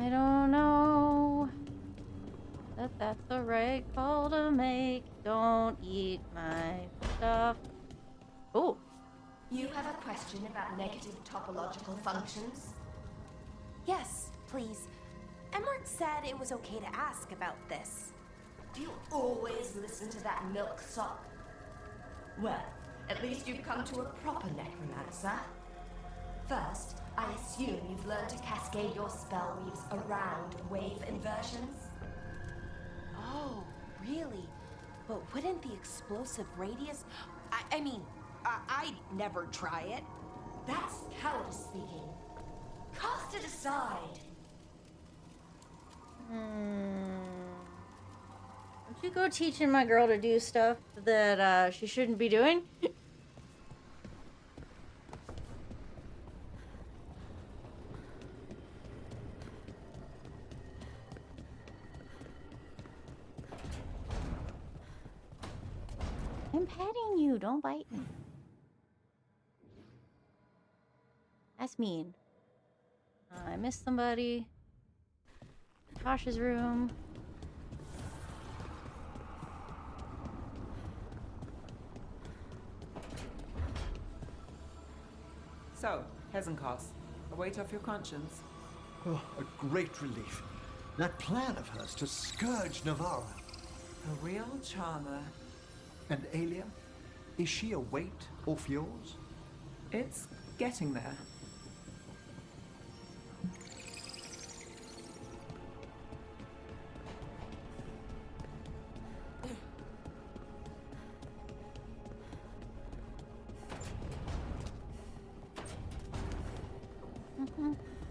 don't know that that's the right call to make. Don't eat my stuff. Oh. You have a question about negative topological functions? Yes, please. Emmrich said it was okay to ask about this. Do you always listen to that milksop? Well, at least you've come to a proper necromancer. First, I assume you've learned to cascade your spell weaves around wave inversions? Oh, really? But wouldn't the explosive radius... I'd never try it. That's cowardice speaking. Cast it aside. Don't you go teaching my girl to do stuff that she shouldn't be doing? I'm petting you, don't bite me. That's mean. I missed somebody. Tasha's room. So, Hezenkos, a weight off your conscience? Oh, a great relief. That plan of hers to scourge Navarra. A real charmer. And Alia? Is she a weight off yours? It's getting there.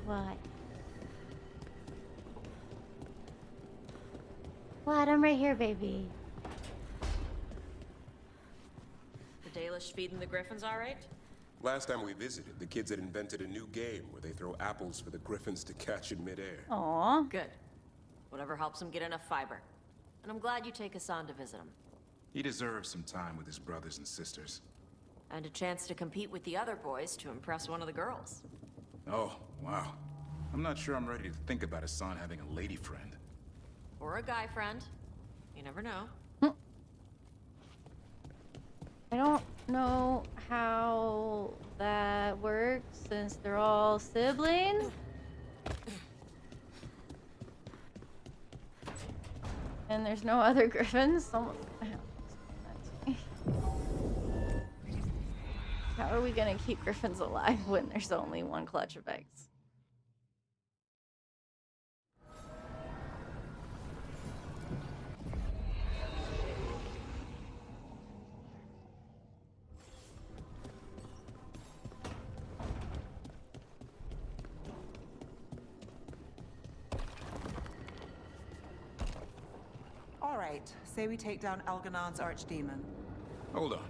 What? What? I'm right here, baby. The Dalish feeding the griffins all right? Last time we visited, the kids had invented a new game where they throw apples for the griffins to catch in midair. Aw. Good. Whatever helps him get enough fiber. And I'm glad you take us on to visit him. He deserves some time with his brothers and sisters. And a chance to compete with the other boys to impress one of the girls. Oh, wow. I'm not sure I'm ready to think about his son having a lady friend. Or a guy friend. You never know. I don't know how that works since they're all siblings. And there's no other griffins. Someone's gonna have to explain that to me. How are we gonna keep griffins alive when there's only one clutch of eggs? All right, say we take down Algernon's archdemon. Hold on.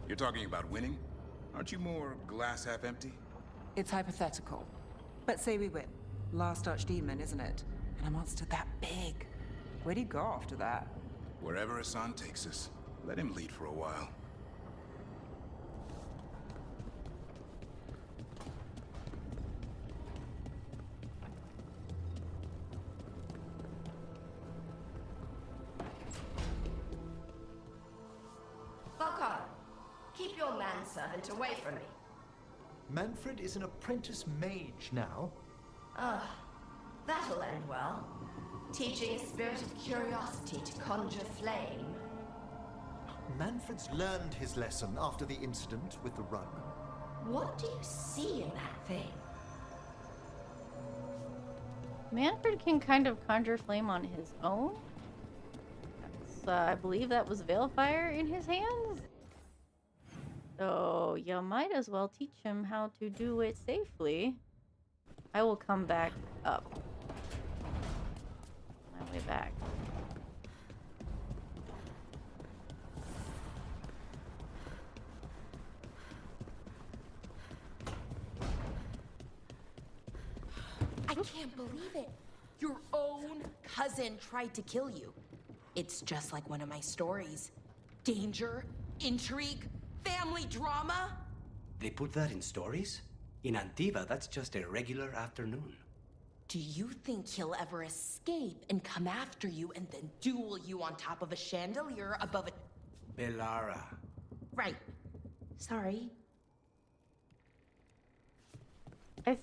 You're talking about winning? Aren't you more glass half empty? It's hypothetical. But say we win. Last archdemon, isn't it? And a monster that big. Where'd he go after that? Wherever Hassan takes us, let him lead for a while. Veilguard, keep your manservant away from me. Manfred is an apprentice mage now. Ah, that'll end well. Teaching a spirit of curiosity to conjure flame. Manfred's learned his lesson after the incident with the rug. What do you see in that thing? Manfred can kind of conjure flame on his own. I believe that was Veilfire in his hands. So you might as well teach him how to do it safely. I will come back up. My way back. I can't believe it. Your own cousin tried to kill you. It's just like one of my stories. Danger, intrigue, family drama. They put that in stories? In Antiva, that's just a regular afternoon. Do you think he'll ever escape and come after you and then duel you on top of a chandelier above a... Liara. Right. Sorry. I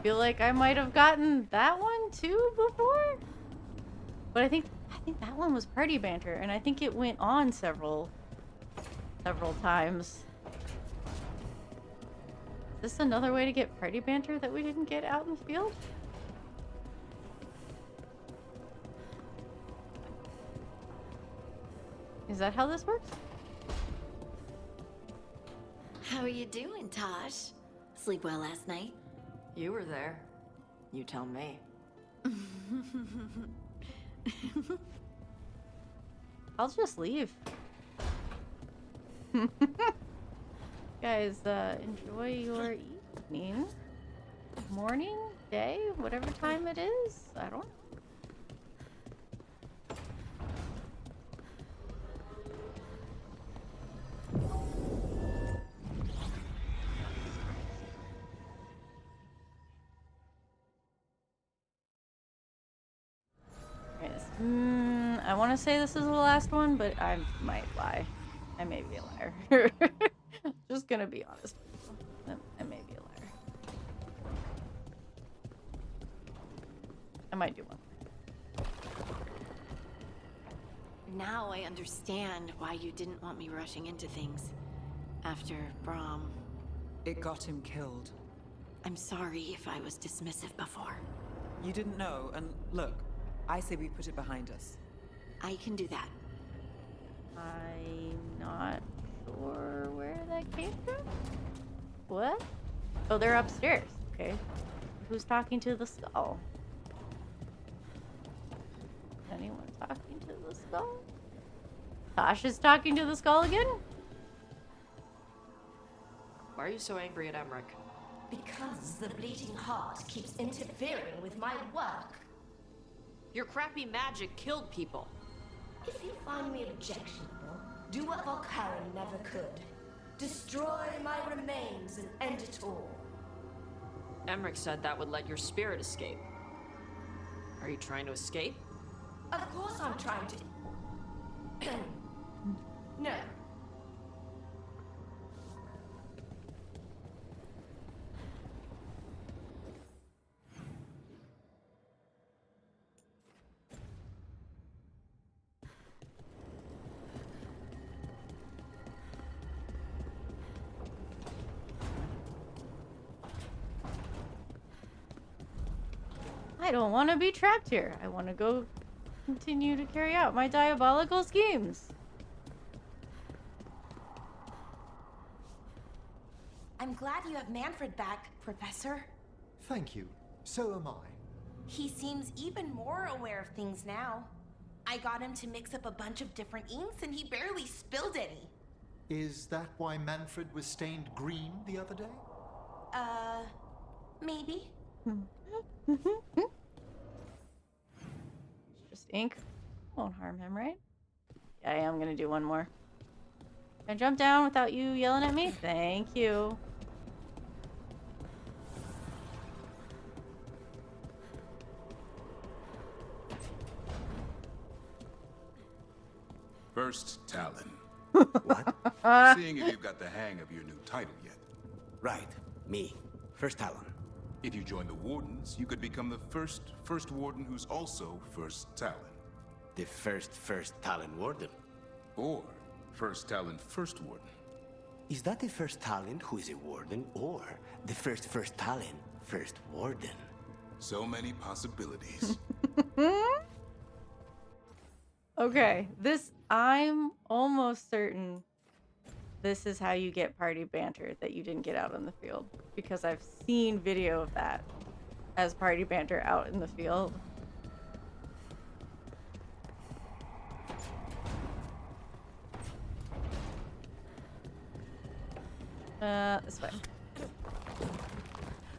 feel like I might have gotten that one too before. But I think that one was party banter, and I think it went on several times. Is this another way to get party banter that we didn't get out in the field? Is that how this works? How are you doing, Tosh? Sleep well last night? You were there. You tell me. I'll just leave. Guys, enjoy your evening, morning, day, whatever time it is. I don't know. I want to say this is the last one, but I might lie. I may be a liar. Just gonna be honest with you. I may be a liar. I might do one. Now I understand why you didn't want me rushing into things. After Brahm. It got him killed. I'm sorry if I was dismissive before. You didn't know, and look, I say we put it behind us. I can do that. I'm not sure where that came from. What? Oh, they're upstairs. Okay. Who's talking to the skull? Anyone talking to the skull? Tasha's talking to the skull again? Why are you so angry at Emmrich? Because the bleeding heart keeps interfering with my work. Your crappy magic killed people. If you find me objectionable, do what Veilguard never could. Destroy my remains and end it all. Emmrich said that would let your spirit escape. Are you trying to escape? Of course I'm trying to... No. I don't want to be trapped here. I want to go continue to carry out my diabolical schemes. I'm glad you have Manfred back, Professor. Thank you. So am I. He seems even more aware of things now. I got him to mix up a bunch of different inks and he barely spilled any. Is that why Manfred was stained green the other day? Maybe. Just ink. Won't harm him, right? Yeah, I am gonna do one more. Can I jump down without you yelling at me? Thank you. First Talon. What? Seeing if you've got the hang of your new title yet. Right. Me. First Talon. If you join the Wardens, you could become the first Warden who's also First Talon. The first Talon Warden. Or First Talon First Warden. Is that the first Talon who is a Warden, or the first Talon First Warden? So many possibilities. Okay, I'm almost certain this is how you get party banter that you didn't get out in the field. Because I've seen video of that as party banter out in the field. This way.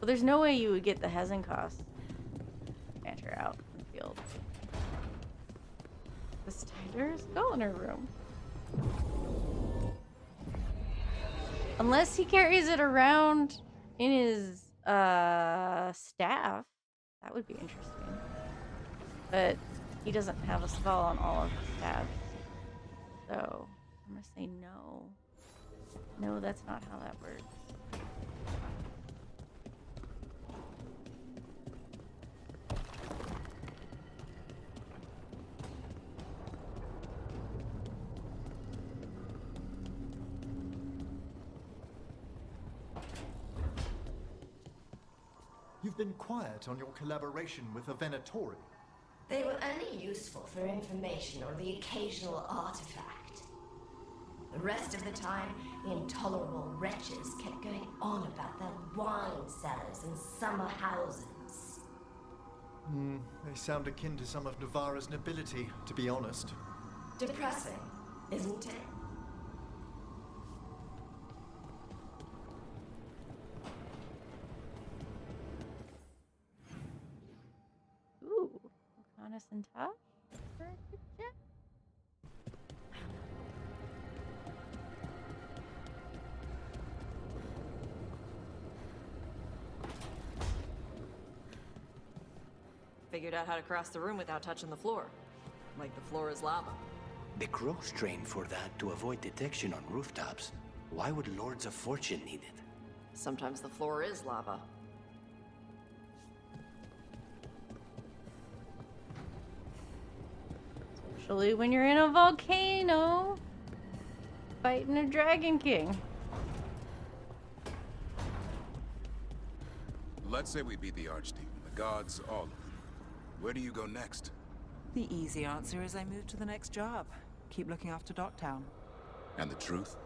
Well, there's no way you would get the Hezenkos banter out in the field. This time there's a skull in her room. Unless he carries it around in his staff, that would be interesting. But he doesn't have a skull on all of his staffs. So I'm gonna say no. No, that's not how that works. been quiet on your collaboration with the Venatori. They were only useful for information or the occasional artifact. The rest of the time, the intolerable wretches kept going on about their wine cellars and summer houses. They sound akin to some of Navarra's nobility, to be honest. Depressing, isn't it? Ooh, reconnaissance top. Very good check. Figured out how to cross the room without touching the floor. Like the floor is lava. The crows train for that to avoid detection on rooftops. Why would Lords of Fortune need it? Sometimes the floor is lava. Especially when you're in a volcano fighting a Dragon King. Let's say we beat the Archdemon, the gods, all of them. Where do you go next? The easy answer is I move to the next job. Keep looking after Docktown. And the truth?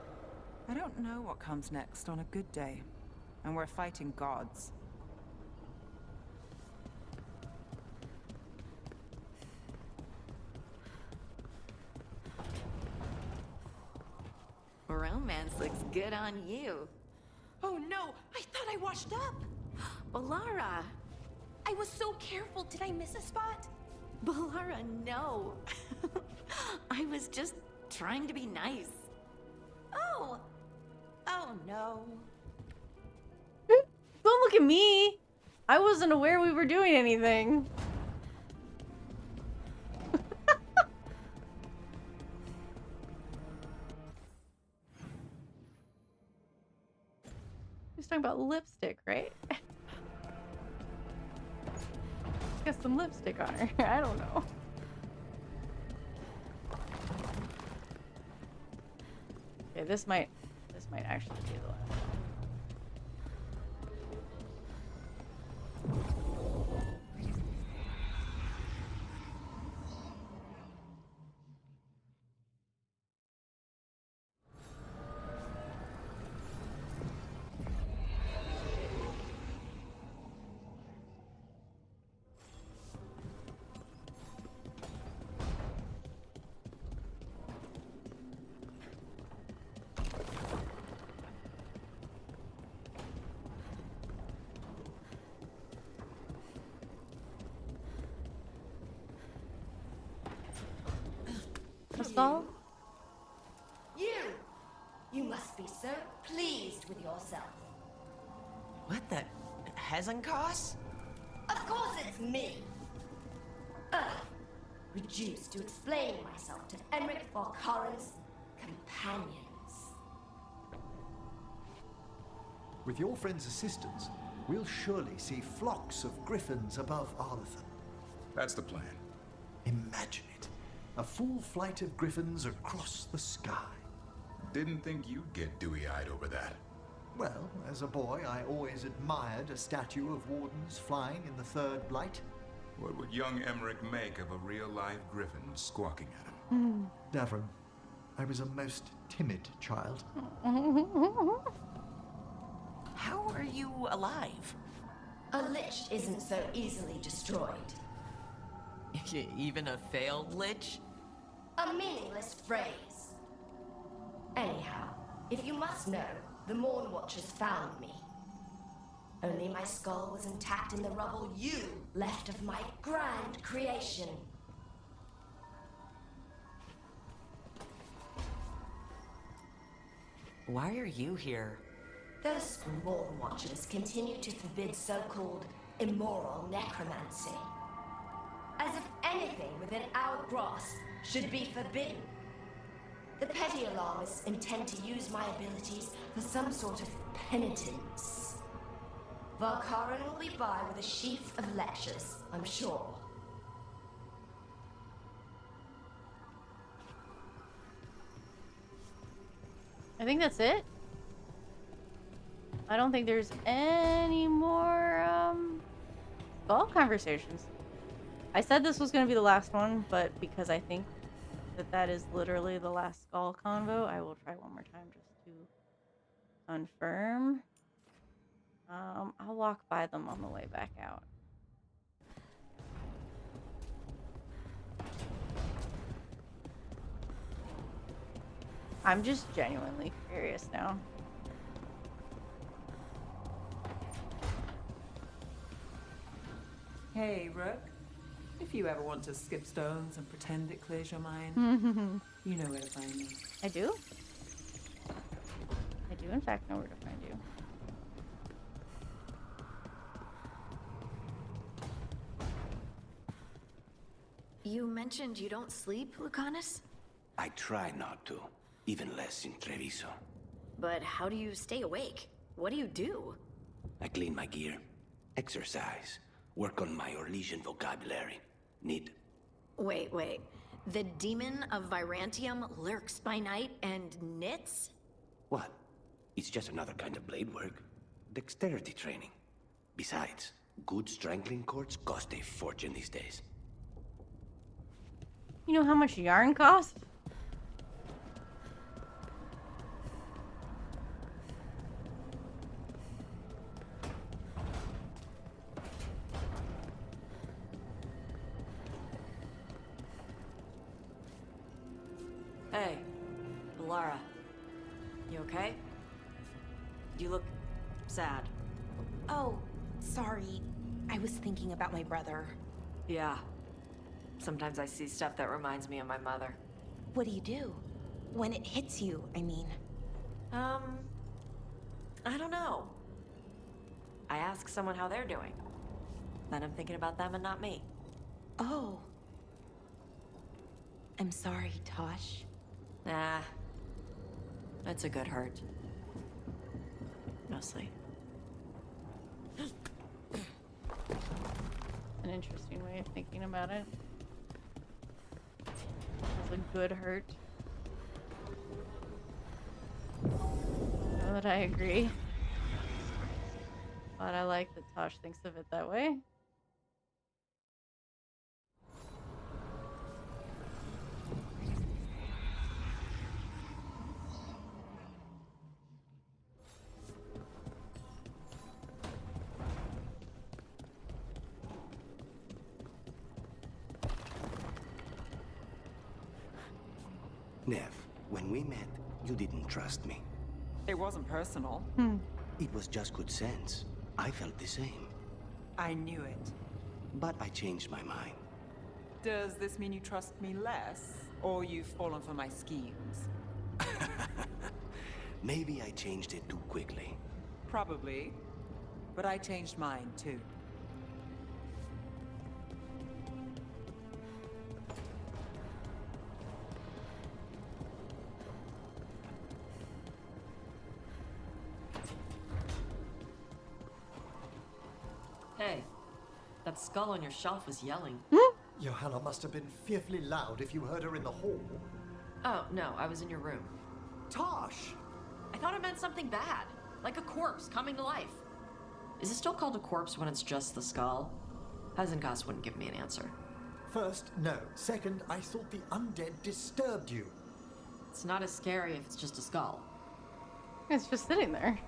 I don't know what comes next on a good day. And we're fighting gods. Romance looks good on you. Oh no, I thought I washed up. Liara. I was so careful. Did I miss a spot? Liara, no. I was just trying to be nice. Oh. Oh no. Don't look at me. I wasn't aware we were doing anything. He's talking about lipstick, right? Got some lipstick on her. I don't know. Okay, this might actually be the last one. Skull? You must be so pleased with yourself. What the? Hezenkos? Of course it's me. Reduced to explain myself to Emmrich Veilguard's companions. With your friend's assistance, we'll surely see flocks of griffins above Arlathan. That's the plan. Imagine it. A full flight of griffins across the sky. Didn't think you'd get dewy-eyed over that. Well, as a boy, I always admired a statue of wardens flying in the third blight. What would young Emmrich make of a real-life griffin squawking at him? Davron, I was a most timid child. How are you alive? A lich isn't so easily destroyed. Even a failed lich? A meaningless phrase. Anyhow, if you must know, the Morn Watchers found me. Only my skull was intact in the rubble you left of my grand creation. Why are you here? Those Morn Watchers continue to forbid so-called immoral necromancy. As if anything within our grasp should be forbidden. The petty alarmists intend to use my abilities for some sort of penitence. Veilguard will be by with a sheaf of lectures, I'm sure. I think that's it. I don't think there's any more Skull conversations. I said this was going to be the last one, but because I think that is literally the last skull convo, I will try one more time just to confirm. I'll walk by them on the way back out. I'm just genuinely curious now. Hey, Rook. If you ever want to skip stones and pretend it clears your mind, you know where to find me. I do? I do, in fact, know where to find you. You mentioned you don't sleep, Lucanus? I try not to, even less in Treviso. But how do you stay awake? What do you do? I clean my gear, exercise, work on my Orlesian vocabulary. Need. Wait. The demon of Virantium lurks by night and knits? What? It's just another kind of blade work. Dexterity training. Besides, good strangling cords cost a fortune these days. You know how much yarn costs? Hey, Liara. You okay? You look sad. Oh, sorry. I was thinking about my brother. Yeah. Sometimes I see stuff that reminds me of my mother. What do you do? When it hits you, I mean. I don't know. I ask someone how they're doing. Then I'm thinking about them and not me. Oh. I'm sorry, Tosh. Nah. It's a good hurt. Mostly. An interesting way of thinking about it. It's a good hurt. Know that I agree. But I like that Tosh thinks of it that way. Nev, when we met, you didn't trust me. It wasn't personal. It was just good sense. I felt the same. I knew it. But I changed my mind. Does this mean you trust me less, or you've fallen for my schemes? Maybe I changed it too quickly. Probably. But I changed mine, too. Hey, that skull on your shelf was yelling. Johanna must have been fearfully loud if you heard her in the hall. Oh, no, I was in your room. Tosh! I thought it meant something bad. Like a corpse coming to life. Is it still called a corpse when it's just the skull? Hezengas wouldn't give me an answer. First, no. Second, I thought the undead disturbed you. It's not as scary if it's just a skull. It's just sitting there.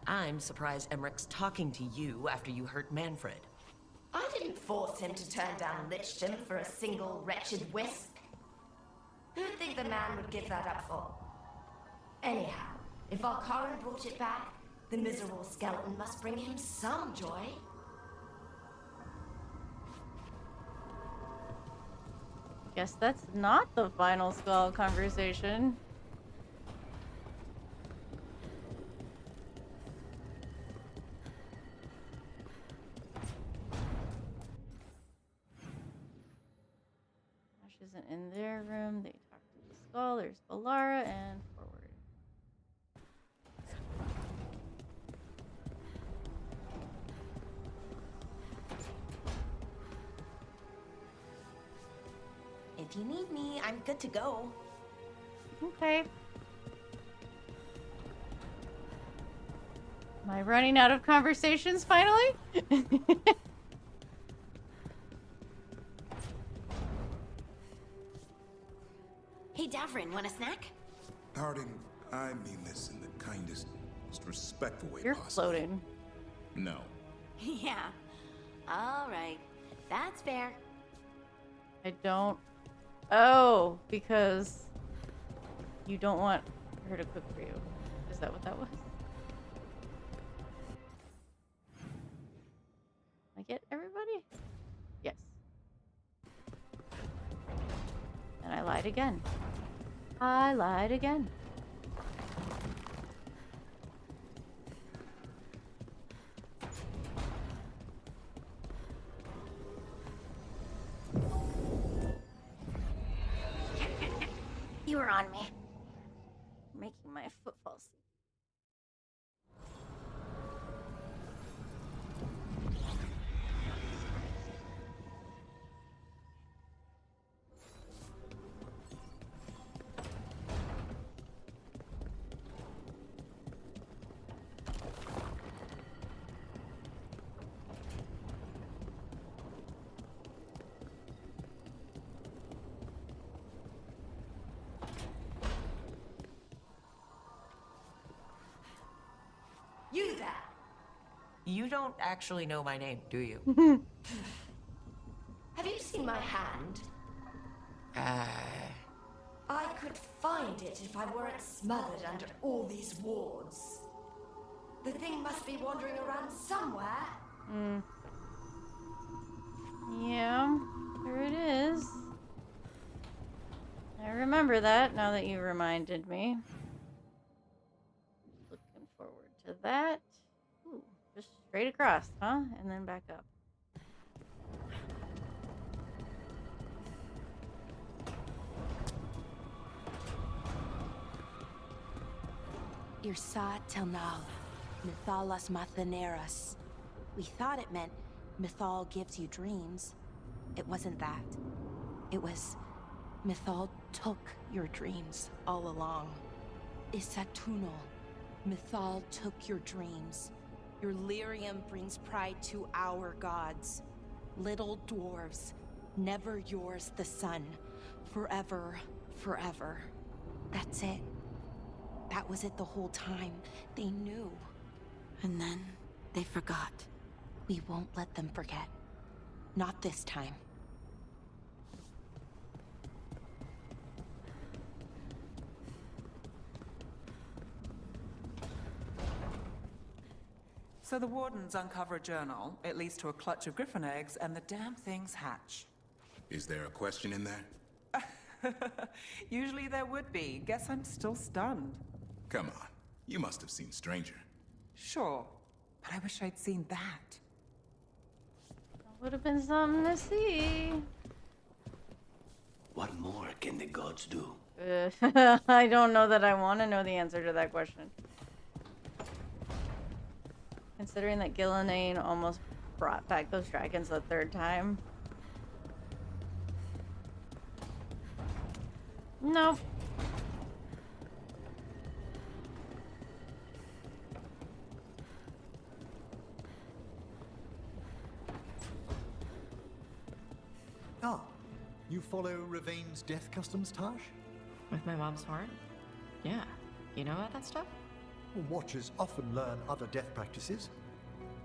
I'm surprised Emmrich's talking to you after you hurt Manfred. I didn't force him to turn down Lichdom for a single wretched wisp. Who'd think the man would give that up for? Anyhow, if Valkaran brought it back, the miserable skeleton must bring him some joy. Guess that's not the final skull conversation. Ash isn't in their room. They talk to the skull. There's Liara and forward. If you need me, I'm good to go. Okay. I running out of conversations finally? Hey, Davrin, want a snack? Pardon, I mean this in the kindest, most respectful way You're possible. floating. No. Yeah. All right. That's fair. I don't. Oh, because you don't want her to cook for you. Is that what that was? I get everybody? Yes. And I lied again. I lied again. You were on me. Making my foot fall asleep. You there! You don't actually know my name, do you? Have you seen my hand? I could find it if I weren't smothered under all these wards. The thing must be wandering around somewhere. Yeah, there it is. I remember that now that you reminded me. Looking forward to that. Ooh, just straight across, huh? And then back up. Irsa Telnal, Mythalas Mathaneras. We thought it meant Mythal gives you dreams. It wasn't that. It was Mythal took your dreams all along. Isatunal, Mythal took your dreams. Your lyrium brings pride to our gods. Little dwarves, never yours the sun. Forever, forever. That's it. That was it the whole time. They knew. And then they forgot. We won't let them forget. Not this time. So the wardens uncover a journal. It leads to a clutch of griffin eggs, and the damn things hatch. Is there a question in there? Usually there would be. Guess I'm still stunned. Come on. You must have seen Stranger. Sure, but I wish I'd seen that. Would have been something to see. What more can the gods do? I don't know that I want to know the answer to that question. Considering that Gillenane almost brought back those dragons the third time. Nope. Ah, you follow Ravain's death customs, Tash? With my mom's horn? Yeah. You know about that stuff? Watchers often learn other death practices.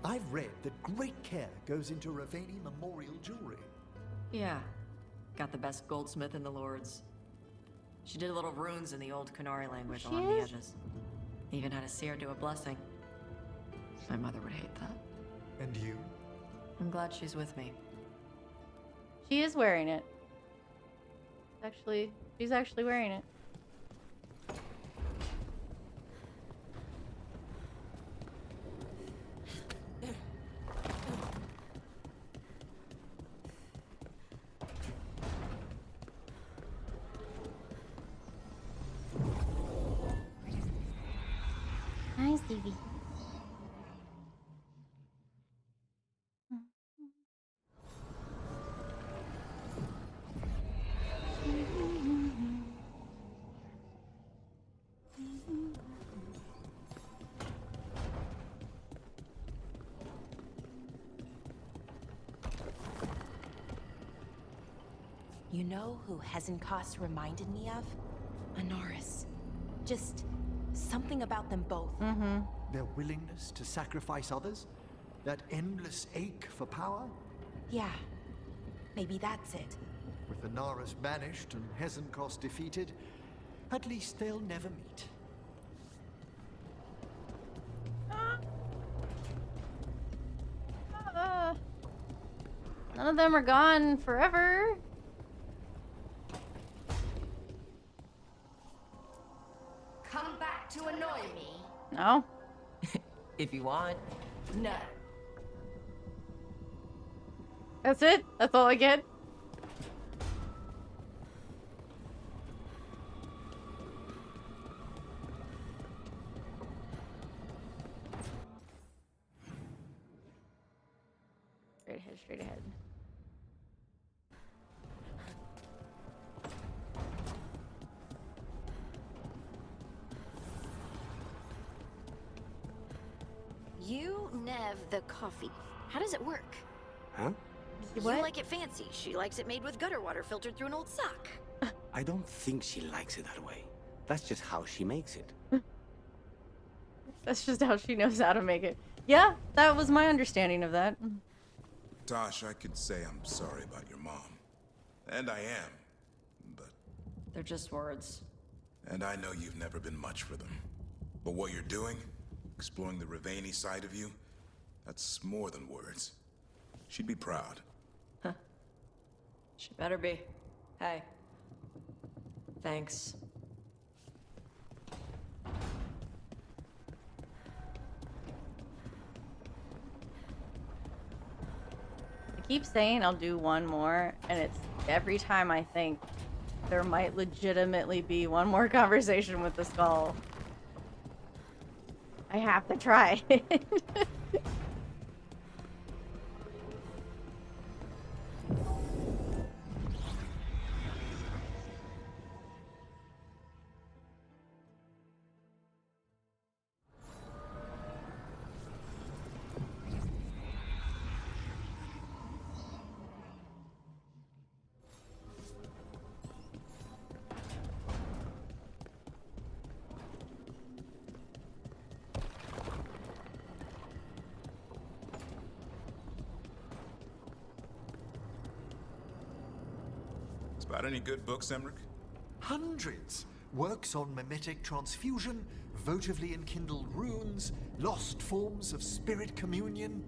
I've read that great care goes into Ravaini memorial jewelry. Yeah. Got the best goldsmith in the Lords. She did little runes in the old Kunari language along the edges. Even had a seer do a blessing. My mother would hate that. And you? I'm glad she's with me. She is wearing it. Actually, she's actually wearing it. Hi, Stevie. You know who Hezenkos reminded me of? Anaris. Just something about them both. Mm-hmm. Their willingness to sacrifice others? That endless ache for power? Yeah. Maybe that's it. With Anaris banished and Hezenkos defeated, at least they'll never meet. None of them are gone forever. Come back to annoy me. No. If you want. No. That's it? That's all I get? Straight ahead, straight ahead. You nev the coffee. How does it work? Huh? You like it fancy. She likes it made with gutter water filtered through an old sock. I don't think she likes it that way. That's just how she makes it. That's just how she knows how to make it. Yeah, that was my understanding of that. Tosh, I could say I'm sorry about your mom. And I am. But... They're just words. And I know you've never been much for them. But what you're doing, exploring the Ravani side of you, that's more than words. She'd be proud. Huh. She better be. Hey. Thanks. I keep saying I'll do one more, and it's every time I think there might legitimately be one more conversation with the skull. I have to try it. About any good books, Emmrich? Hundreds. Works on mimetic transfusion, votively enkindled runes, lost forms of spirit communion.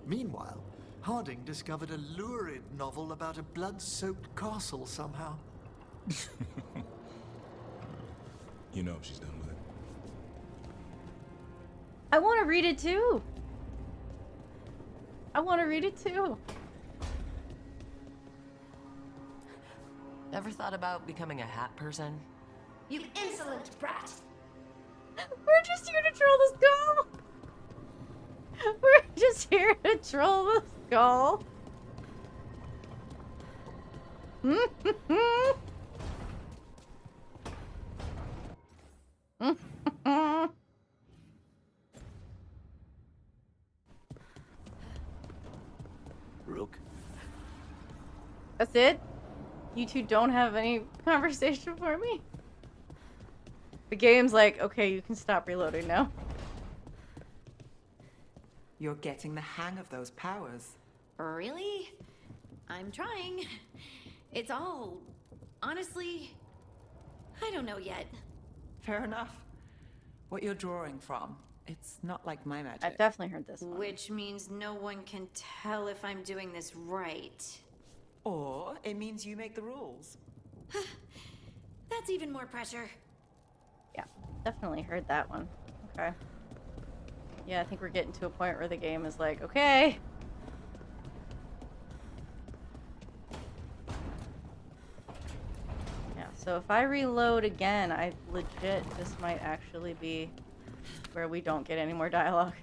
Meanwhile, Harding discovered a lurid novel about a blood-soaked castle somehow. You know if she's done with it. I want to read it too. I want to read it too. Ever thought about becoming a hat person? You insolent brat! We're just here to troll the skull! We're just here to troll the skull! Rook? That's it? You two don't have any conversation for me? The game's like, okay, you can stop reloading now. You're getting the hang of those powers. Really? I'm trying. It's all... honestly... I don't know yet. Fair enough. What you're drawing from, it's not like my magic. I've definitely heard this one. Which means no one can tell if I'm doing this right. Or it means you make the rules. That's even more pressure. Yeah, definitely heard that one. Okay. Yeah, I think we're getting to a point where the game is like, okay. Yeah, so if I reload again, I legit, this might actually be where we don't get any more dialogue.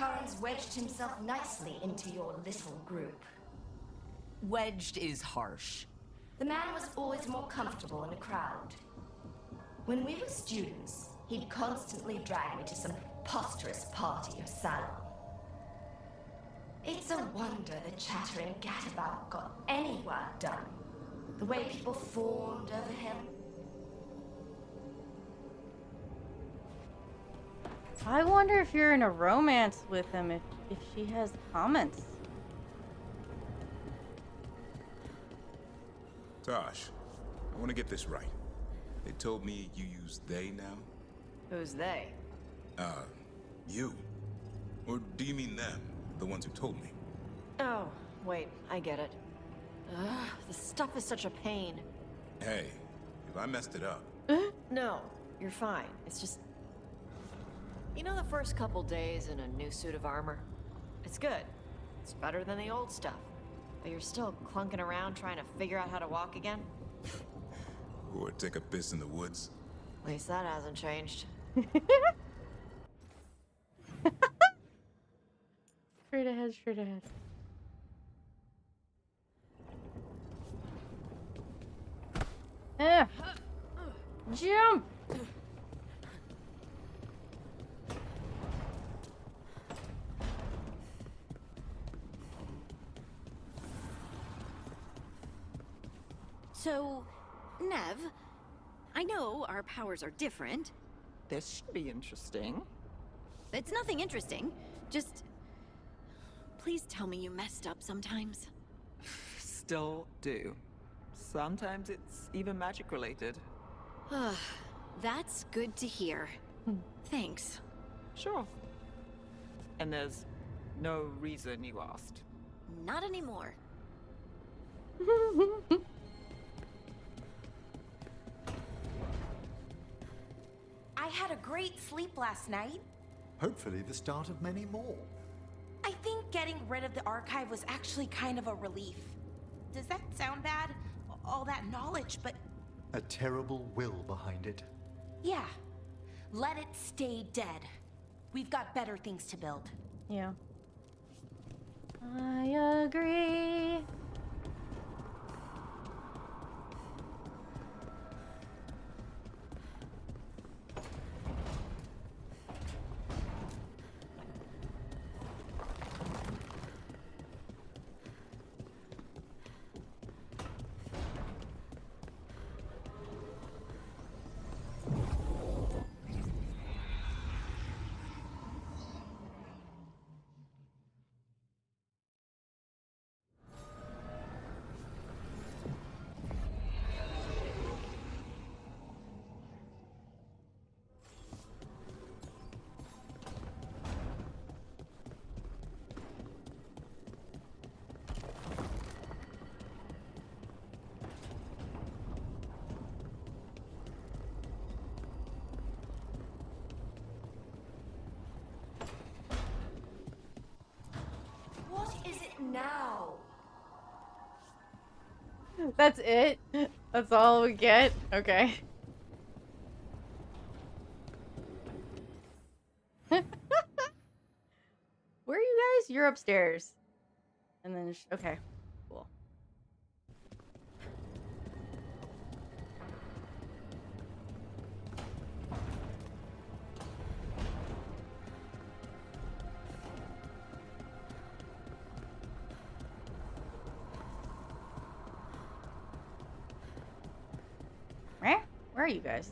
Karen's wedged himself nicely into your little group. Wedged is harsh. The man was always more comfortable in a crowd. When we were students, he'd constantly drag me to some preposterous party or salon. It's a wonder the chattering gadabout got any work done. The way people fawned over him. I wonder if you're in a romance with him, if she has comments. Tosh, I want to get this right. They told me you use they now? Who's they? You. Or do you mean them, the ones who told me? Oh, wait, I get it. Ugh, this stuff is such a pain. Hey, if I messed it up... No, you're fine. It's just... You know the first couple days in a new suit of armor? It's good. It's better than the old stuff. But you're still clunking around trying to figure out how to walk again? Or take a piss in the woods? At least that hasn't changed. Straight ahead, straight ahead. Jump! So, Nev, I know our powers are different. This should be interesting. It's nothing interesting. Just... Please tell me you messed up sometimes. Still do. Sometimes it's even magic related. That's good to hear. Thanks. Sure. And there's no reason you asked. Not anymore. I had a great sleep last night. Hopefully the start of many more. I think getting rid of the archive was actually kind of a relief. Does that sound bad? All that knowledge, but... A terrible will behind it. Yeah. Let it stay dead. We've got better things to build. Yeah. I agree. What is it now? That's it? That's all we get? Okay. Where are you guys? You're upstairs. And then, okay. Cool. Where are you guys?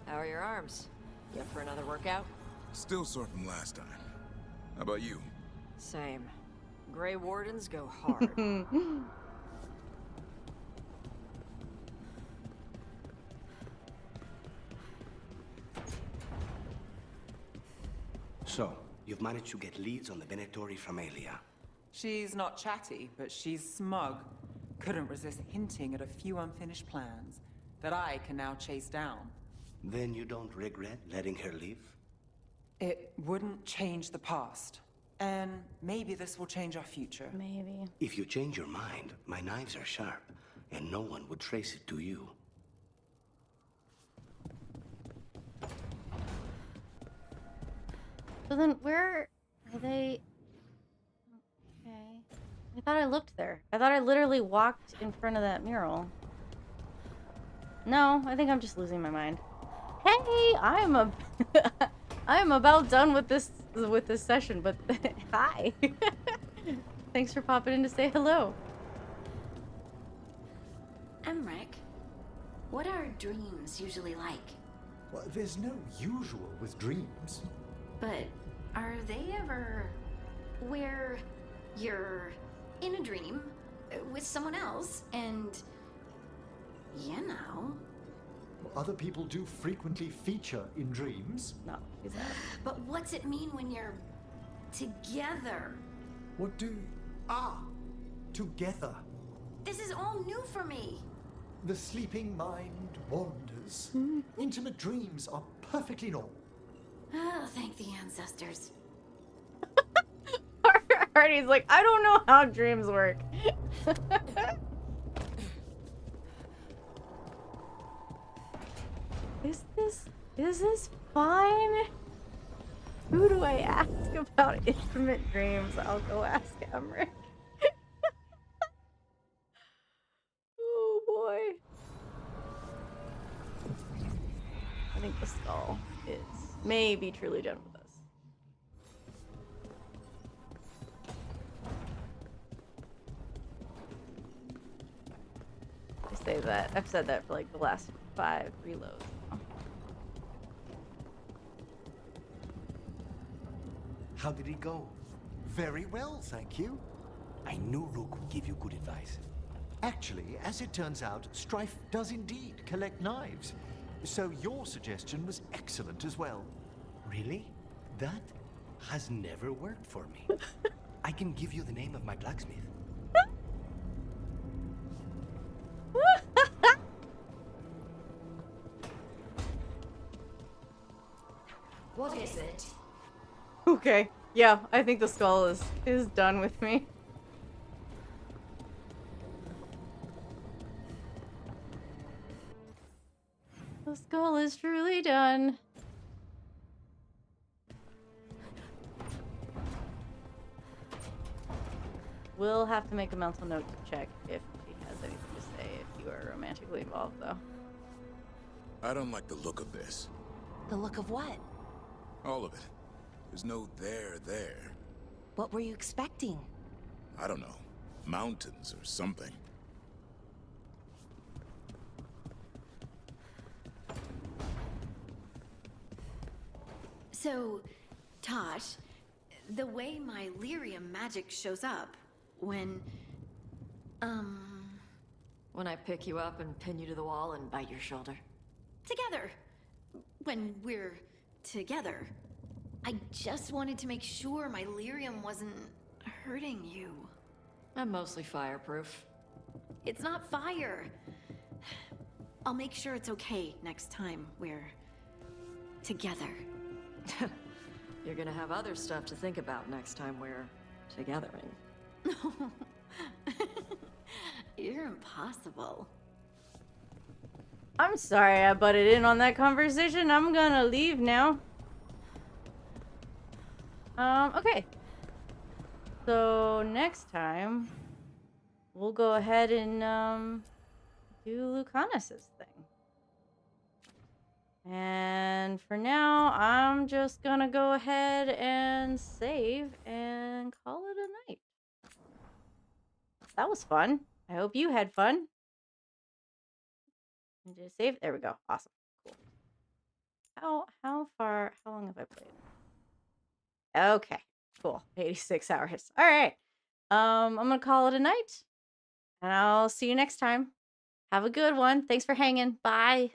How are your arms? You up for another workout? Still sore from last time. How about you? Same. Grey Wardens go hard. So, you've managed to get leads on the Venatori from Aelia. She's not chatty, but she's smug. Couldn't resist hinting at a few unfinished plans that I can now chase down. Then you don't regret letting her leave? It wouldn't change the past. And maybe this will change our future. Maybe. If you change your mind, my knives are sharp, and no one would trace it to you. So then where are they? Okay. I thought I looked there. I thought I literally walked in front of that mural. No, I think I'm just losing my mind. Hey, I am about done with this session, but hi. Thanks for popping in to say hello. Emmrich, what are dreams usually like? Well, there's no usual with dreams. But are they ever where you're in a dream with someone else and, you know... Other people do frequently feature in dreams. No, exactly. But what's it mean when you're together? What do... together. This is all new for me. The sleeping mind wanders. Intimate dreams are perfectly normal. Oh, thank the ancestors. Hardy's like, I don't know how dreams work. Is this fine? Who do I ask about intimate dreams? I'll go ask Emmrich. Oh boy. I think the skull may be truly done with us. I say that. I've said that for like the last 5 reloads now. How did it go? Very well, thank you. I knew Rook would give you good advice. Actually, as it turns out, Strife does indeed collect knives. So your suggestion was excellent as well. Really? That has never worked for me. I can give you the name of my blacksmith. What is it? Okay. Yeah, I think the skull is done with me. The skull is truly done. We'll have to make a mental note to check if he has anything to say if you are romantically involved, though. I don't like the look of this. The look of what? All of it. There's no there. What were you expecting? I don't know. Mountains or something. So, Tosh, the way my lyrium magic shows up when I pick you up and pin you to the wall and bite your shoulder. together. When we're together. I just wanted to make sure my lyrium wasn't hurting you. I'm mostly fireproof. It's not fire. I'll make sure it's okay next time we're together. You're gonna have other stuff to think about next time we're togethering. You're impossible. I'm sorry I butted in on that conversation. I'm gonna leave now. Okay. So next time, we'll go ahead and, do Lucanus's thing. And for now, I'm just gonna go ahead and save and call it a night. That was fun. I hope you had fun. Just save. There we go. Awesome. Cool. How long have I played? Okay. Cool. 86 hours. All right. I'm gonna call it a night, and I'll see you next time. Have a good one. Thanks for hanging. Bye.